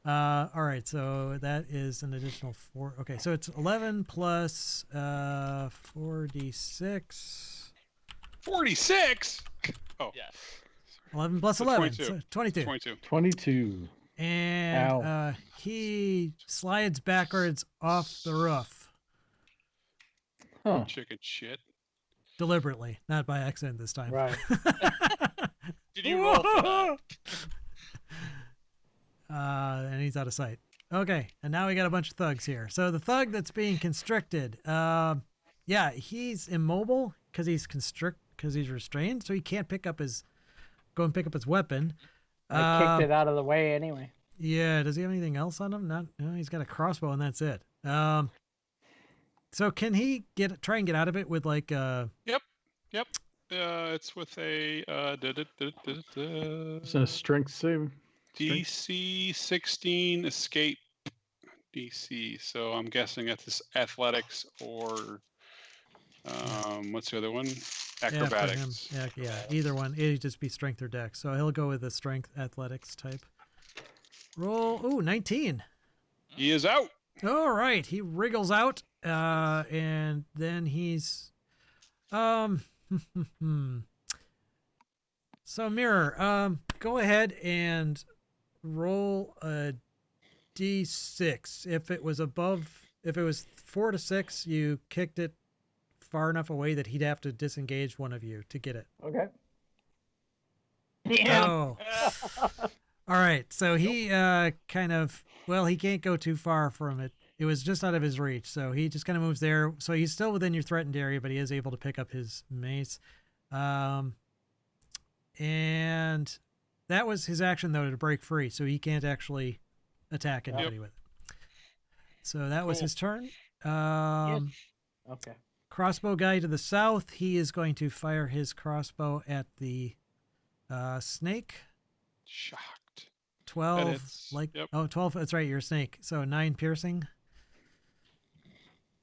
All right, so that is an additional 4. Okay, so it's 11 plus 4d6. 46. Oh, Yeah. 11 plus So 11, 22. so 22. 22. 22. And Ow. he slides backwards off the roof Huh. Chicken shit. deliberately, not by accident this time. Right. Did you roll for that? And he's out of sight. Okay, and now we got a bunch of thugs here. So the thug that's being constricted, yeah, he's immobile because he's because he's restrained, so he can't pick up his weapon. I kicked it out of the way anyway. Yeah. Does he have anything else on him? No, he's got a crossbow and that's it. So can he try and get out of it with like Yep. It's with a It's a strength save. DC 16 escape DC. So I'm guessing that's this athletics or what's the other one? Acrobatics. Yeah, for him. Yeah, either one. It'd just be strength or dex. So he'll go with the strength athletics type. Roll. Ooh, 19. He is out. All right, he wriggles out, and then he's, So Mirror, go ahead and roll a d6. If it was 4 to 6, you kicked it far enough away that he'd have to disengage one of you to get it. Okay. Oh. All right. So he he can't go too far from it. It was just out of his reach. So he just kind of moves there. So he's still within your threatened area, but he is able to pick up his mace. And that was his action, though, to break free. So he can't actually attack anybody with it. So that was his turn. Okay. Crossbow guy to the south. He is going to fire his crossbow at the snake. Shocked. 12. 12. That's right. You're a snake. So 9 piercing.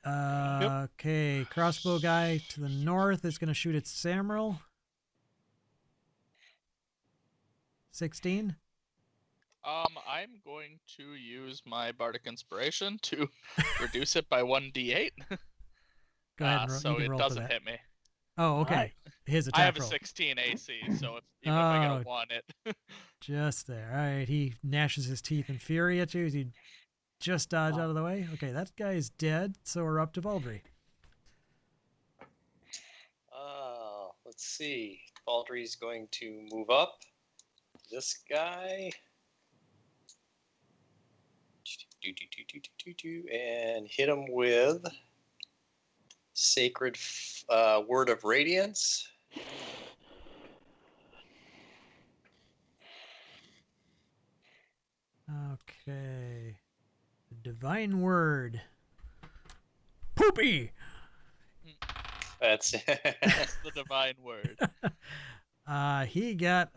Okay. Crossbow guy to the north is going to shoot at Samrel. 16. I'm going to use my bardic inspiration to reduce it by 1d8. Go ahead and so it doesn't hit me. Oh, okay. Right. His attack I have a roll. 16 AC, so even if I get a 1, it. Just there. All right. He gnashes his teeth in fury at you as you just dodge out of the way. Okay, that guy is dead, so we're up to Baldry. Let's see. Baldry's going to move up. This guy. And hit him with Sacred Word of Radiance. Okay. The Divine Word. Poopy! That's That's the divine word. He got,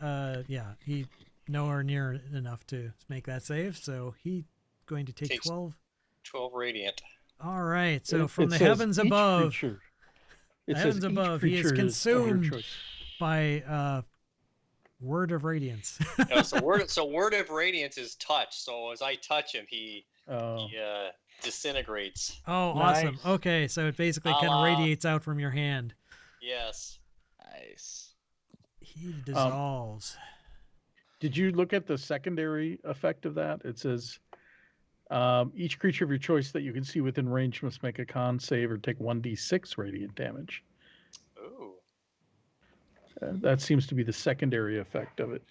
he nowhere near enough to make that save, so he's going to take Takes 12. 12 radiant. All right, so from It the says heavens each above, creature- the it says heavens each above, he is creature of your consumed choice. by Word of Radiance. So word of radiance is touch. So as I touch him, he disintegrates. Oh, Nice. awesome. Okay, so it basically kind of radiates out from your hand. Yes. Nice. He dissolves. Did you look at the secondary effect of that? It says each creature of your choice that you can see within range must make a con save or take 1d6 radiant damage. Ooh. That seems to be the secondary effect of it.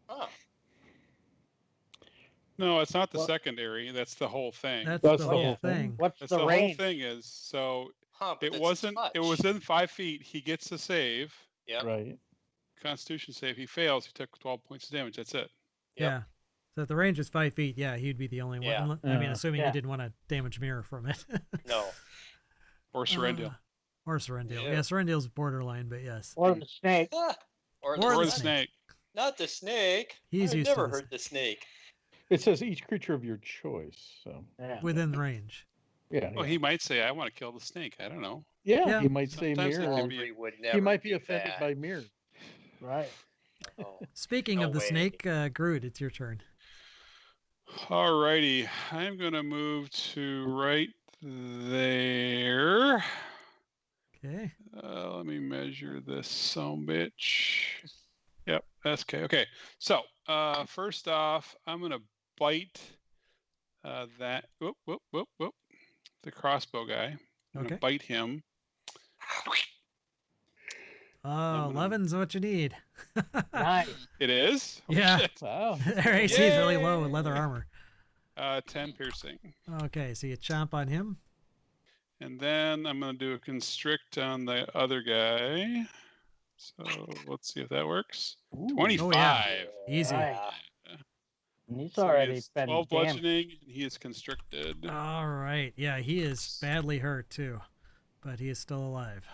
Huh. No, it's not the What? secondary. That's the whole thing. That's That's the the whole whole thing. thing. What's That's the the whole range? thing is. So Huh, but it it's wasn't. It touch. was within 5 feet. He gets a save. Yep. Right. Constitution save. He fails. He took 12 points of damage. That's it. Yep. Yeah. So if the range is 5 feet, yeah, he'd be the only one. Yeah. I mean, Yeah. assuming Yeah. you didn't want to damage mirror from it. No. Or Serendil. Or Serendil. Yeah. Yeah, Serendil's borderline, but yes. Or the snake? Ah, or, Or or the the snake. snake. Not the snake. He's I've used to never this. heard the snake. It says each creature of your choice. So Yeah. Within range. yeah. Well, he might say, "I want to kill the snake." I don't know. Yeah. He might say Sometimes mirror. it can or be- Baldry would never He might be do offended that. by mirror. Right. Oh. Speaking No of the way. snake, Groot, it's your turn. Alrighty, I'm gonna move to right there. Okay. Let me measure this son bitch. Yep, that's okay. Okay, so first off, I'm gonna bite that. Whoop. The crossbow guy. I'm Okay. gonna bite him. gonna- 11's what you need. Nice. It is. Oh, Yeah. shit. Wow. Their AC is really low with leather armor. 10 piercing. Okay, so you chomp on him. And then I'm going to do a constrict on the other guy. So let's see if that works. Ooh, 25. Oh, yeah. Easy. Right. And he's So he already is been 12 damaged. bludgeoning, and he is constricted. All right. Yeah, he is badly hurt too, but he is still alive.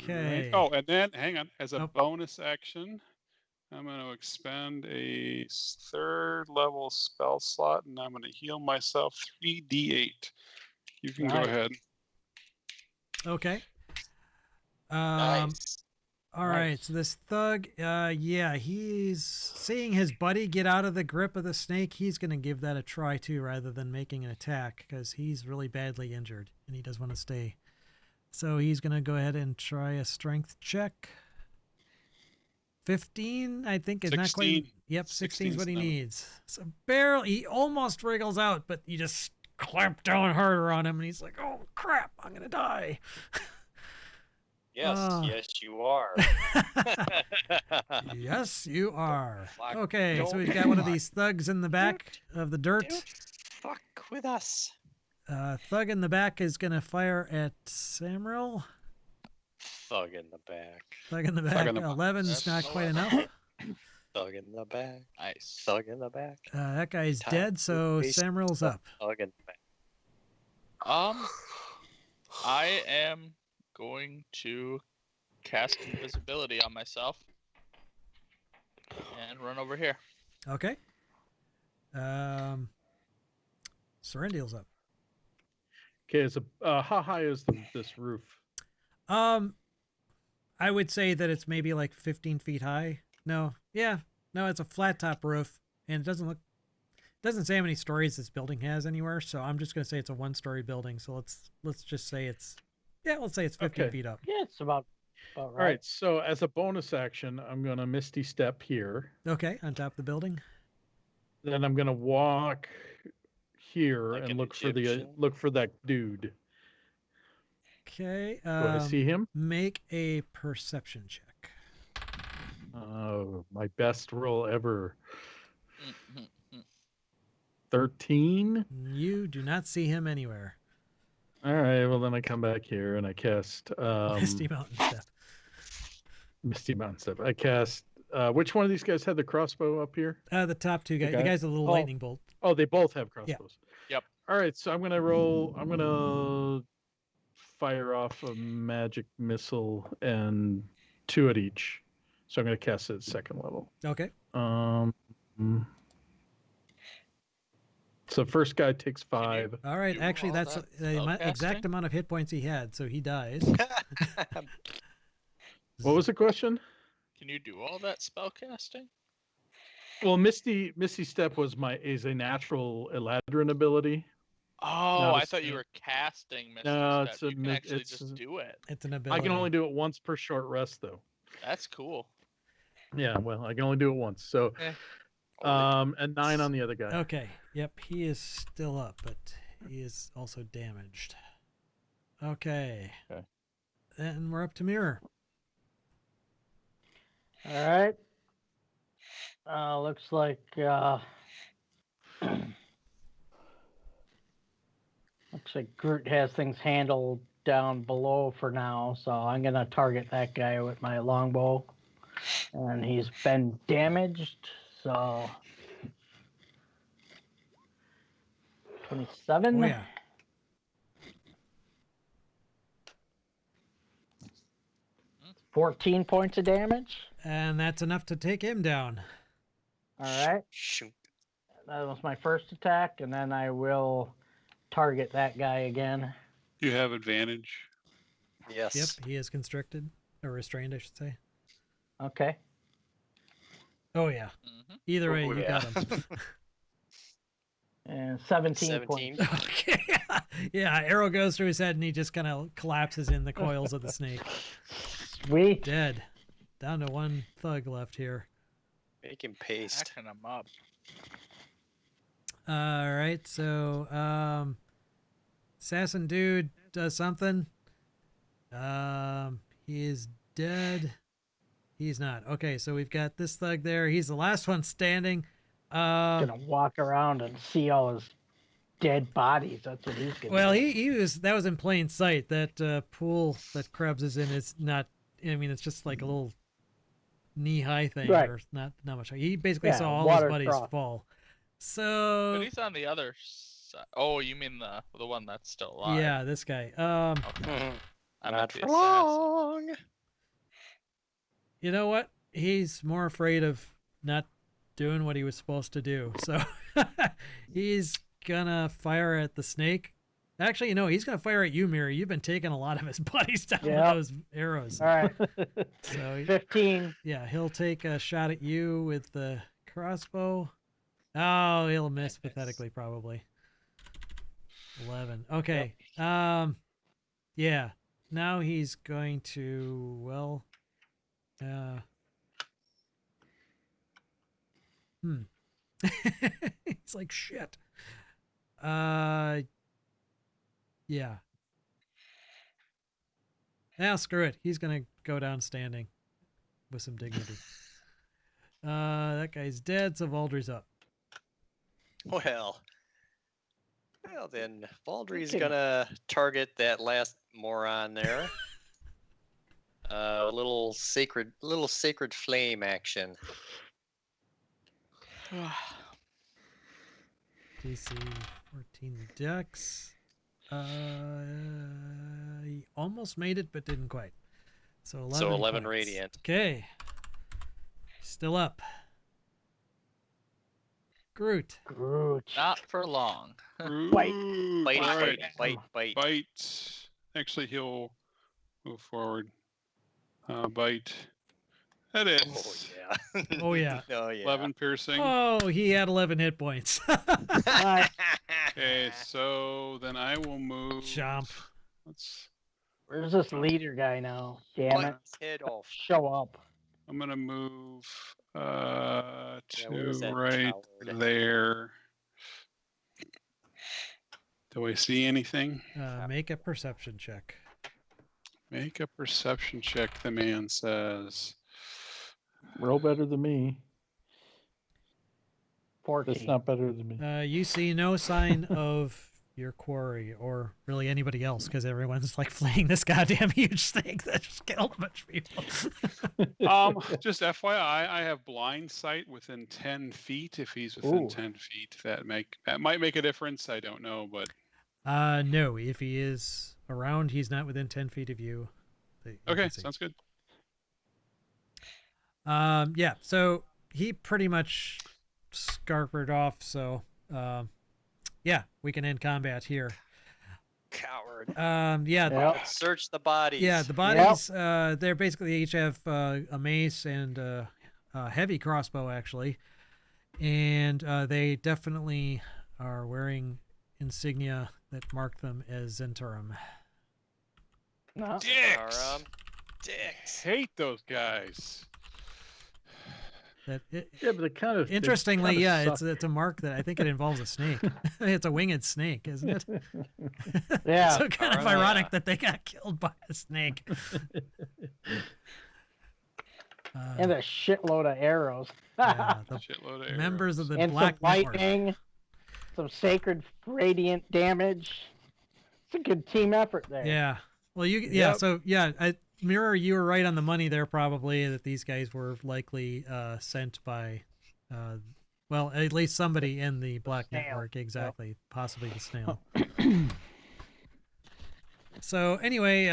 Okay. Right. Oh, and then hang on. As a Nope. bonus action, I'm going to expend a 3rd level spell slot, and I'm going to heal myself 3d8. You can go Nice. ahead. Okay. Nice. All right. Nice. So this thug, yeah, he's seeing his buddy get out of the grip of the snake. He's going to give that a try too, rather than making an attack, because he's really badly injured and he does want to stay. So he's going to go ahead and try a strength check. 15, I think, is not quite. 16. Yep, 16 is what he 16's needs. So barely, he almost wriggles out, but you just clamp down harder on him, and he's like, "Oh crap, I'm going to die." Yes, Ah. yes, you are. Yes, you are. Fuck, Okay, so don't we've got one of fuck. these thugs in the back of the dirt. Don't fuck with us. Thug in the back is going to fire at Samril. Thug in the back. Thug in the back. in the back. 11's That's not quite 11. enough. Thug in the back. Nice. Thug in the back. That guy's Time dead, to so face Samril's up. Thug in the back. I am going to cast invisibility on myself and run over here. Okay. Serendil's up. Okay, so how high is this roof? I would say that it's maybe like 15 feet high. No, yeah, no, it's a flat top roof, and it doesn't say how many stories this building has anywhere. So I'm just gonna say it's a 1-story building. So let's just say let's say it's 15 Okay. feet up. Yeah, it's about right. All right, so as a bonus action, I'm going to Misty Step here. Okay, on top of the building. Then I'm going to walk here Like and an look Egyptian? for that dude. Okay. Do I see him? Make a perception check. Oh, my best roll ever. Mhm. 13. You do not see him anywhere. All right, well then I come back here and I cast Misty Mountain Step. Misty Mountain Step. I cast which one of these guys had the crossbow up here? The top two guys. The guy- guy's a little oh. lightning bolt. Oh, they both have crossbows. Yep. All right, so I'm gonna fire off a magic missile and 2 at each. So I'm gonna cast it at 2nd level. Okay. So first guy takes 5. All right. You Actually, roll that's that the exact spellcasting? amount of hit points he had, so he dies. What was the question? Can you do all that spell casting? Well, Misty Step is a natural Eladrin ability. Oh, a I thought you spell. were casting Misty No, Step. it's a You can mi- actually it's just a- do it. It's an ability. I can only do it once per short rest, though. That's cool. Yeah, well, I can only do it once. So, and 9 on the other guy. Okay. Yep. He is still up, but he is also damaged. Okay. Okay. And we're up to Mirror. All right. Looks like Groot has things handled down below for now, so I'm gonna target that guy with my longbow, and he's been damaged. So 27. Oh yeah. Mm. 14 points of damage. And that's enough to take him down. All right. Shoot. That was my first attack, and then I will target that guy again. You have advantage. Yes. Yep. He is constricted or restrained, I should say. Okay. Oh yeah. Hmm. Either way, Oh, you yeah. got him. And 17 17. points. Okay. Yeah. Arrow goes through his head, and he just kind of collapses in the coils of the snake. Sweet. Dead. Down to 1 thug left here. Make him paste. Hacking 'em up. All right, so assassin dude does something. He is dead. He's not. Okay, so we've got this thug there. He's the last one standing. Gonna walk around and see all his dead bodies. That's what he's getting. Well, at. he was that was in plain sight. That pool that Krebs is in is not. I mean, it's just like a little knee-high thing, Right. or not much. He basically Yeah, saw all his water buddies trough. fall. But So he's on the other side. Oh, you mean the one that's still alive? yeah, this guy. Okay. I meant Not the for assassin. long. You know what? He's more afraid of not doing what he was supposed to do. So he's gonna fire at the snake. Actually, no, he's gonna fire at you, Miri. You've been taking a lot of his buddies down Yep. with those arrows. All right, So 15. yeah, he'll take a shot at you with the crossbow. Oh, he'll miss pathetically, probably. 11. Okay. Yeah. Now he's going to, well, he's like, shit. Yeah. Now screw it. He's gonna go down standing with some dignity. That guy's dead, so Valdry's up. Well then, Baldry's Okay. gonna target that last moron there. Little sacred flame action. DC 14 Dex. He almost made it, but didn't quite. So 11. So 11 points. radiant. Okay. Still up. Groot. Groot. Not for long. Bite. Bite, All right. bite. Bite. Actually, he'll move forward. Bite. That Oh is yeah. Oh, yeah. Oh yeah. 11 piercing. Oh, he had 11 hit points. Alright, Okay, so then I will move. Chomp. Let's. where's this leader guy now? Damn Bite it. his head off. Show up. I'm gonna move where's to that right coward? there. Do I see anything? Make a perception check. Make a perception check, the man says. Roll better than me. 14. That's not better than me. You see no sign of your quarry or really anybody else because everyone's like fleeing this goddamn huge snake that just killed a bunch of people. Just FYI, I have blind sight within 10 feet. If he's within Ooh. 10 feet, that might make a difference. I don't know, but No, if he is around, he's not within 10 feet of you. that you okay, can see. sounds good. Yeah, so he pretty much scarpered off, so yeah, we can end combat here. Coward. Yeah, Yep. Search the bodies. yeah, the bodies, they're basically each have a mace and a heavy crossbow, actually. And they definitely are wearing insignia that mark them as Zentarum. No. Dicks. Dicks. Hate those guys. That Yeah, but they kind of. they interestingly, kinda yeah, suck. it's a mark that I think it involves a snake. It's a winged snake, isn't it? Yeah. So kind of Alright. ironic that they got killed by a snake. And a shitload of arrows. Yeah, the Shitload of arrows. members of the And Black some Network. lightning. Some sacred radiant damage. It's a good team effort there. Yeah. Well, yeah. Yep. So yeah, Mirror, you were right on the money there. Probably that these guys were likely sent by, well, at least somebody in the Black snail. Network. Exactly. Possibly the snail. So anyway,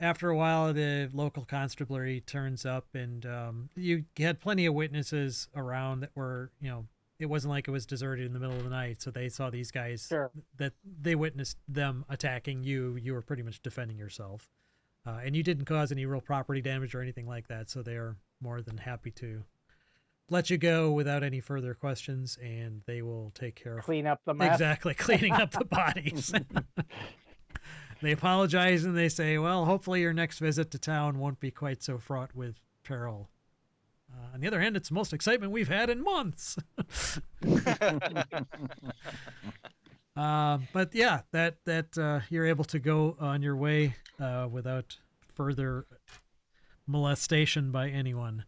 after a while, the local constabulary turns up, and you had plenty of witnesses around that were, it wasn't like it was deserted in the middle of the night. So they saw these guys Sure. that they witnessed them attacking you. You were pretty much defending yourself, and you didn't cause any real property damage or anything like that. So they are more than happy to let you go without any further questions, and they will take care of Clean up the mess. exactly cleaning up the bodies. They apologize and they say, well, hopefully your next visit to town won't be quite so fraught with peril. On the other hand, it's the most excitement we've had in months. But yeah, that you're able to go on your way without further molestation by anyone.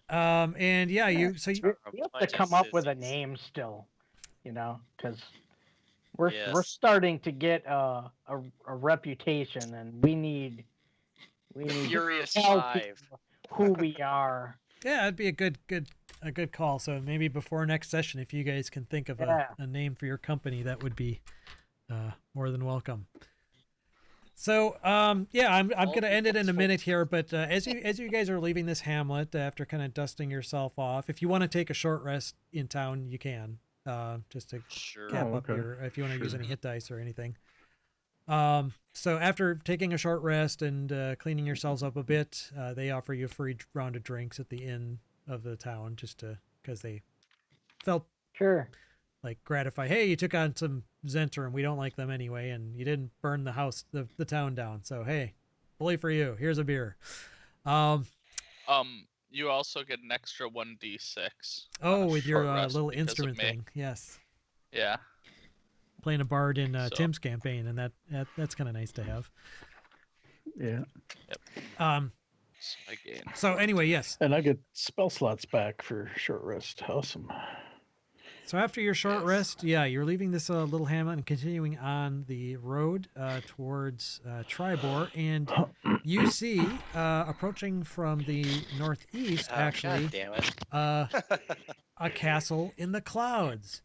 And yeah, you You have to come up with a name still, because We're Yes. starting to get a reputation, and we need Furious to tell 5. people who we are. Yeah, it'd be a good call. So maybe before next session, if you guys can think of Yeah. a name for your company, that would be more than welcome. So yeah, I'm All gonna end it in a people's minute here, but as you guys are leaving this hamlet after kind of dusting yourself off, if you want to take a short rest in town, you can. Just to Sure. cap Oh, up okay. your, if you want to use Sure. any hit dice or anything. So after taking a short rest and cleaning yourselves up a bit, they offer you a free round of drinks at the inn of the town, just because they felt Sure. like gratified. Hey, you took on some Zenter and we don't like them anyway, and you didn't burn the town down. So hey, bully for you. Here's a beer. You also get an extra 1d6. Oh, on a with your short rest little because of instrument me. thing. Yes. Yeah. Playing a bard in So- Tim's campaign, and that's kind of nice to have. Yeah. So I gain. So anyway, yes. And I get spell slots back for short rest. Awesome. So after your short Yes. rest, yeah, you're leaving this little hamlet and continuing on the road towards Tribor, and you see approaching from the northeast, actually, God damn it. a castle in the clouds.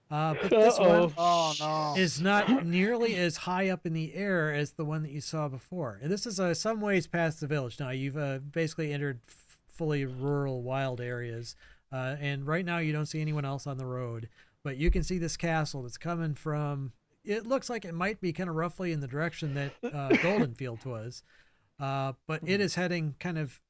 But this one Oh no. is not nearly as high up in the air as the one that you saw before. And this is some ways past the village. Now you've basically entered fully rural, wild areas. And right now you don't see anyone else on the road, but you can see this castle that's coming from, it looks like it might be kind of roughly in the direction that Goldenfield was. But it is heading kind of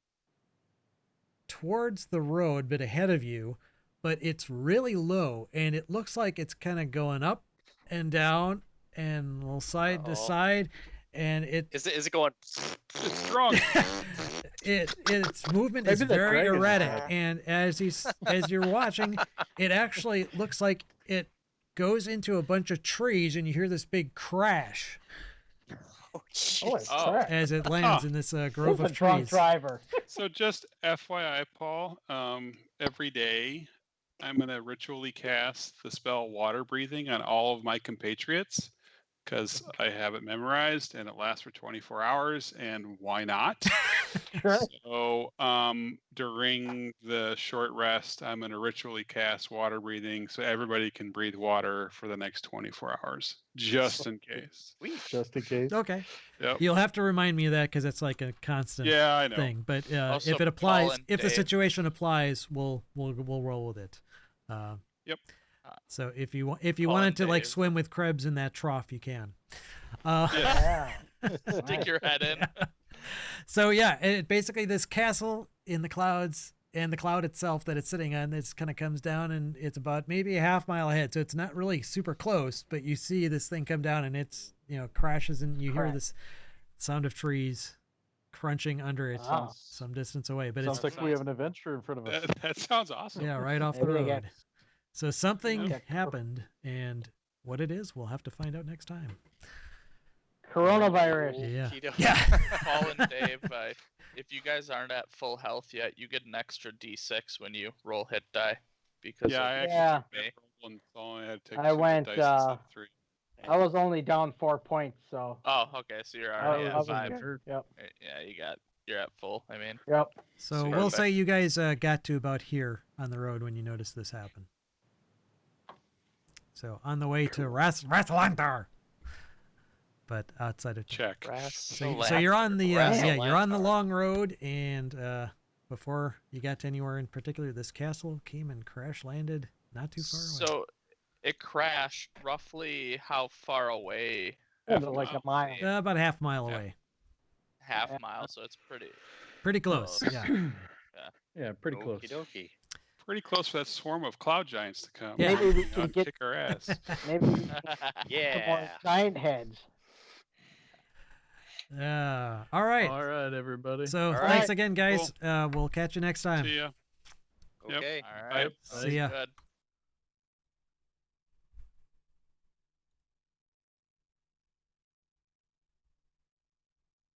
towards the road, but ahead of you, but it's really low and it looks like it's kind of going up and down and a little side to Uh-oh. side. And Is it going? It's drunk. its movement Maybe is that very dragon erratic, had- and as you're watching, it actually looks like it goes into a bunch of trees, and you hear this big crash Holy Oh. crap. as it lands in this grove Who's of a drunk trees. driver? So just FYI, Paul, every day I'm going to ritually cast the spell Water Breathing on all of my compatriots because I have it memorized and it lasts for 24 hours. And why not? Sure. So during the short rest, I'm going to ritually cast Water Breathing so everybody can breathe water for the next 24 hours, just in case. Just in case. Okay, Yep. you'll have to remind me of that because it's like a constant Yeah, I know. thing. But Also, if it Paul applies, and if the Dave. situation applies, we'll roll with it. Yep. So if you Paul wanted and to like Dave. swim with Krebs in that trough, you can. Yeah. Yeah. Stick your head in. So yeah, it basically this castle in the clouds and the cloud itself that it's sitting on, this kind of comes down and it's about maybe a half mile ahead. So it's not really super close, but you see this thing come down and it's, crashes and you hear Correct. this sound of trees crunching under it Wow. some distance away. But Sounds it's like we have an adventure in front of us. That sounds awesome. yeah, right off the Maybe they road. get- So something Yeah. happened, and what it is, we'll have to find out next time. Coronavirus. Yeah. Okey-doke. Yeah. Paul and Dave, if you guys aren't at full health yet, you get an extra d6 when you roll hit die. Because Yeah, I of actually Yeah. took that roll and so I had to take I two went, dice instead of 3. I was only down 4 points, so. Oh, okay, so you're I already was- at I was 5. good. Yep. Yeah, you're at full. I mean, Yep. So Super. we'll say you guys got to about here on the road when you noticed this happen. So on the way to Rassalantar, but outside of Check. so you're on the you're on the long road, and before you got to anywhere in particular, this castle came and crash landed not too far away. so it crashed roughly how far away? It was like a mile. About a half mile Yeah. away, Half Yeah. mile, so it's pretty. pretty close. Close. Yeah. Yeah, pretty close. Okey-dokey. Pretty close for that swarm of cloud giants to come. Yeah. Maybe we You know, can and get kick our ass. maybe we can get some more Yeah. giant heads. All right. All right, everybody. So All thanks right. again, guys. We'll catch you next time. See ya. Yep. Okay. All right. See ya. Good.